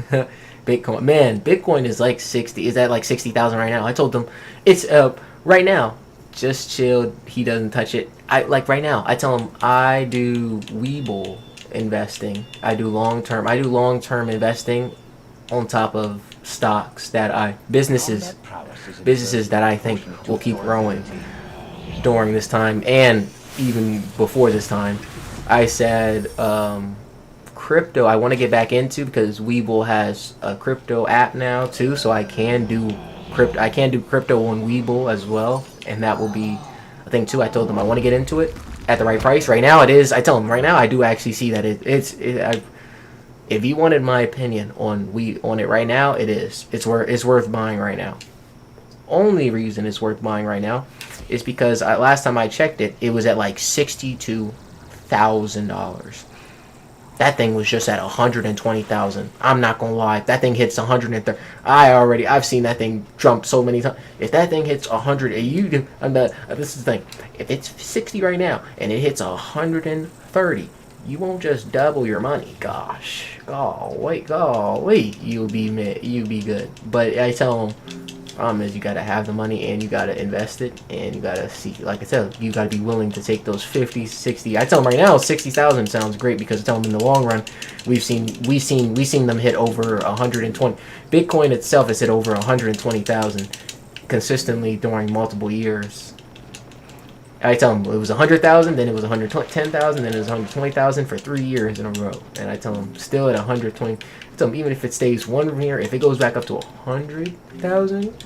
Bitcoin. Man, Bitcoin is like 60. Is at like 60,000 right now. I told him it's right now. Just chilled. He doesn't touch it. Right now. I tell him I do Webull investing. I do long term investing on top of stocks businesses that I think will keep growing during this time and even before this time. I said crypto I want to get back into, because Webull has a crypto app now too, so I can do crypto on Webull as well, and that will be a thing too. I told them I want to get into it at the right price. Right now it is. I tell them right now I do actually see that if you wanted my opinion on it right now, it's worth buying right now. Only reason it's worth buying right now is because last time I checked it, it was at like $62,000. That thing was just at 120,000. I'm not gonna lie. If that thing hits 130, I've seen that thing jump so many times. If that thing hits 100, this is the thing. If it's 60 right now and it hits 130, you won't just double your money. Gosh, golly, you'll be good. But I tell them, problem is you gotta have the money and you gotta invest it and you gotta see, like I said, you gotta be willing to take those 50, 60. I tell them right now, 60,000 sounds great because I tell them in the long run, we've seen them hit over 120. Bitcoin itself has hit over 120,000 consistently during multiple years. I tell them it was 100,000, then it was 110,000, then it was 120,000 for 3 years in a row. And I tell them still at 120. I tell them even if it stays 1 year, if it goes back up to 100,000,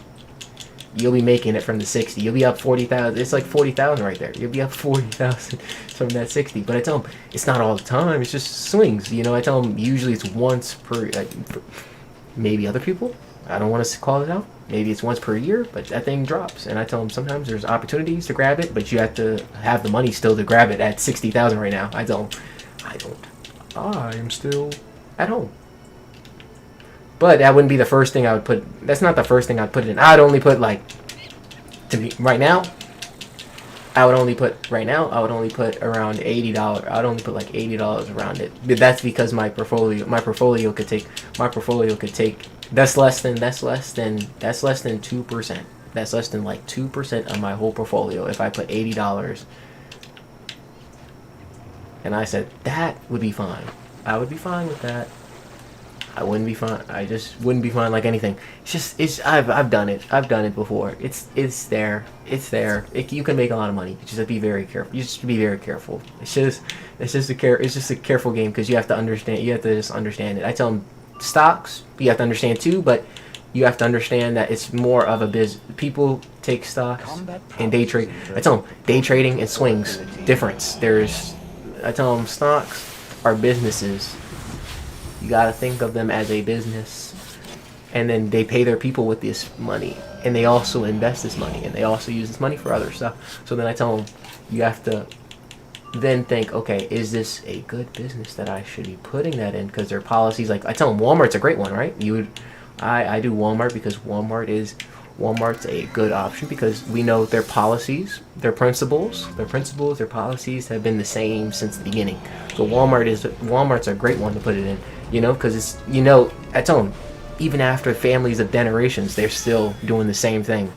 you'll be making it from the 60. You'll be up 40,000. It's like 40,000 right there. You'll be up 40,000 from that 60. But I tell them it's not all the time. It's just swings. You know, I tell them usually it's once per. Maybe other people. I don't want to call it out. Maybe it's once per year, but that thing drops. And I tell them sometimes there's opportunities to grab it, but you have to have the money still to grab it at 60,000 right now. I tell them, I'm still at home. But that wouldn't be the first thing I would put. That's not the first thing I'd put it in. I'd only put like, to me, right now, I would only put around $80. I'd only put like $80 around it. But that's because my portfolio could take. That's less than 2%. That's less than like 2% of my whole portfolio. If I put $80, and I said that would be fine. I would be fine with that. I wouldn't be fine. I just wouldn't be fine like anything. I've done it. I've done it before. It's there. You can make a lot of money. You just have to be very careful. You just have to be very careful. It's just a careful game because you have to understand. You have to just understand it. I tell them stocks. You have to understand too, but you have to understand that it's more of a business. People take stocks and day trade. I tell them day trading and swings difference. I tell them stocks are businesses. You gotta think of them as a business, and then they pay their people with this money, and they also invest this money, and they also use this money for other stuff. So then I tell them, you have to then think, okay, is this a good business that I should be putting that in? Because their policies, like I tell them, Walmart's a great one, right? I do Walmart because Walmart's a good option because we know their policies, their principles, their policies have been the same since the beginning. So Walmart's a great one to put it in, because it's, I tell them, even after families of generations, they're still doing the same thing.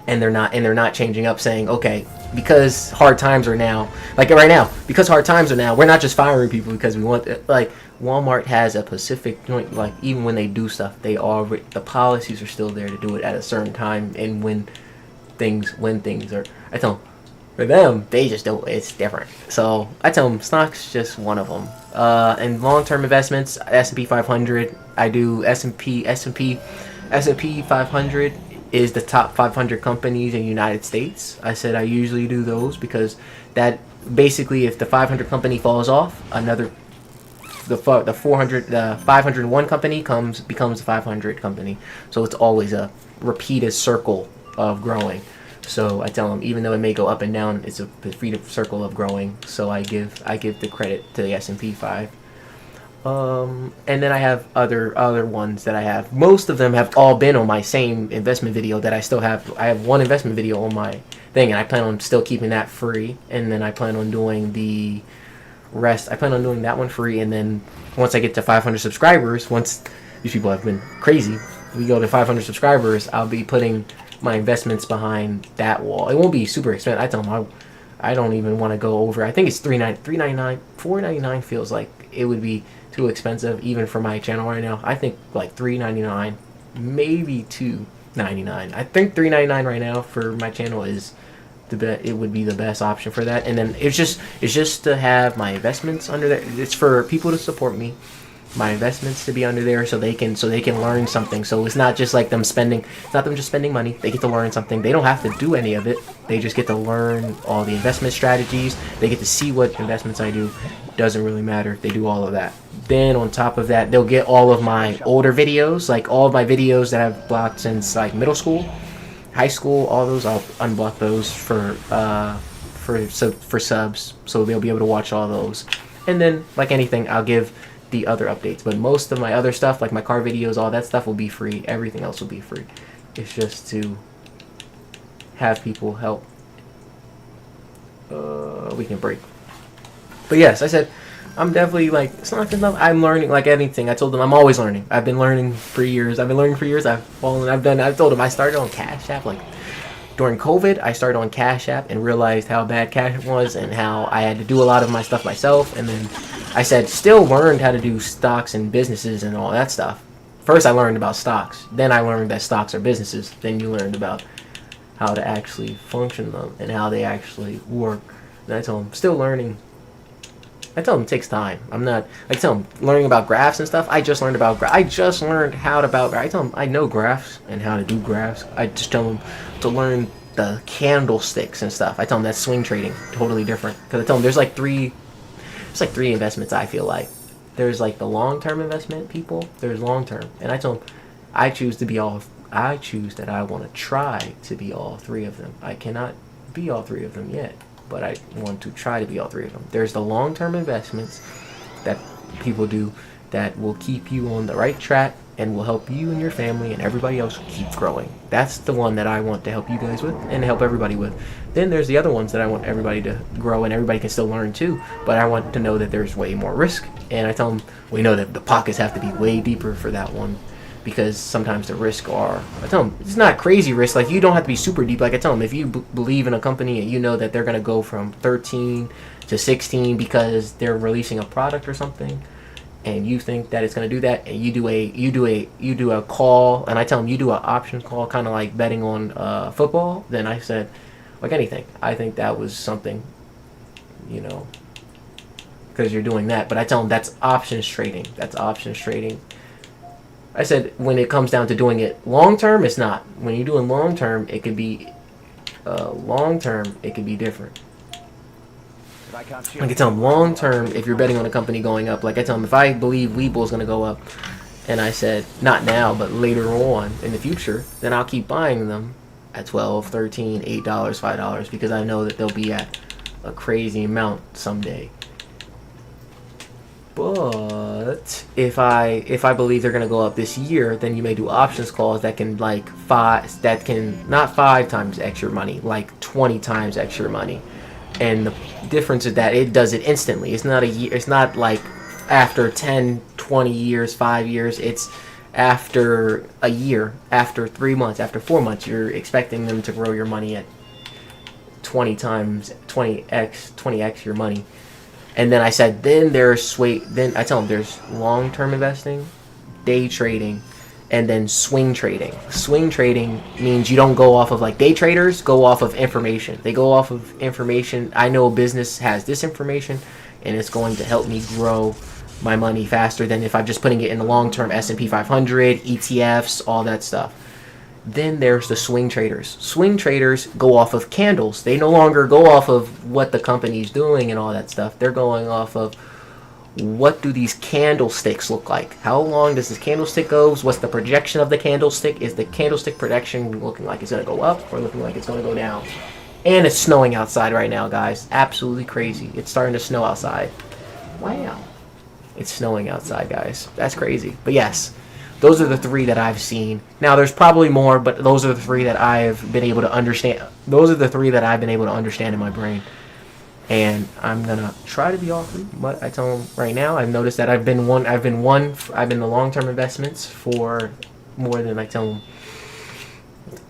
And they're not changing up, saying, okay, because hard times are now, like right now, because hard times are now, we're not just firing people because we want, like, Walmart has a specific joint, like, even when they do stuff, the policies are still there to do it at a certain time, and when things are, I tell them, for them, they just do it, it's different. So, I tell them, stock's just one of them. And long-term investments, S&P 500, I do S&P 500 is the top 500 companies in the United States. I said I usually do those because that, basically, if the 500 company falls off, the 501 company becomes the 500 company. So it's always a repeated circle of growing. So I tell them, even though it may go up and down, it's a repeated circle of growing. So I give the credit to the S&P 5. And then I have other ones that I have. Most of them have all been on my same investment video that I still have. I have one investment video on my thing, and I plan on still keeping that free. And then I plan on doing the rest. I plan on doing that one free, and then once I get to 500 subscribers, once these people have been crazy, we go to 500 subscribers, I'll be putting my investments behind that wall. It won't be super expensive. I tell them I don't even want to go over. I think it's $3.99, $4.99 feels like it would be too expensive even for my channel right now. I think like $3.99, maybe $2.99. I think $3.99 right now for my channel is it would be the best option for that. And then it's just to have my investments under there. It's for people to support me, my investments to be under there, so they can learn something. So it's not just like it's not them just spending money. They get to learn something. They don't have to do any of it. They just get to learn all the investment strategies. They get to see what investments I do. Doesn't really matter. They do all of that. Then on top of that, they'll get all of my older videos, like all of my videos that I've blocked since like middle school, high school, all those. I'll unblock those for subs, so they'll be able to watch all those. And then, like anything, I'll give the other updates. But most of my other stuff, like my car videos, all that stuff will be free. Everything else will be free. It's just to have people help. We can break. But yes, I said, I'm definitely like, it's not enough. I'm learning like anything. I told them I'm always learning. I've been learning for years. I've told them I started on Cash App like during COVID. I started on Cash App and realized how bad Cash App was and how I had to do a lot of my stuff myself. And then I said, still learned how to do stocks and businesses and all that stuff. First, I learned about stocks. Then I learned that stocks are businesses. Then you learned about how to actually function them and how they actually work. And I told them, still learning. I tell them it takes time. I tell them learning about graphs and stuff. I just learned how to I tell them I know graphs and how to do graphs. I just tell them to learn the candlesticks and stuff. I tell them that's swing trading, totally different. Because I tell them there's like three investments. I feel like there's like the long-term investment people. There's long-term, and I tell them I choose that I want to try to be all three of them. I cannot be all three of them yet, but I want to try to be all three of them. There's the long-term investments that people do that will keep you on the right track and will help you and your family and everybody else keep growing. That's the one that I want to help you guys with and help everybody with. Then there's the other ones that I want everybody to grow and everybody can still learn too, but I want to know that there's way more risk. And I tell them, we know that the pockets have to be way deeper for that one, because sometimes the risk I tell them, it's not crazy risk. Like, you don't have to be super deep. Like, I tell them, if you believe in a company and you know that they're going to go from 13 to 16 because they're releasing a product or something, and you think that it's going to do that, and you do a call, and I tell them you do an option call, kind of like betting on football, then I said, like anything, I think that was something, because you're doing that. But I tell them that's options trading. I said, when it comes down to doing it long term, it's not. When you're doing long term, it could be different. Like, I tell them long term, if you're betting on a company going up, like I tell them, if I believe Weeble's going to go up, and I said, not now, but later on in the future, then I'll keep buying them at $12, $13, $8, $5, because I know that they'll be at a crazy amount someday. But if I believe they're gonna go up this year, then you may do options calls that can not 5 times extra money, like 20 times extra money. And the difference is that it does it instantly. It's not a year. It's not like after 10, 20 years, 5 years. It's after a year, after 3 months, after 4 months. You're expecting them to grow your money at 20x your money. And then I said, then I tell them there's long-term investing, day trading, and then swing trading. Swing trading means you don't go off of, like, day traders go off of information. They go off of information. I know a business has this information, and it's going to help me grow my money faster than if I'm just putting it in the long-term S&P 500, ETFs, all that stuff. Then there's the swing traders. Swing traders go off of candles. They no longer go off of what the company's doing and all that stuff. They're going off of, what do these candlesticks look like? How long does this candlestick go? What's the projection of the candlestick? Is the candlestick projection looking like it's going to go up or looking like it's going to go down? And it's snowing outside right now, guys. Absolutely crazy. It's starting to snow outside. Wow. It's snowing outside, guys. That's crazy. But yes, those are the 3 that I've seen. Now, there's probably more, but those are the 3 that I've been able to understand. Those are the 3 that I've been able to understand in my brain. And I'm going to try to be all 3. But I tell them right now, I've noticed that I've been the long-term investments for more than, I tell them,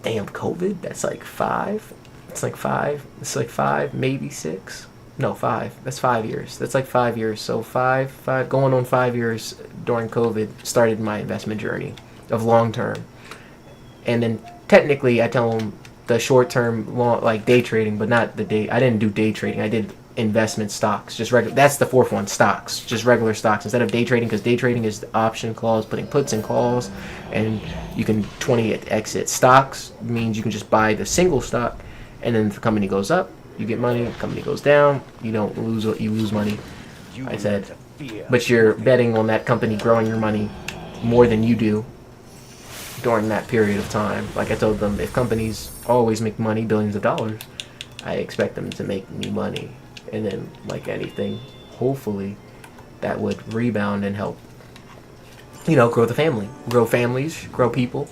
damn, COVID, that's like 5. It's like 5, maybe 6. No, 5. That's 5 years. That's like 5 years. So 5, going on 5 years during COVID started my investment journey of long term. And then technically, I tell them the short term, like day trading, but not the day. I didn't do day trading. I did investment stocks, just regular. That's the 4th one, stocks, just regular stocks instead of day trading, because day trading is the option calls, putting puts and calls, and you can 20 exit. Stocks means you can just buy the single stock, and then if the company goes up, you get money. If the company goes down, you lose money. I said, but you're betting on that company growing your money more than you do during that period of time. Like I told them, if companies always make money, billions of dollars, I expect them to make me money. And then, like anything, hopefully that would rebound and help, grow the family, grow families, grow people,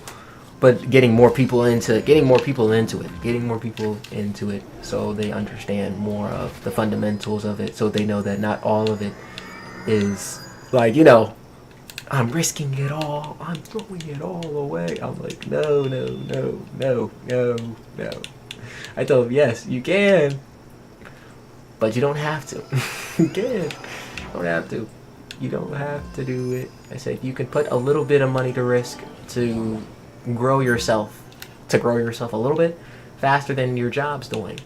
but getting more people into it, so they understand more of the fundamentals of it, so they know that not all of it is like, you know, I'm risking it all, I'm throwing it all away. I'm like, no. I told him, yes, you can, but you don't have to. You can. You don't have to. You don't have to do it. I said you can put a little bit of money to risk to grow yourself a little bit faster than your job's doing.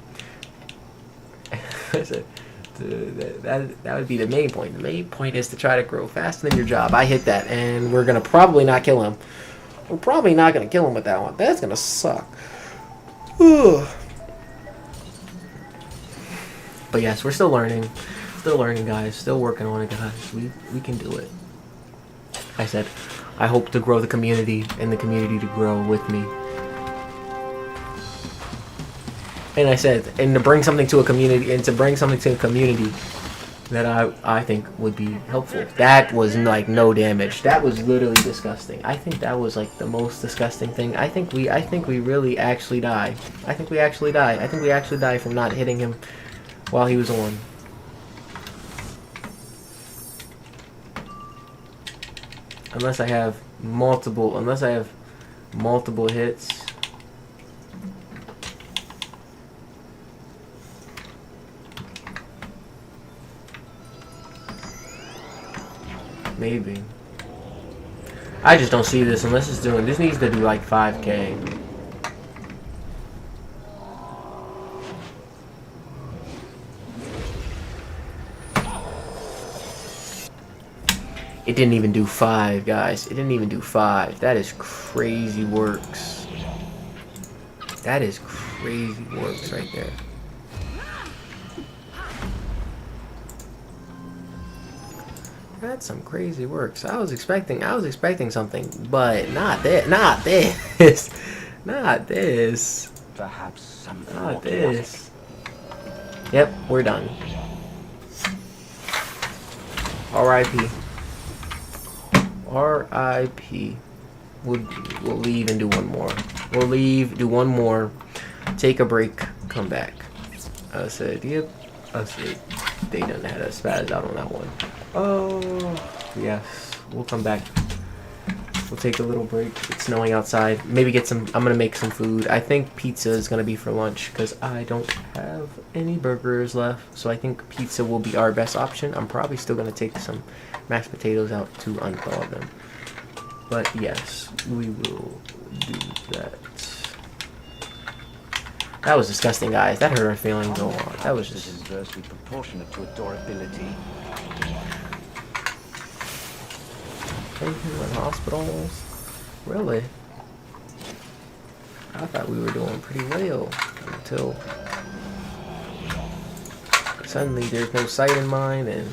I said that would be the main point. The main point is to try to grow faster than your job. I hit that, and we're gonna probably not kill him. We're probably not gonna kill him with that one. That's gonna suck. But yes, we're still learning, guys. Still working on it, guys. We can do it. I said, I hope to grow the community and the community to grow with me. And I said, and to bring something to a community, that I think would be helpful. That was like no damage. That was literally disgusting. I think that was like the most disgusting thing. I think we really actually die. I think we actually die from not hitting him while he was on. Unless I have multiple hits. Maybe. I just don't see this unless it's doing. This needs to do like 5K. It didn't even do 5, guys. It didn't even do 5. That is crazy works. That is crazy works right there. That's some crazy works. I was expecting something, but not this. Not this. Perhaps something Not this. Yep, we're done. R.I.P. R.I.P. We'll leave and do one more. We'll leave, do one more, take a break, come back. I said, yep. I said, they done had us spazzed out on that one. Oh, yes. We'll come back. We'll take a little break. It's snowing outside. Maybe get some, I'm going to make some food. I think pizza is going to be for lunch because I don't have any burgers left. So I think pizza will be our best option. I'm probably still going to take some mashed potatoes out to unthaw them. But yes, we will do that. That was disgusting, guys. That hurt our feelings a lot. That was just inversely proportionate to adorability. in hospitals? Really? I thought we were doing pretty well until suddenly there's no sight in mine, and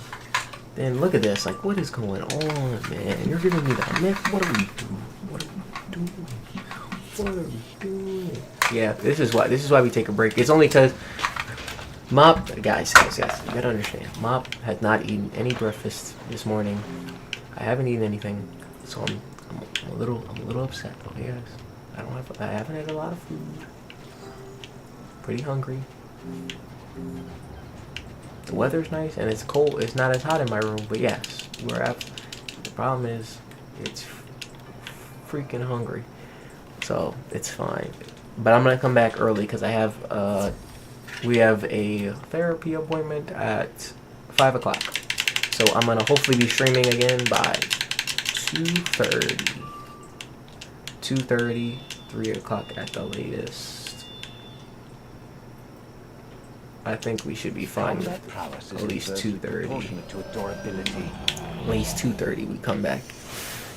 then look at this. Like, what is going on, man? You're giving me that myth. What are we doing? What are we doing? What are we doing? Yeah, this is why we take a break. It's only because Mop, guys, you gotta understand. Mop has not eaten any breakfast this morning. I haven't eaten anything, so I'm a little upset. Okay, guys, I haven't had a lot of food. Pretty hungry. The weather's nice and it's cold. It's not as hot in my room, but yes, the problem is it's freaking hungry, so it's fine. But I'm gonna come back early because we have a therapy appointment at 5 o'clock. So I'm gonna hopefully be streaming again by 2:30, 3 o'clock at the latest. I think we should be fine with at least 2:30. At least 2:30 we come back.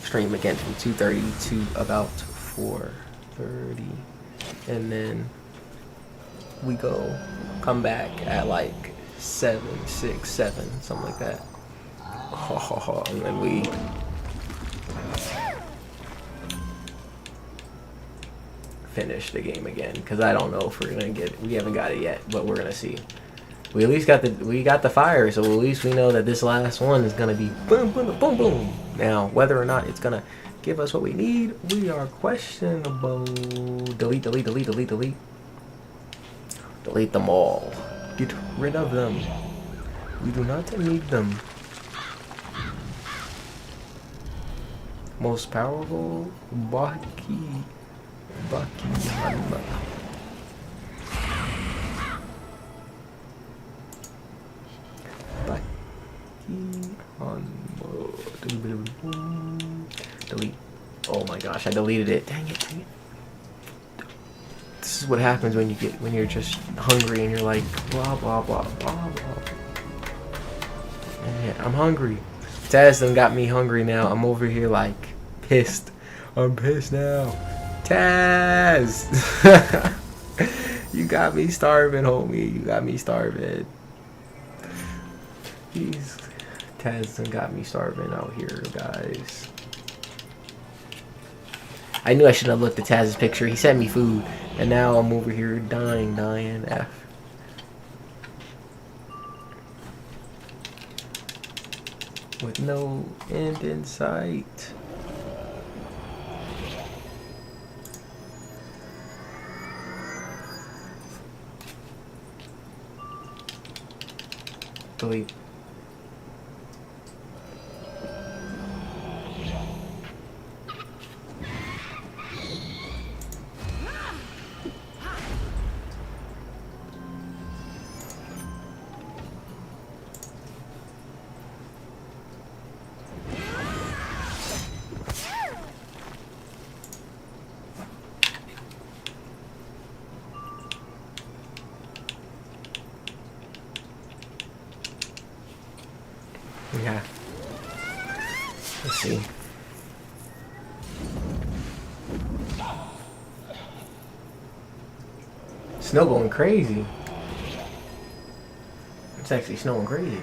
Stream again from 2:30 to about 4:30. And then we come back at like 7, 6, 7, something like that. And then we finish the game again, because I don't know if we're gonna we haven't got it yet, but we're gonna see. We at least got the fire, so at least we know that this last one is gonna be boom, boom, boom, boom. Now, whether or not it's gonna Give us what we need. We are questionable. Delete, delete, delete, delete, delete. Delete them all. Get rid of them. We do not need them. Most powerful Baki Hanma. Baki Hanma. Delete. Oh my gosh, I deleted it. Dang it, dang it. This is what happens when you're just hungry and you're like blah blah blah blah blah. And yeah, I'm hungry. Taz done got me hungry now. I'm over here like pissed. I'm pissed now. Taz! You got me starving, homie. You got me starving. Jeez. Taz done got me starving out here, guys. I knew I should have looked at Taz's picture. He sent me food. And now I'm over here dying. F. With no end in sight. Delete. Yeah. Let's see. Snow going crazy. It's actually snowing crazy.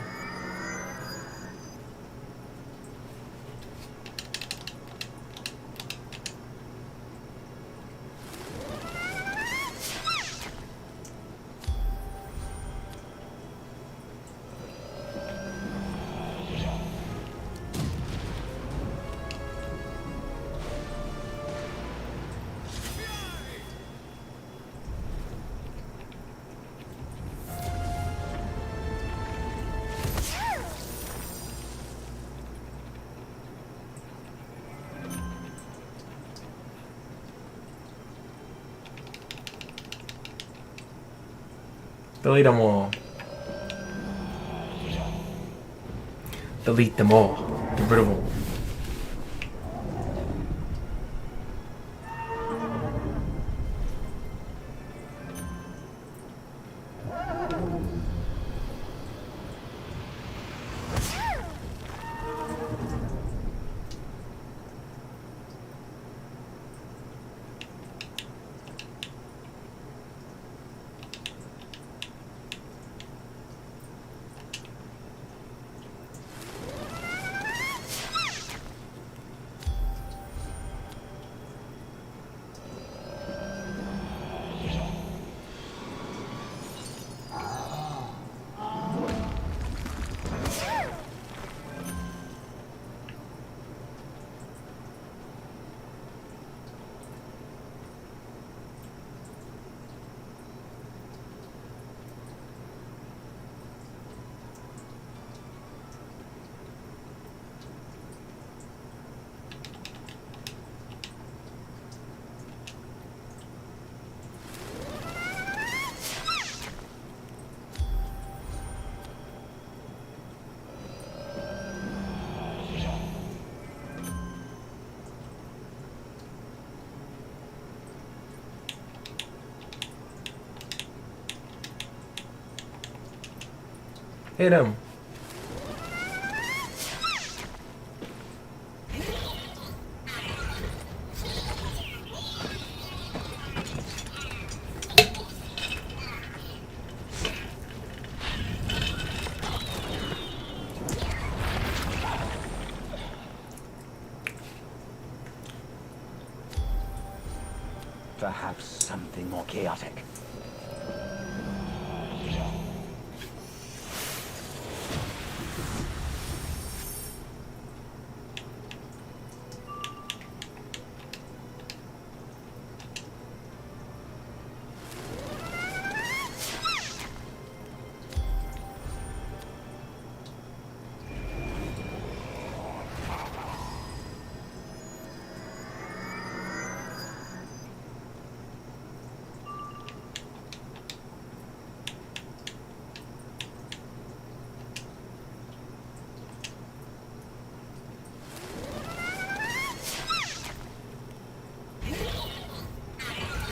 Delete them all. Delete them all. Get rid of them. Hit him. Perhaps something more chaotic.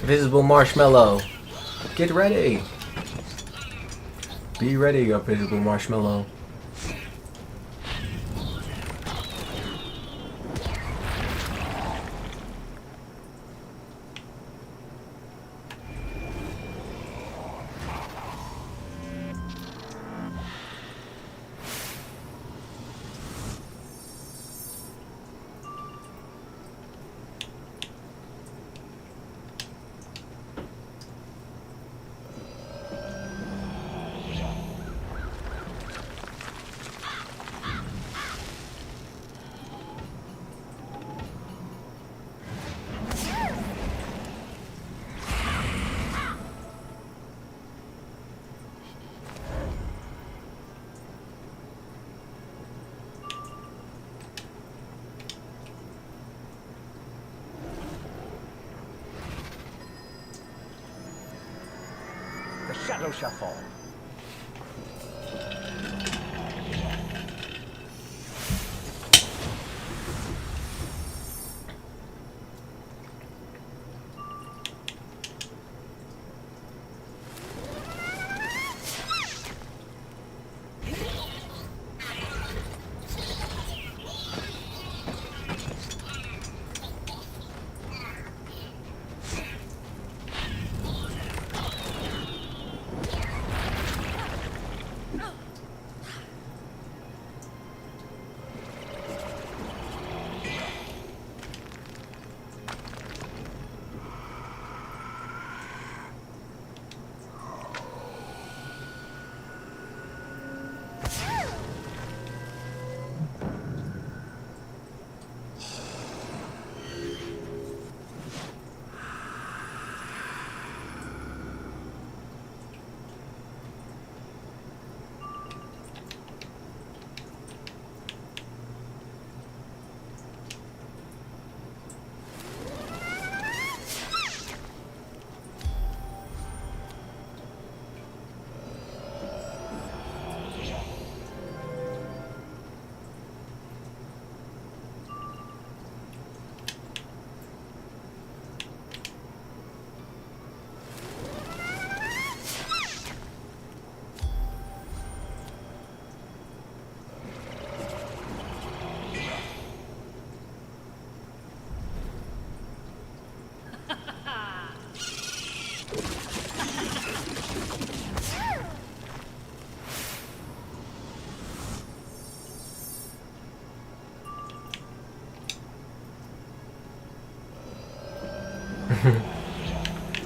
Visible marshmallow. Get ready. Be ready, invisible marshmallow. The shadow shall fall.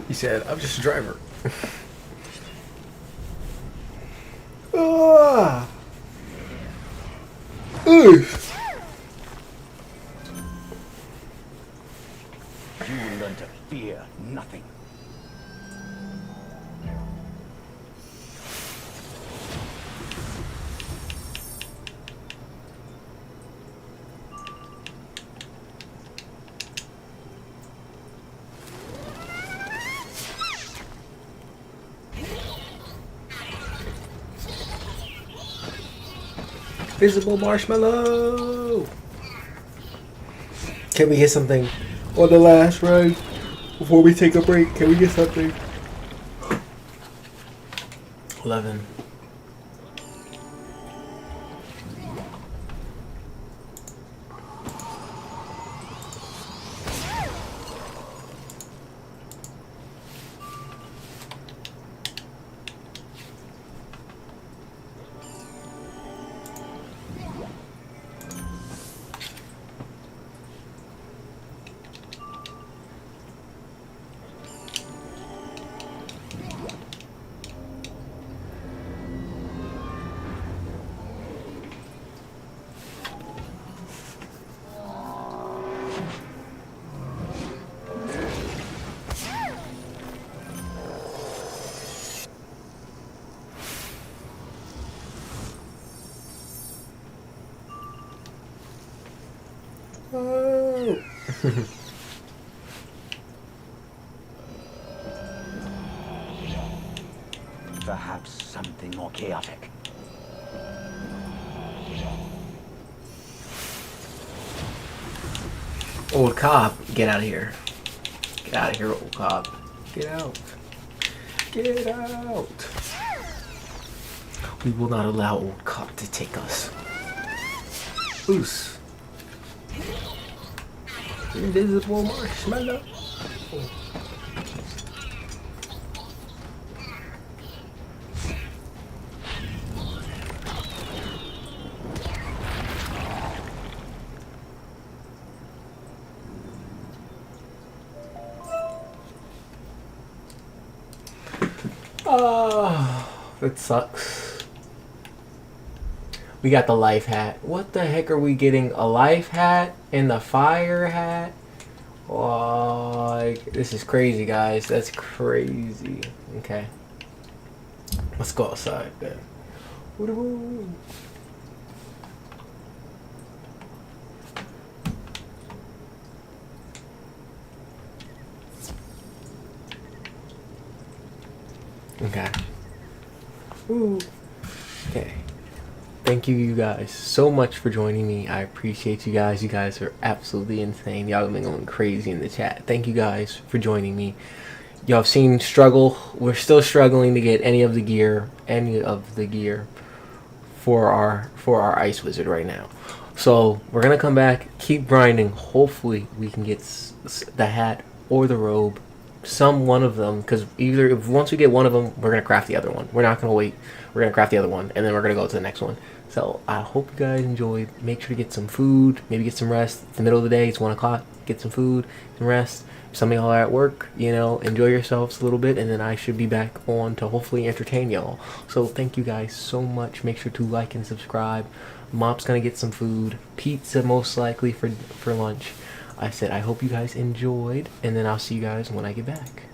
He said, I'm just a driver. Ah. Oof. You will learn to fear nothing. Visible marshmallow. Can we get something on the last run before we take a break? Can we get something? 11. Oh. Perhaps something more chaotic. Old cop, get out of here. Get out of here, old cop. Get out. Get out. We will not allow old cop to take us. Oos. Invisible marshmallow. Oh, that sucks. We got the life hat. What the heck are we getting? A life hat and the fire hat? Like, this is crazy, guys. That's crazy. Okay. Let's go outside then. Woo-hoo. Okay. Ooh. Okay. Thank you guys so much for joining me. I appreciate you guys. You guys are absolutely insane. Y'all have been going crazy in the chat. Thank you guys for joining me. Y'all have seen struggle. We're still struggling to get any of the gear for our ice wizard right now. So we're gonna come back, keep grinding. Hopefully we can get the hat or the robe, some one of them, because once we get one of them, we're gonna craft the other one. We're not gonna wait. We're gonna craft the other one, and then we're gonna go to the next one. So I hope you guys enjoyed. Make sure to get some food, maybe get some rest. It's the middle of the day. It's 1 o'clock. Get some food, some rest. Some of y'all are at work, enjoy yourselves a little bit, and then I should be back on to hopefully entertain y'all. So thank you guys so much. Make sure to like and subscribe. Mop's gonna get some food, pizza most likely for lunch. I said I hope you guys enjoyed, and then I'll see you guys when I get back.